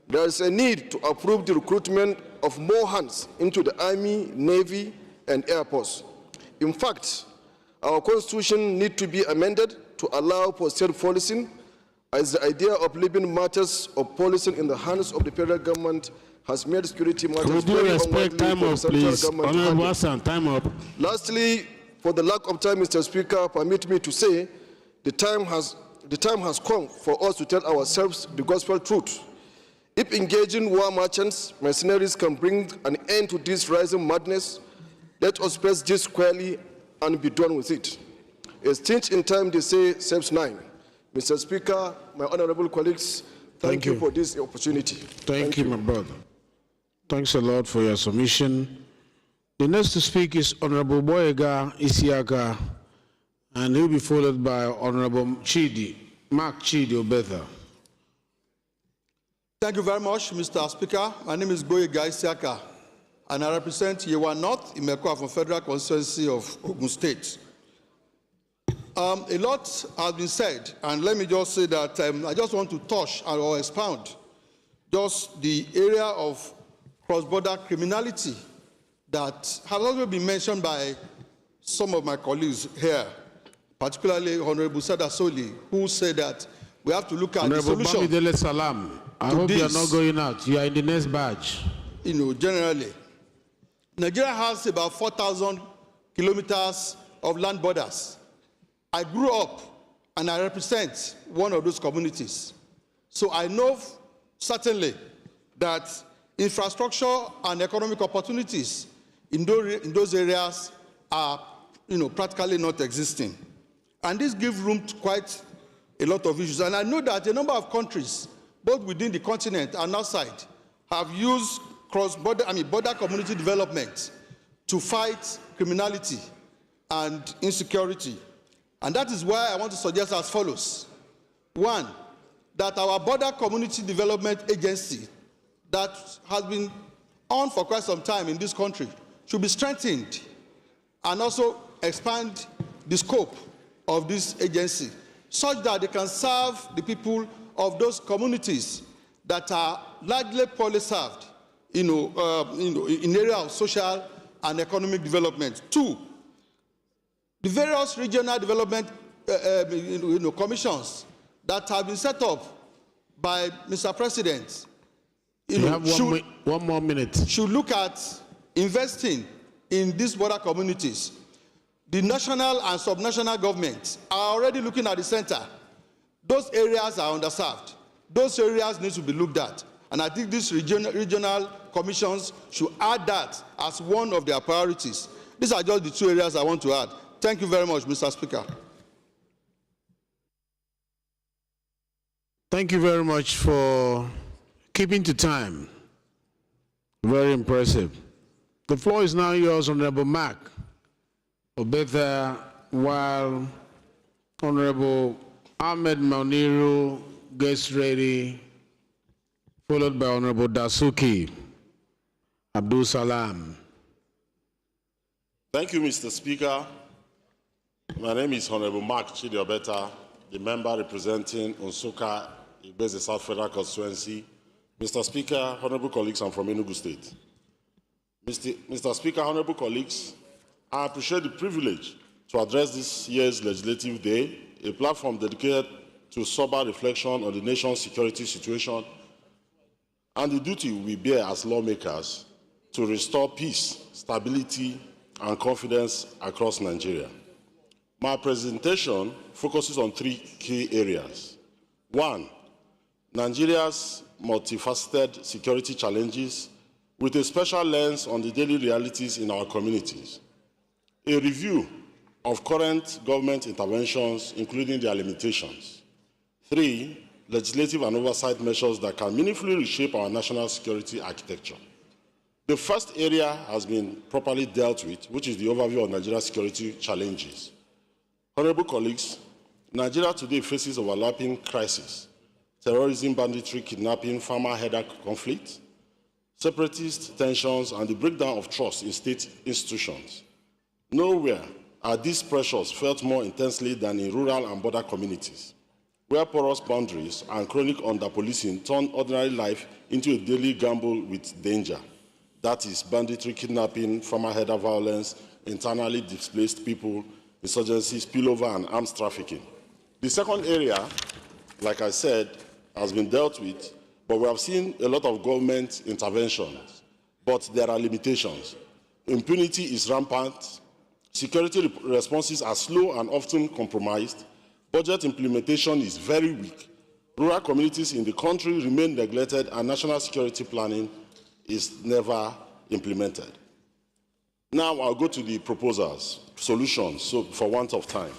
There is a need to approve the recruitment of more hands into the Army, Navy, and Air Force. In fact, our Constitution needs to be amended to allow for self-policing as the idea of leaving matters of policing in the hands of the federal government has made security matters Would you very respect unlikely time for the up, central please? government to Honorable handle. Hassan, time up. Lastly, for the lack of time, Mr. Speaker, permit me to say the time has come for us to tell ourselves the gospel truth. If engaging war merchants, mercenaries can bring an end to this rising madness, let us face this squarely and be done with it. A stitch in time, they say, saves 9. Mr. Speaker, my honorable colleagues, thank you for this opportunity. Thank you, my brother. Thanks a lot for your submission. The next to speak is Honorable Boyega Isiaka, and he'll be followed by Honorable Mark Chidi Obetha. Thank you very much, Mr. Speaker. My name is Boyega Isiaka, and I represent Yewa North, Imekwa from Federal Constituency of Ogun State. A lot has been said, and let me just say that I just want to touch or expound just the area of cross-border criminality that has also been mentioned by some of my colleagues here, particularly Honorable Sada Soli, who said that we have to look at Honorable the solution. Bamidele Salam, I hope you are not going out. You are in the next batch. You know, generally, Nigeria has about 4,000 kilometers of land borders. I grew up and I represent one of those communities. So I know certainly that infrastructure and economic opportunities in those areas are practically not existing. And this gives room to quite a lot of issues. And I know that a number of countries, both within the continent and outside, have used border community development to fight criminality and insecurity. And that is why I want to suggest as follows. One, that our Border Community Development Agency that has been on for quite some time in this country should be strengthened and also expand the scope of this agency such that they can serve the people of those communities that are largely poorly served in area of social and economic development. Two, the various regional development commissions that have been set up by Mr. President You have one more minute. Should look at investing in these border communities. The national and subnational governments are already looking at the center. Those areas are underserved. Those areas need to be looked at. And I think these regional commissions should add that as one of their priorities. These are just the two areas I want to add. Thank you very much, Mr. Speaker. Thank you very much for keeping to time. Very impressive. The floor is now yours, Honorable Mark Obetha, while Honorable Ahmed Mauniru gets ready, followed by Honorable Dasuki Abdul Salam. Thank you, Mr. Speaker. My name is Honorable Mark Chidi Obetha, the member representing Unsuka, Igbeze South Federal Constituency. Mr. Speaker, honorable colleagues, I'm from Enugu State. Mr. Speaker, honorable colleagues, I appreciate the privilege to address this year's Legislative Day, a platform dedicated to sober reflection on the nation's security situation and the duty we bear as lawmakers to restore peace, stability, and confidence across Nigeria. My presentation focuses on three key areas. One, Nigeria's multifaceted security challenges with a special lens on the daily realities in our communities. A review of current government interventions, including their limitations. Three, legislative and oversight measures that can meaningfully reshape our national security architecture. The first area has been properly dealt with, which is the overview of Nigeria's security challenges. Honorable colleagues, Nigeria today faces overlapping crises: terrorism, banditry, kidnapping, farmer-herder conflict, separatist tensions, and the breakdown of trust in state institutions. Nowhere are these pressures felt more intensely than in rural and border communities, where porous boundaries and chronic under-policing turn ordinary life into a daily gamble with danger. That is banditry, kidnapping, farmer-herder violence, internally displaced people, insurgency, spillover, and arms trafficking. The second area like I said, has been dealt with, but we have seen a lot of government interventions, but there are limitations. Impunity is rampant, security responses are slow and often compromised, budget implementation is very weak, rural communities in the country remain neglected, and national security planning is never implemented. Now I'll go to the proposals, solutions, so for want of time.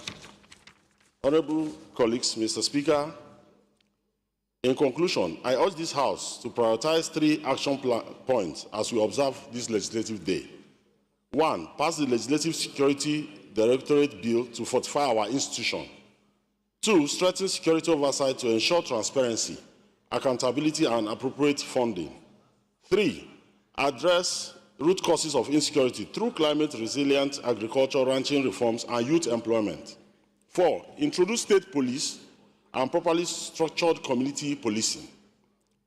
Honorable colleagues, Mr. Speaker, in conclusion, I urge this House to prioritize 3 action points as we observe this legislative day. 1, pass the Legislative Security Directorate Bill to fortify our institution. 2, strengthen security oversight to ensure transparency, accountability, and appropriate funding. 3, address root causes of insecurity through climate-resilient agriculture, ranching reforms, and youth employment. 4, introduce state police and properly structured community policing.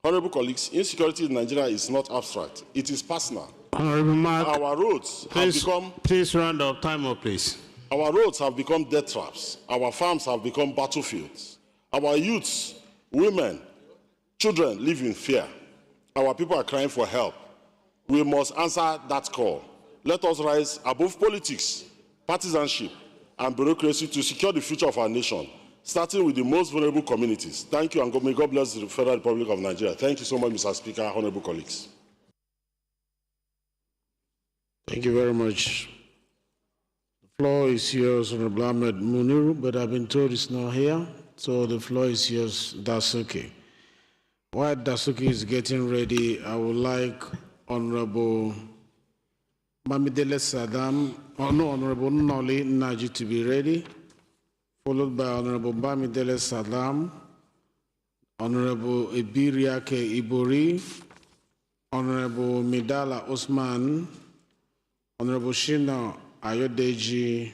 Honorable colleagues, insecurity in Nigeria is not abstract, it is personal. Honorable Mark, our roads have become... Please round up. Time up, please. Our roads have become death traps. Our farms have become battlefields. Our youths, women, children live in fear. Our people are crying for help. We must answer that call. Let us rise above politics, partisanship, and bureaucracy to secure the future of our nation, starting with the most vulnerable communities. Thank you, and may God bless the Federal Republic of Nigeria. Thank you so much, Mr. Speaker, honorable colleagues. Thank you very much. The floor is yours, Honorable Ahmed Muniru, but I've been told it's not here, so the floor is yours, Dasuki. While Dasuki is getting ready, I would like Honorable Bamidele Saddam, Honorable Noli Naji to be ready, followed by Honorable Bamidele Saddam, Honorable Ibiriake Ibori, Honorable Midala Osman, Honorable Shina Ayodeji,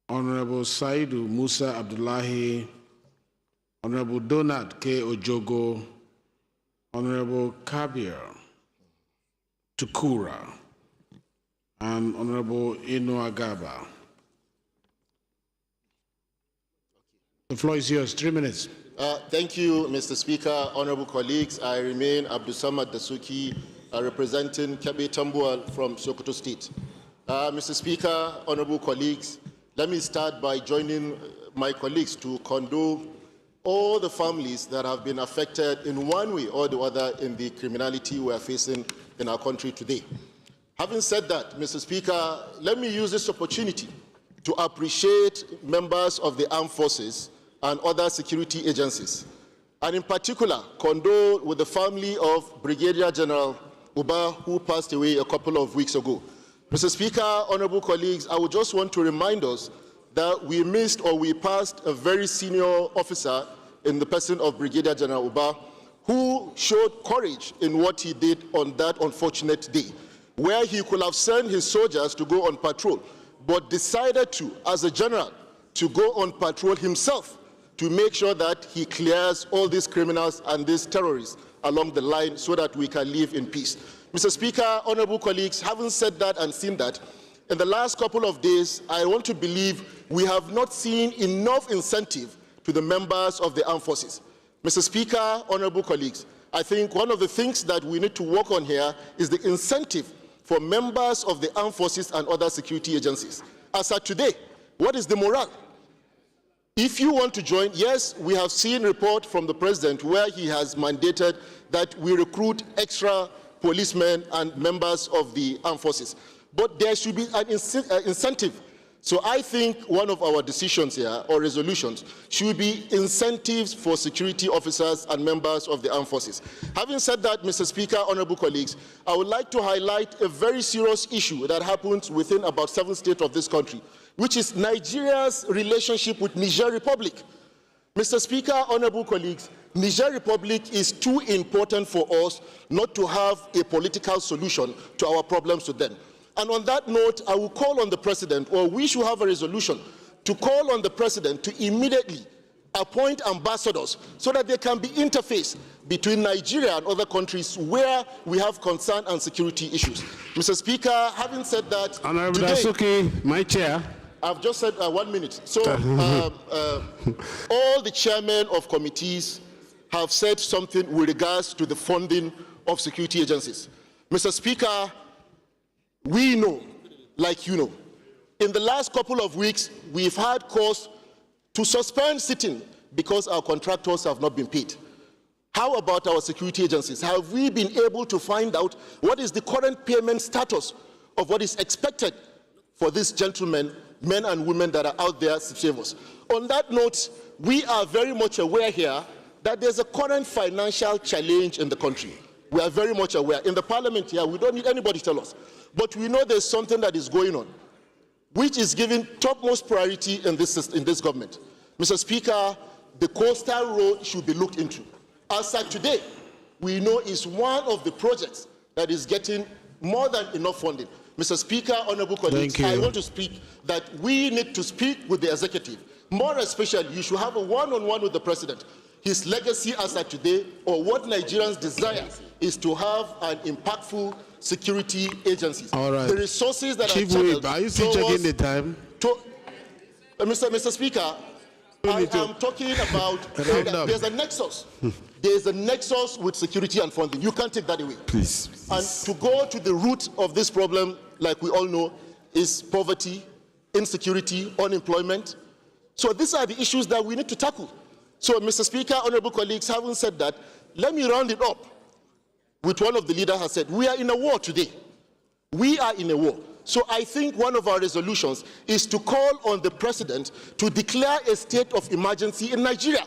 Honorable Saidu Musa Abdullahi, Honorable Donald K. Ojogo, Honorable Kabir Tukura, and Honorable Inu Agaba. The floor is yours, 3 minutes. Thank you, Mr. Speaker. Honorable colleagues, I remain Abdusamad Dasuki, representing Kebe Tambuwal from Sokoto State. Mr. Speaker, honorable colleagues, let me start by joining my colleagues to condole all the families that have been affected in one way or the other in the criminality we are facing in our country today. Having said that, Mr. Speaker, let me use this opportunity to appreciate members of the armed forces and other security agencies, and in particular, condole with the family of Brigadier General Uba, who passed away a couple of weeks ago. Mr. Speaker, honorable colleagues, I would just want to remind us that we missed or we passed a very senior officer in the person of Brigadier General Uba, who showed courage in what he did on that unfortunate day, where he could have sent his soldiers to go on patrol, but decided to, as a general, to go on patrol himself to make sure that he clears all these criminals and these terrorists along the line so that we can live in peace. Mr. Speaker, honorable colleagues, having said that and seen that, in the last couple of days, I want to believe we have not seen enough incentive to the members of the armed forces. Mr. Speaker, honorable colleagues, I think one of the things that we need to work on here is the incentive for members of the armed forces and other security agencies. As of today, what is the morale? If you want to join, yes, we have seen a report from the president where he has mandated that we recruit extra policemen and members of the armed forces. But there should be an incentive. So I think one of our decisions here, or resolutions, should be incentives for security officers and members of the armed forces. Having said that, Mr. Speaker, honorable colleagues, I would like to highlight a very serious issue that happens within about 7 states of this country, which is Nigeria's relationship with Niger Republic. Mr. Speaker, honorable colleagues, Niger Republic is too important for us not to have a political solution to our problems with them. And on that note, I will call on the President, or we should have a resolution, to call on the President to immediately appoint ambassadors so that there can be interface between Nigeria and other countries where we have concern and security issues. Mr. Speaker, having said that, Honorable Dasuki, my chair. I've just said 1 minute. So all the chairmen of committees have said something with regards to the funding of security agencies. Mr. Speaker, we know, like you know, in the last couple of weeks, we've had cause to suspend sitting because our contractors have not been paid. How about our security agencies? Have we been able to find out what is the current payment status of what is expected for these gentlemen, men and women that are out there to save us? On that note, we are very much aware here that there's a current financial challenge in the country. We are very much aware. In the parliament here, we don't need anybody to tell us. But we know there's something that is going on, which is given topmost priority in this government. Mr. Speaker, the coastal road should be looked into. As of today, we know is one of the projects that is getting more than enough funding. Mr. Speaker, honorable colleagues, I want to speak that we need to speak with the executive. More especially, you should have a one-on-one with the president. His legacy as of today, or what Nigerians desire, is to have an impactful security agencies. All right. The resources that Chief are channeled Whip, are you still checking the time? Mr. Speaker, I am talking about there's a nexus. There's a nexus with security and funding. You can't take that away. Please. And to go to the root of this problem, like we all know, is poverty, insecurity, unemployment. So these are the issues that we need to tackle. So, Mr. Speaker, honorable colleagues, having said that, let me round it up with one of the leaders has said, we are in a war today. We are in a war. So I think one of our resolutions is to call on the president to declare a state of emergency in Nigeria.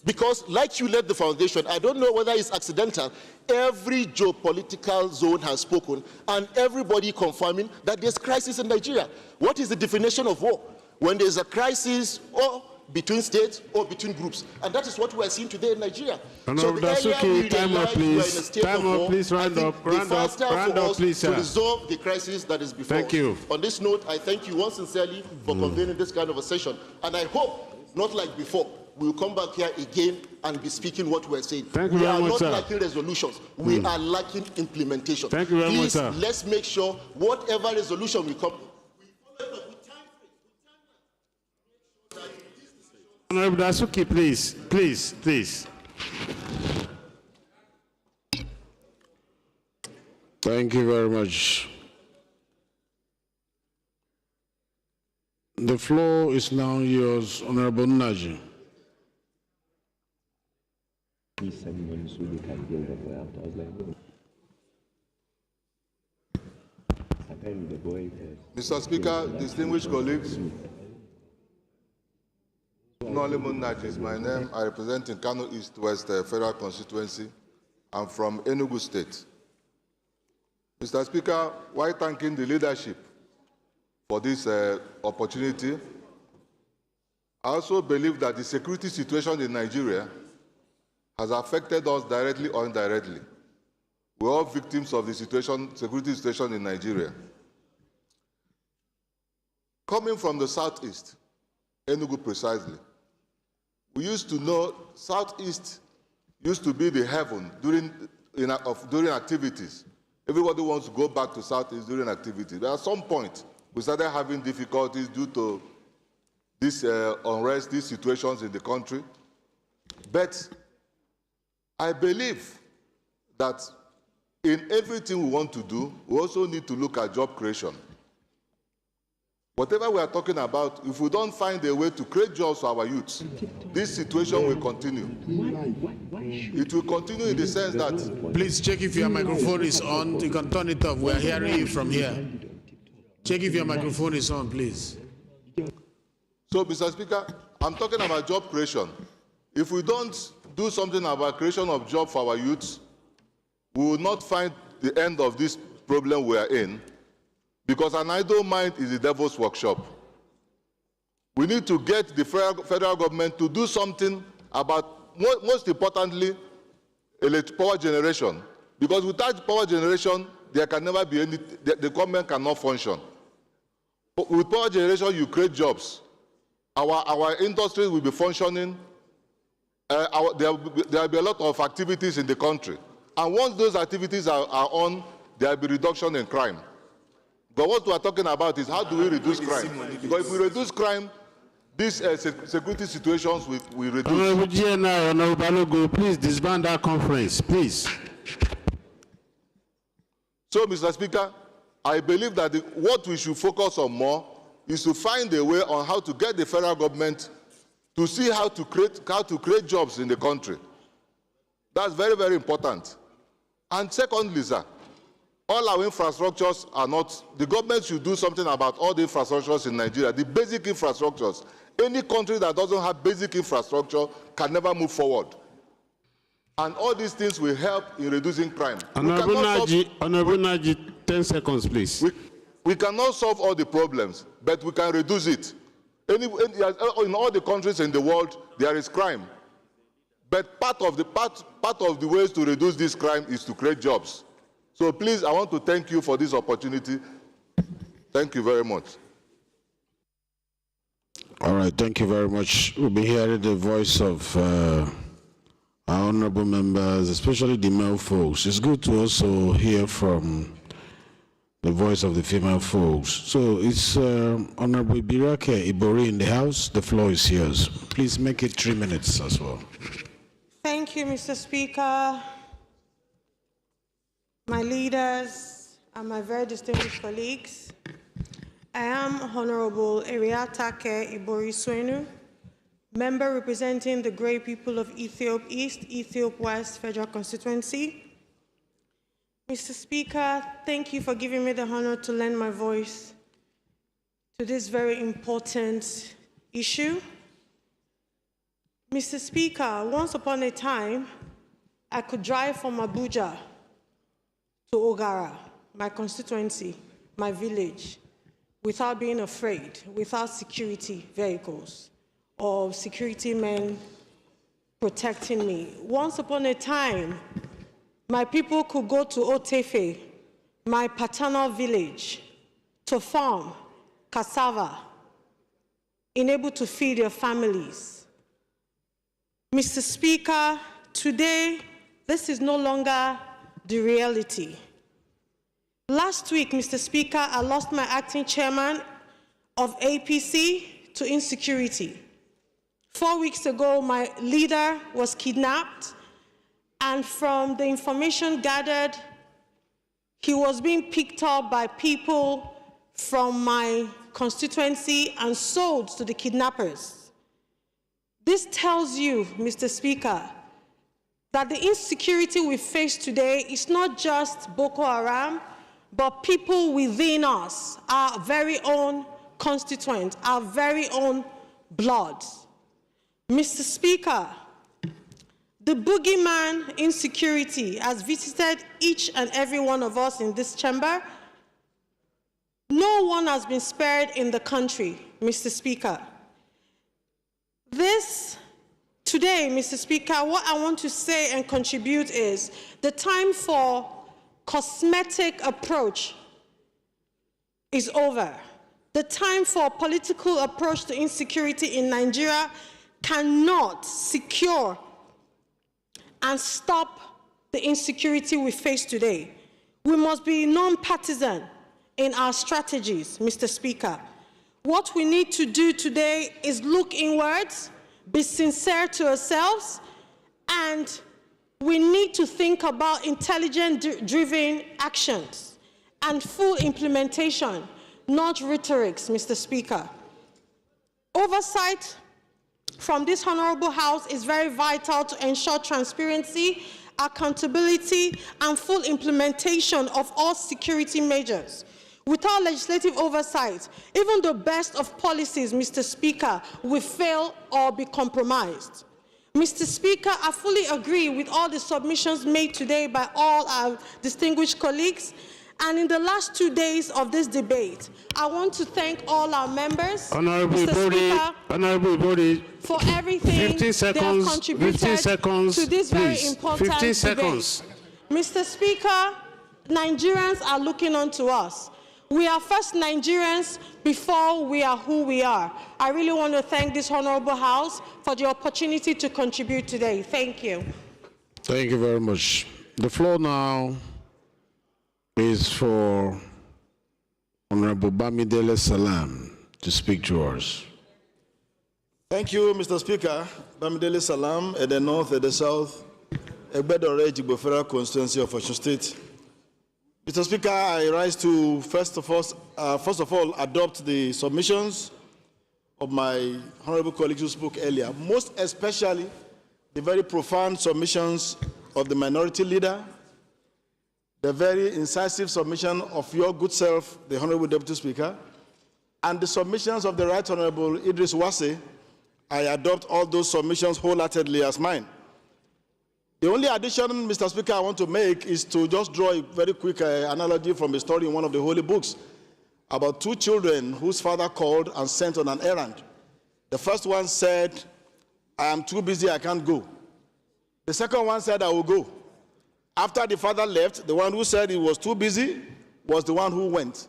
Because like you led the foundation, I don't know whether it's accidental, every geopolitical zone has spoken and everybody confirming that there's crisis in Nigeria. What is the definition of war? When there's a crisis or between states or between groups. And that is what we are seeing today in Nigeria. Honorable Dasuki, time up, please. Time up, please. Round up, please, sir. To resolve the crisis that is before us. Thank you. On this note, I thank you once sincerely for convening this kind of a session. And I hope, not like before, we will come back here again and be speaking what we are saying. Thank you very much, sir. We are not lacking resolutions. We are lacking implementation. Thank you very much, sir. Please, let's make sure whatever resolution we come. Honorable Dasuki, please, please. Thank you very much. The floor is now yours, Honorable Naji. Mr. Speaker, distinguished colleagues, Nolimun Naji is my name. I represent in Kano East West Federal Constituency. I'm from Enugu State. Mr. Speaker, while thanking the leadership for this opportunity, I also believe that the security situation in Nigeria has affected us directly or indirectly. We're all victims of the security situation in Nigeria. Coming from the southeast, Enugu precisely, we used to know southeast used to be the heaven during activities. Everybody wants to go back to southeast during activities. But at some point, we started having difficulties due to this unrest, these situations in the country. But I believe that in everything we want to do, we also need to look at job creation. Whatever we are talking about, if we don't find a way to create jobs for our youths, this situation will continue. It will continue in the sense that... Please check if your microphone is on. You can turn it off. We are hearing you from here. Check if your microphone is on, please. So, Mr. Speaker, I'm talking about job creation. If we don't do something about creation of jobs for our youths, we will not find the end of this problem we are in, because an idle mind is the devil's workshop. We need to get the federal government to do something about, most importantly, power generation. Because without power generation, there can never be any, the government cannot function. With power generation, you create jobs. Our industry will be functioning. There will be a lot of activities in the country. And once those activities are on, there will be reduction in crime. But what we are talking about is how do we reduce crime? Because if we reduce crime, these security situations will reduce. Honorable GNI, Honorable Balogun, please disband that conference, please. So, Mr. Speaker, I believe that what we should focus on more is to find a way on how to get the federal government to see how to create jobs in the country. That's very, very important. And secondly, sir, all our infrastructures are not, the government should do something about all the infrastructures in Nigeria, the basic infrastructures. Any country that doesn't have basic infrastructure can never move forward. And all these things will help in reducing crime. Honorable Naji, 10 seconds, please. We cannot solve all the problems, but we can reduce it. In all the countries in the world, there is crime. But part of the ways to reduce this crime is to create jobs. So please, I want to thank you for this opportunity. Thank you very much. All right, thank you very much. We'll be hearing the voice of our honorable members, especially the male folks. It's good to also hear from the voice of the female folks. So it's Honorable Birake Ibori in the House. The floor is yours. Please make it 3 minutes as well. Thank you, Mr. Speaker, my leaders, and my very distinguished colleagues. I am Honorable Eriatake Ibori Swenu, member representing the great people of Ethiop East, Ethiop West Federal Constituency. Mr. Speaker, thank you for giving me the honor to lend my voice to this very important issue. Mr. Speaker, once upon a time, I could drive from Abuja to Ogara, my constituency, my village, without being afraid, without security vehicles or security men protecting me. Once upon a time, my people could go to Otefe, my paternal village, to farm cassava, enabled to feed their families. Mr. Speaker, today, this is no longer the reality. Last week, Mr. Speaker, I lost my acting chairman of APC to insecurity. 4 weeks ago, my leader was kidnapped, and from the information gathered, he was being picked up by people from my constituency and sold to the kidnappers. This tells you, Mr. Speaker, that the insecurity we face today is not just Boko Haram, but people within us, our very own constituents, our very own blood. Mr. Speaker, the boogeyman insecurity has visited each and every one of us in this chamber. No one has been spared in the country, Mr. Speaker. Today, Mr. Speaker, what I want to say and contribute is the time for cosmetic approach is over. The time for political approach to insecurity in Nigeria cannot secure and stop the insecurity we face today. We must be non-partisan in our strategies, Mr. Speaker. What we need to do today is look inwards, be sincere to ourselves, and we need to think about intelligent-driven actions and full implementation, not rhetorics, Mr. Speaker. Oversight from this honorable House is very vital to ensure transparency, accountability, and full implementation of all security measures. Without legislative oversight, even the best of policies, Mr. Speaker, will fail or be compromised. Mr. Speaker, I fully agree with all the submissions made today by all our distinguished colleagues. And in the last 2 days of this debate, I want to thank all our members, Honorable Speaker, for everything 15 seconds, they have contributed 15 seconds, to this please. very important 15 seconds. debate. Mr. Speaker, Nigerians are looking on to us. We are first Nigerians before we are who we are. I really want to thank this honorable House for the opportunity to contribute today. Thank you. Thank you very much. The floor now is for Honorable Bamidele Salam to speak to us. Thank you, Mr. Speaker. Bamidele Salam, at the north, at the south, Egbedore Jigbofera constituency of Osun State. Mr. Speaker, I rise to first of all adopt the submissions of my honorable colleagues who spoke earlier, most especially the very profound submissions of the minority leader, the very incisive submission of your good self, the Honorable Deputy Speaker, and the submissions of the Right Honorable Idris Wase. I adopt all those submissions wholeheartedly as mine. The only addition, Mr. Speaker, I want to make is to just draw a very quick analogy from a story in one of the holy books about two children whose father called and sent on an errand. The first one said, "I am too busy, I can't go." The second one said, "I will go." After the father left, the one who said he was too busy was the one who went.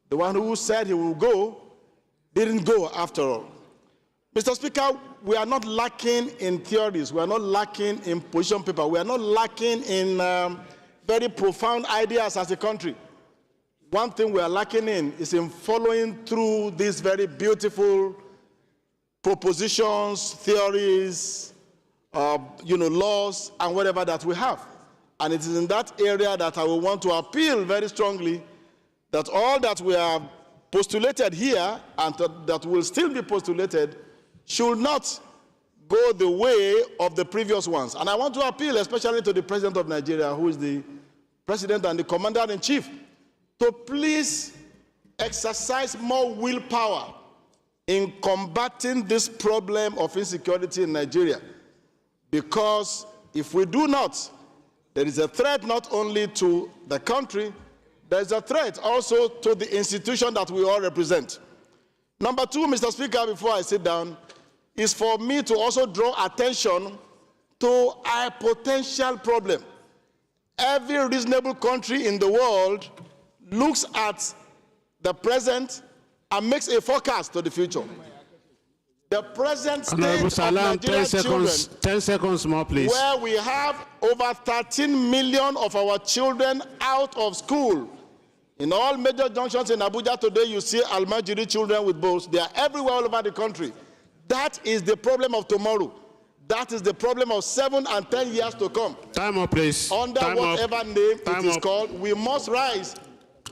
The one who said he will go didn't go after all. Mr. Speaker, we are not lacking in theories. We are not lacking in position paper. We are not lacking in very profound ideas as a country. One thing we are lacking in is in following through these very beautiful propositions, theories, laws, and whatever that we have. And it is in that area that I will want to appeal very strongly that all that we have postulated here and that will still be postulated should not go the way of the previous ones. And I want to appeal especially to the President of Nigeria, who is the President and the Commander-in-Chief, to please exercise more willpower in combating this problem of insecurity in Nigeria. Because if we do not, there is a threat not only to the country, there is a threat also to the institution that we all represent. Number two, Mr. Speaker, before I sit down, is for me to also draw attention to a potential problem. Every reasonable country in the world looks at the present and makes a forecast to the future. The present state of Nigerian children, 10 seconds more, please. where we have over 13 million of our children out of school. In all major junctions in Abuja today, you see Almajiri children with boats. They are everywhere all over the country. That is the problem of tomorrow. That is the problem of 7 and 10 years to come. Time up, please. Under whatever name it is called, we must rise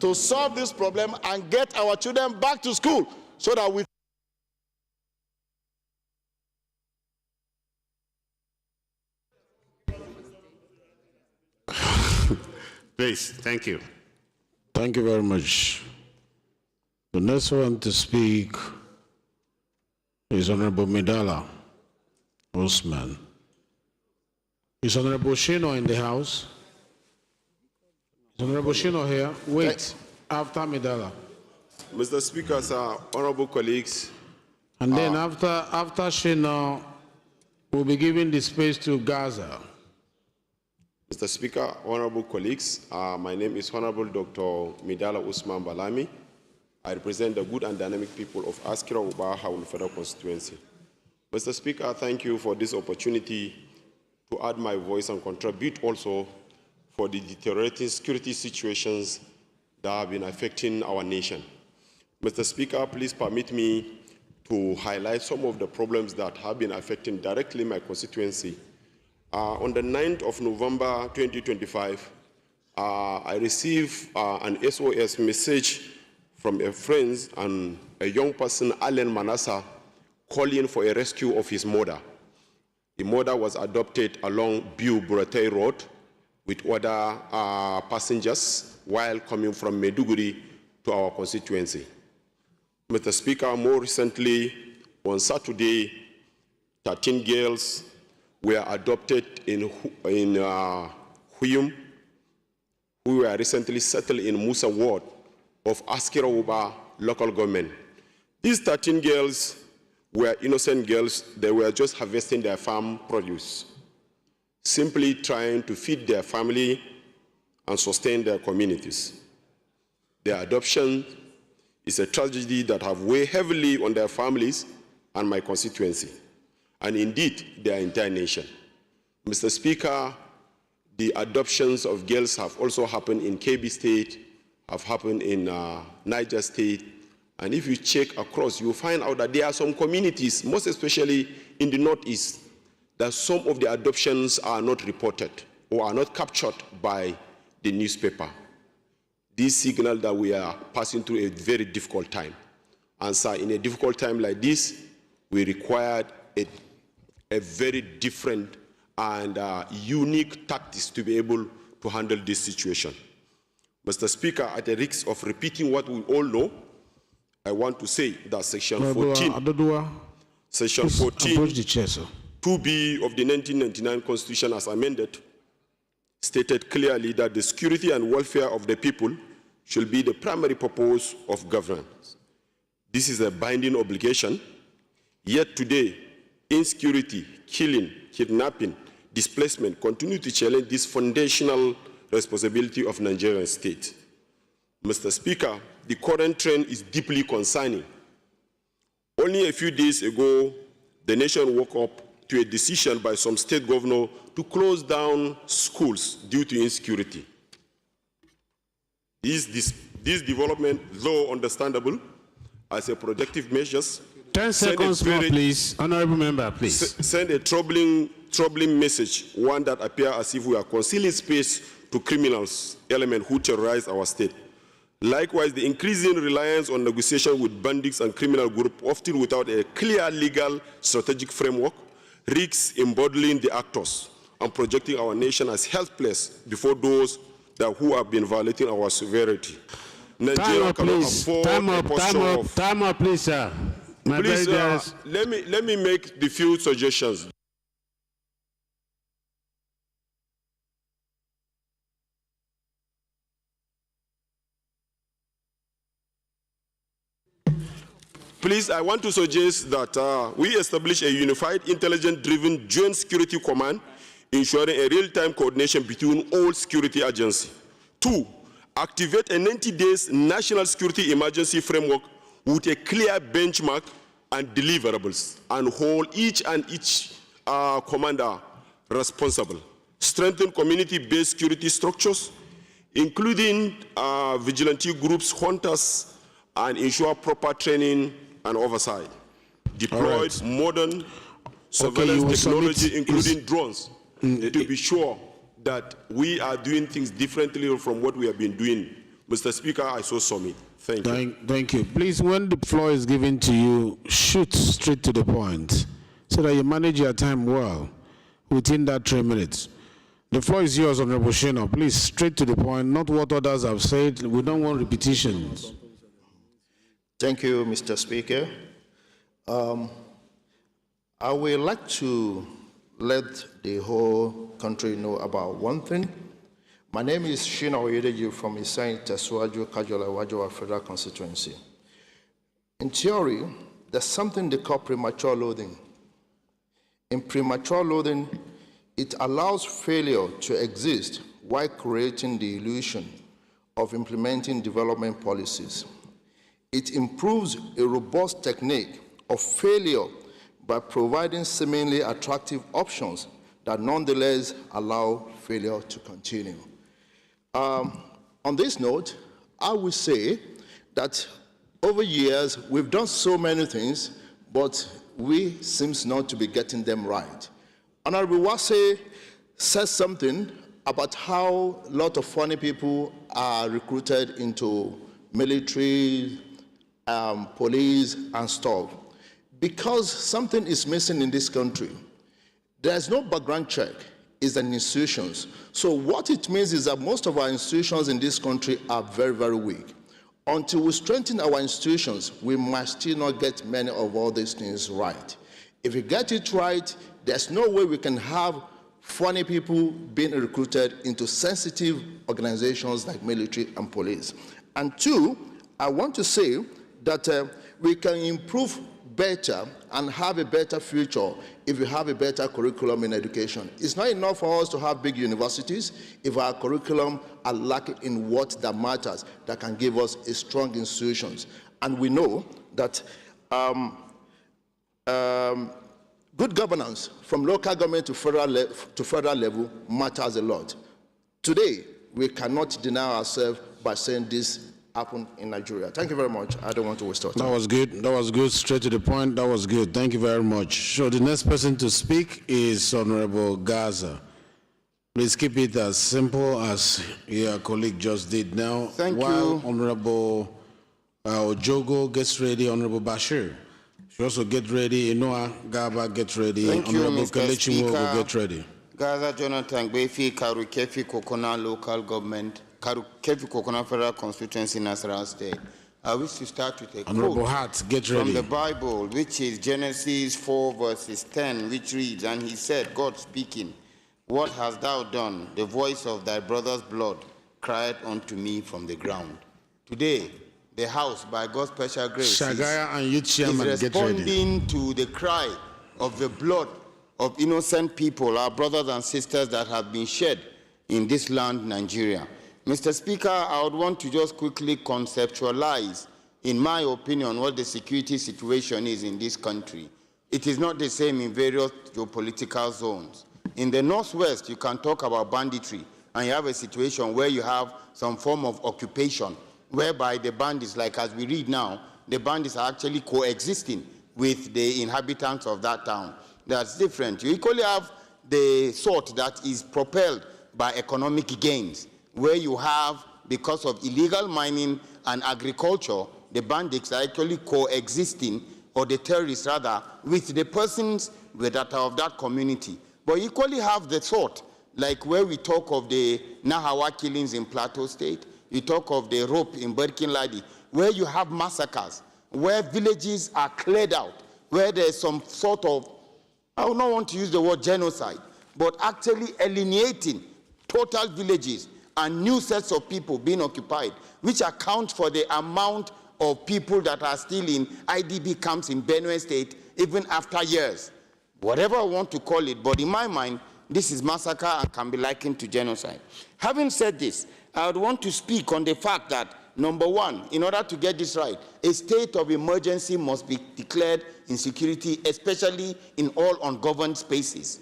to solve this problem and get our children back to school so that we Please, thank you. Thank you very much. The next one to speak is Honorable Medala Osman. Is Honorable Shino in the house? Is Honorable Shino here? Wait, after Medala. Mr. Speaker, sir, honorable colleagues. And then after Shino, we'll be giving the space to Gaza. Mr. Speaker, honorable colleagues, my name is Honorable Dr. Medala Usman Balami. I represent the good and dynamic people of Askira Uba Hawul Federal Constituency. Mr. Speaker, thank you for this opportunity to add my voice and contribute also for the deteriorating security situations that have been affecting our nation. Mr. Speaker, please permit me to highlight some of the problems that have been affecting directly my constituency. On the 9th of November 2025, I received an SOS message from a friend and a young person, Allen Manassa, calling for a rescue of his mother. The mother was adopted along Biu-Burate Road with other passengers while coming from Maiduguri to our constituency. Mr. Speaker, more recently, on Saturday, 13 girls were adopted in Huyum, who were recently settled in Musa Ward of Askira Uba local government. These 13 girls were innocent girls. They were just harvesting their farm produce, simply trying to feed their family and sustain their communities. Their adoption is a tragedy that have weighed heavily on their families and my constituency, and indeed their entire nation. Mr. Speaker, the adoptions of girls have also happened in Kebbi State have happened in Niger State. And if you check across, you will find out that there are some communities, most especially in the Northeast, that some of the adoptions are not reported or are not captured by the newspaper. This signals that we are passing through a very difficult time. And so in a difficult time like this, we required a very different and unique tactics to be able to handle this situation. Mr. Speaker, at the risk of repeating what we all know, I want to say that Section 14, Section 14, 2B of the 1999 Constitution as amended, stated clearly that the security and welfare of the people should be the primary purpose of governance. This is a binding obligation, yet today, insecurity, killing, kidnapping, displacement continue to challenge this foundational responsibility of Nigerian state. Mr. Speaker, the current trend is deeply concerning. Only a few days ago, the nation woke up to a decision by some state governors to close down schools due to insecurity. This development, though understandable as a protective measures, 10 seconds more, please. Honorable member, please. Send a troubling message, one that appears as if we are concealing space to criminals, elements who terrorize our state. Likewise, the increasing reliance on negotiation with bandits and criminal groups, often without a clear legal strategic framework, risks embodying the actors and projecting our nation as helpless before those who have been violating our sovereignty. Nigeria cannot afford Time up, please, sir. Please, let me make the few suggestions. Please, I want to suggest that we establish a unified, intelligence-driven joint security command, ensuring a real-time coordination between all security agencies. 2, activate a 90-day national security emergency framework with a clear benchmark and deliverables, and hold each commander responsible. Strengthen community-based security structures, including vigilante groups, hunters, and ensure proper training and oversight. Deploy modern surveillance technology, including drones, to be sure that we are doing things differently from what we have been doing. Mr. Speaker, I so submit. Thank you. Thank you. Please, when the floor is given to you, shoot straight to the point so that you manage your time well within that 3 minutes. The floor is yours, Honorable Shino. Please, straight to the point, not what others have said. We don't want repetitions. Thank you, Mr. Speaker. I would like to let the whole country know about one thing. My name is Shina Oyedeji from Isain Tesuaju Kajola Wajowa Federal Constituency. In theory, there's something they call premature loading. In premature loading, it allows failure to exist while creating the illusion of implementing development policies. It improves a robust technique of failure by providing seemingly attractive options that nonetheless allow failure to continue. On this note, I would say that over years, we've done so many things, but we seem not to be getting them right. Honorable Wase says something about how a lot of funny people are recruited into military, police, and stuff. Because something is missing in this country. There's no background check. It's an institutions. So what it means is that most of our institutions in this country are very, very weak. Until we strengthen our institutions, we might still not get many of all these things right. If we get it right, there's no way we can have funny people being recruited into sensitive organizations like military and police. And 2, I want to say that we can improve better and have a better future if we have a better curriculum in education. It's not enough for us to have big universities if our curriculum are lacking in what that matters, that can give us a strong institutions. And we know that good governance from local government to federal level matters a lot. Today, we cannot deny ourselves by saying this happened in Nigeria. Thank you very much. I don't want to waste your time. That was good. That was good. Straight to the point. That was good. Thank you very much. So the next person to speak is Honorable Gaza. Please keep it as simple as your colleague just did now. Thank While you. Honorable Ojogo gets ready, Honorable Bashir should also get ready. Inoa Gaba get ready. Thank you, Honorable Mr. Kelechi Nwogo Speaker. get ready. Gaza Jonathan Gbefi, Karukefi Kokona Local Government, Karukefi Kokona Federal Constituency, Nasarawa State. I wish to start with a Honorable quote Hart, get ready. from the Bible, which is Genesis 4 verses 10, which reads, "And he said, God speaking, what hast thou done? The voice of thy brother's blood cried unto me from the ground." Today, the House, by God's special grace, Shagaya and youth chairman, is get ready. responding to the cry of the blood of innocent people, our brothers and sisters that have been shed in this land, Nigeria. Mr. Speaker, I would want to just quickly conceptualize, in my opinion, what the security situation is in this country. It is not the same in various geopolitical zones. In the Northwest, you can talk about banditry, and you have a situation where you have some form of occupation, whereby the bandits, like as we read now, the bandits are actually coexisting with the inhabitants of that town. That's different. You equally have the sort that is propelled by economic gains, where you have, because of illegal mining and agriculture, the bandits are actually coexisting, or the terrorists rather, with the persons that are of that community. But you equally have the sort, like where we talk of the Nahawa killings in Plateau State, you talk of the Rope in Birkin Ladi, where you have massacres, where villages are cleared out, where there's some sort of, I would not want to use the word genocide, but actually alienating total villages and new sets of people being occupied, which account for the amount of people that are still in IDB camps in Benue State, even after years. Whatever I want to call it, but in my mind, this is massacre and can be likened to genocide. Having said this, I would want to speak on the fact that, number one, in order to get this right, a state of emergency must be declared in security, especially in all ungoverned spaces.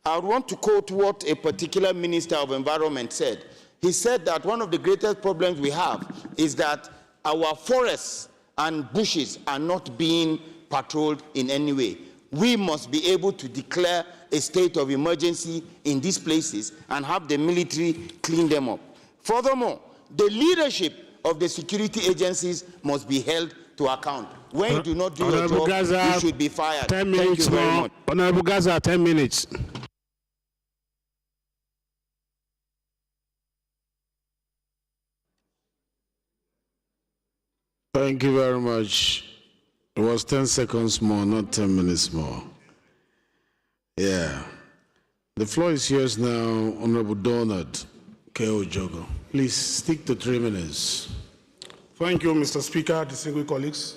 I would want to quote what a particular minister of environment said. He said that one of the greatest problems we have is that our forests and bushes are not being patrolled in any way. We must be able to declare a state of emergency in these places and have the military clean them up. Furthermore, the leadership of the security agencies must be held to account. When you do not do your job, Gaza, you should be fired. 10 minutes Thank you very more. much. Honorable Gaza, 10 minutes. Thank you very much. It was 10 seconds more, not 10 minutes more. Yeah. The floor is yours now, Honorable Donald K. Ojogo. Please stick to 3 minutes. Thank you, Mr. Speaker, distinguished colleagues.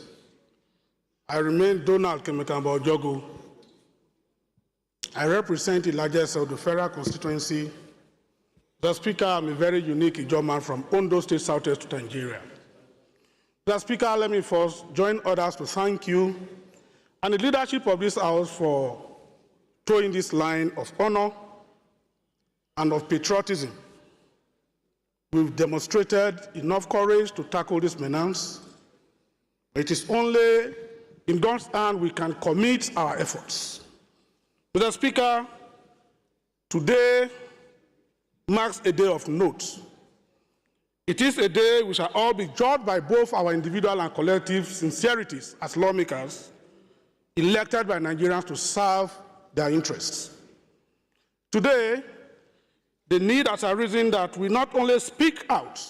I remain Donald Kemekamba Ojogo. I represent the largest of the federal constituency. Mr. Speaker, I'm a very unique Ijaw man from Ondo State, southwest to Nigeria. Mr. Speaker, let me first join others to thank you and the leadership of this House for towing this line of honor and of patriotism. We've demonstrated enough courage to tackle this menace. It is only in God's hand we can commit our efforts. Mr. Speaker, today marks a day of note. It is a day we shall all be judged by both our individual and collective sincerities as lawmakers elected by Nigerians to serve their interests. Today, the need has arisen that we not only speak out,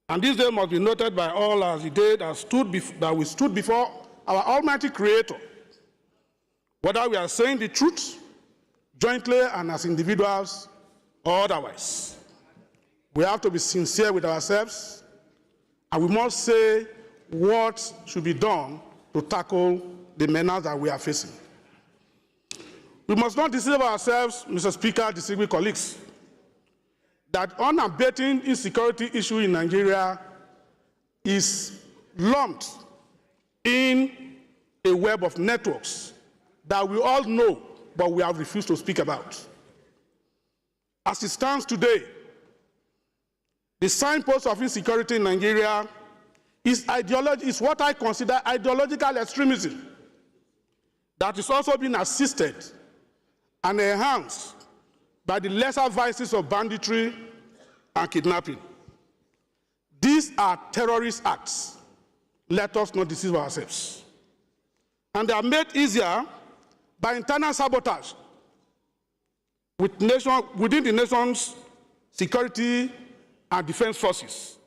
and this day must be noted by all as the day that we stood before our Almighty Creator, whether we are saying the truth jointly and as individuals or otherwise. We have to be sincere with ourselves, and we must say what should be done to tackle the menace that we are facing. We must not deceive ourselves, Mr. Speaker, distinguished colleagues, that unabating insecurity issue in Nigeria is lumped in a web of networks that we all know, but we have refused to speak about. As it stands today, the signpost of insecurity in Nigeria is what I consider ideological extremism that is also being assisted and enhanced by the lesser vices of banditry and kidnapping. These are terrorist acts. Let us not deceive ourselves. And they are made easier by internal sabotage within the nation's security and defense forces,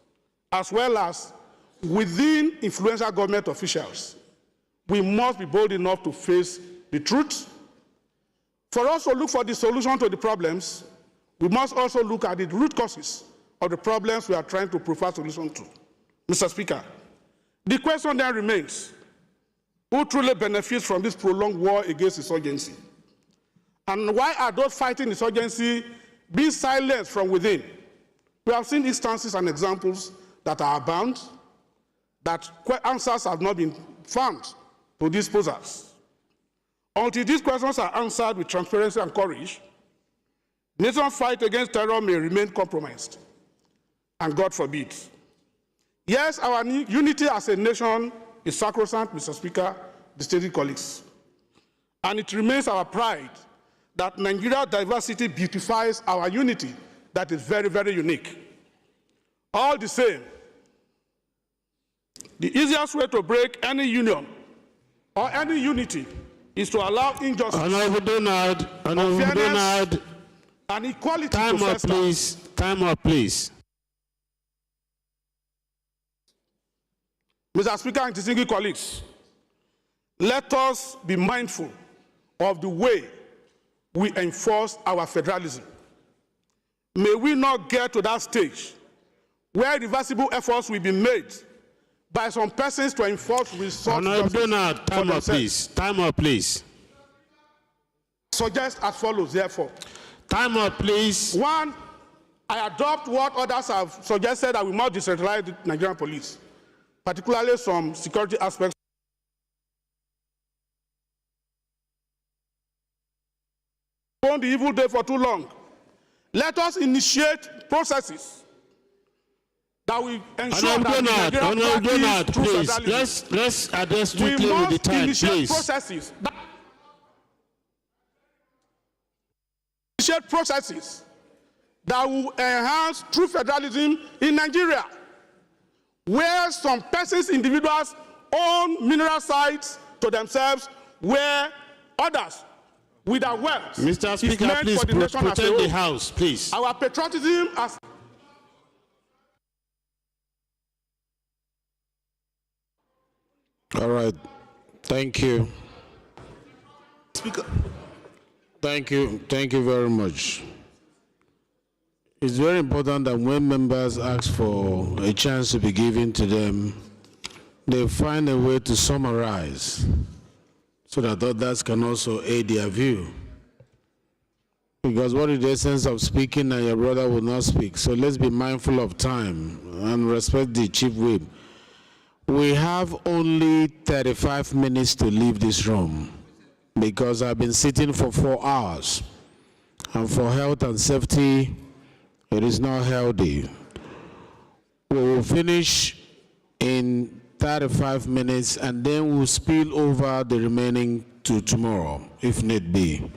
as well as within influential government officials. We must be bold enough to face the truth. For us to look for the solution to the problems, we must also look at the root causes of the problems we are trying to provide solution to. Mr. Speaker, the question then remains, who truly benefits from this prolonged war against insurgency? And why are those fighting insurgency being silenced from within? We have seen instances and examples that are abound, that answers have not been found to these posers. Until these questions are answered with transparency and courage, the nation's fight against terror may remain compromised. And God forbid. Yes, our unity as a nation is sacrosanct, Mr. Speaker, distinguished colleagues. And it remains our pride that Nigeria's diversity beautifies our unity that is very, very unique. All the same, the easiest way to break any union or any unity is to allow injustice, Honorable Donald, and equality time to up, fester. please. Time up, please. Mr. Speaker and distinguished colleagues, let us be mindful of the way we enforce our federalism. May we not get to that stage where reversible efforts will be made by some persons to enforce resource Honorable justice Donald, for time up, themselves. please. Time up, please. Suggest as follows, therefore. Time up, please. One, I adopt what others have suggested that we must decentralize the Nigerian police, particularly some security aspects. On the evil day for too long. Let us initiate processes that will ensure Honorable that Donald, Nigeria practice true please. federalism. Let's address We strictly with the must time, initiate please. processes that will enhance true federalism in Nigeria, where some persons, individuals own mineral sites to themselves, where others, with their wealth, Mr. is Speaker, meant please for the nation as a protect the whole. House, please. Our patriotism as All right. Thank you. Speaker. Thank you. Thank you very much. It's very important that when members ask for a chance to be given to them, they find a way to summarize so that others can also aid their view. Because what is the essence of speaking and your brother will not speak? So let's be mindful of time and respect the Chief Whip. We have only 35 minutes to leave this room because I've been sitting for 4 hours. And for health and safety, it is not healthy. We will finish in 35 minutes and then we'll spill over the remaining to tomorrow, if need be.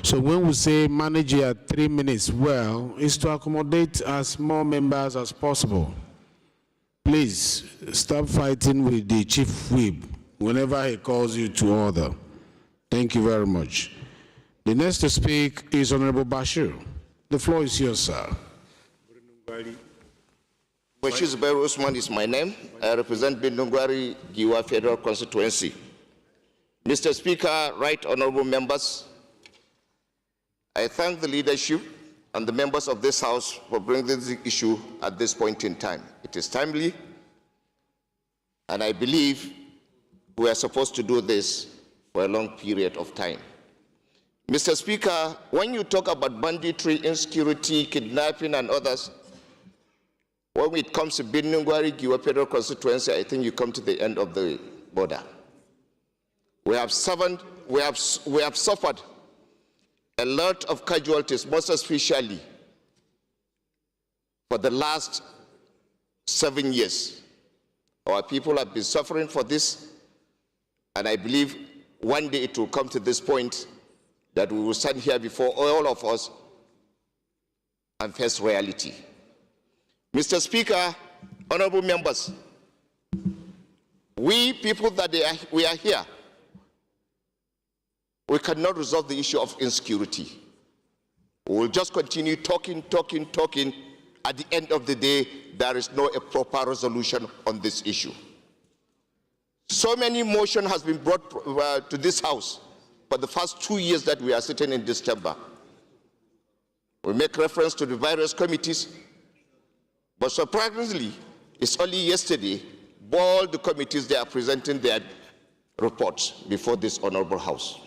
So when we say manage your 3 minutes well, it's to accommodate as more members as possible. Please stop fighting with the Chief Whip whenever he calls you to order. Thank you very much. The next to speak is Honorable Bashir. The floor is yours, sir. Bashir Zubairu Usman is my name. I represent Bindungwari Giwa Federal Constituency. Mr. Speaker, right honorable members, I thank the leadership and the members of this House for bringing this issue at this point in time. It is timely, and I believe we are supposed to do this for a long period of time. Mr. Speaker, when you talk about banditry, insecurity, kidnapping, and others, when it comes to Bindungwari Giwa Federal Constituency, I think you come to the end of the border. We have suffered a lot of casualties, most especially for the last 7 years. Our people have been suffering for this, and I believe one day it will come to this point that we will stand here before all of us and face reality. Mr. Speaker, honorable members, we people that we are here, we cannot resolve the issue of insecurity. We will just continue talking. At the end of the day, there is no proper resolution on this issue. So many motion has been brought to this house for the first 2 years that we are sitting in this chamber. We make reference to the various committees, but surprisingly, it's only yesterday all the committees they are presenting their reports before this honorable house.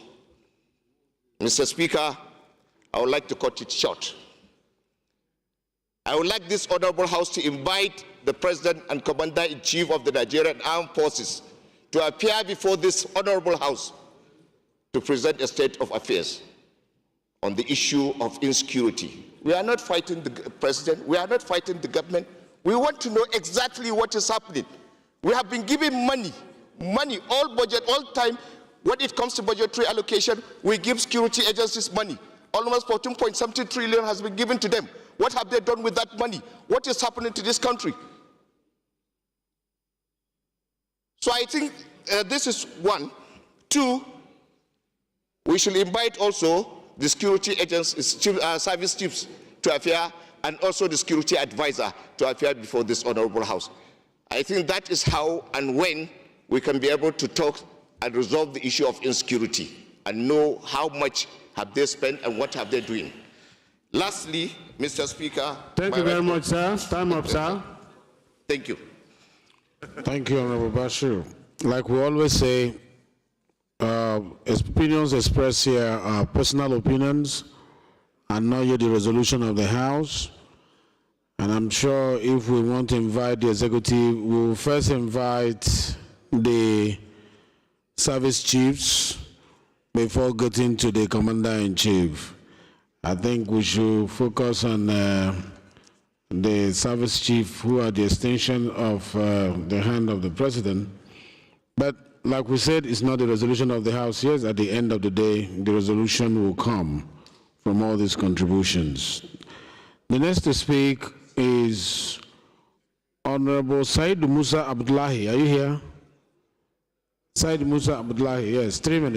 Mr. Speaker, I would like to cut it short. I would like this honorable house to invite the President and Commander-in-Chief of the Nigerian Armed Forces to appear before this honorable house to present a state of affairs on the issue of insecurity. We are not fighting the President, we are not fighting the government. We want to know exactly what is happening. We have been giving money, all budget, all time. When it comes to budgetary allocation, we give security agencies money. Almost 14.something trillion has been given to them. What have they done with that money? What is happening to this country? So I think this is one. Two, we should invite also the security agents, service chiefs to appear, and also the security advisor to appear before this honorable house. I think that is how and when we can be able to talk and resolve the issue of insecurity and know how much have they spent and what have they doing. Lastly, Mr. Speaker. Thank you very much, sir. Time up, sir. Thank you. Thank you, Honorable Bashir. Like we always say, opinions expressed here are personal opinions and not yet the resolution of the House. And I'm sure if we want to invite the executive, we will first invite the service chiefs before getting to the commander-in-chief. I think we should focus on the service chief, who are the extension of the hand of the president. But like we said, it's not the resolution of the House. Yes, at the end of the day, the resolution will come from all these contributions. The next to speak is Honorable Said Musa Abdullahi. Are you here? Said Musa Abdullahi, yes, 3 minutes.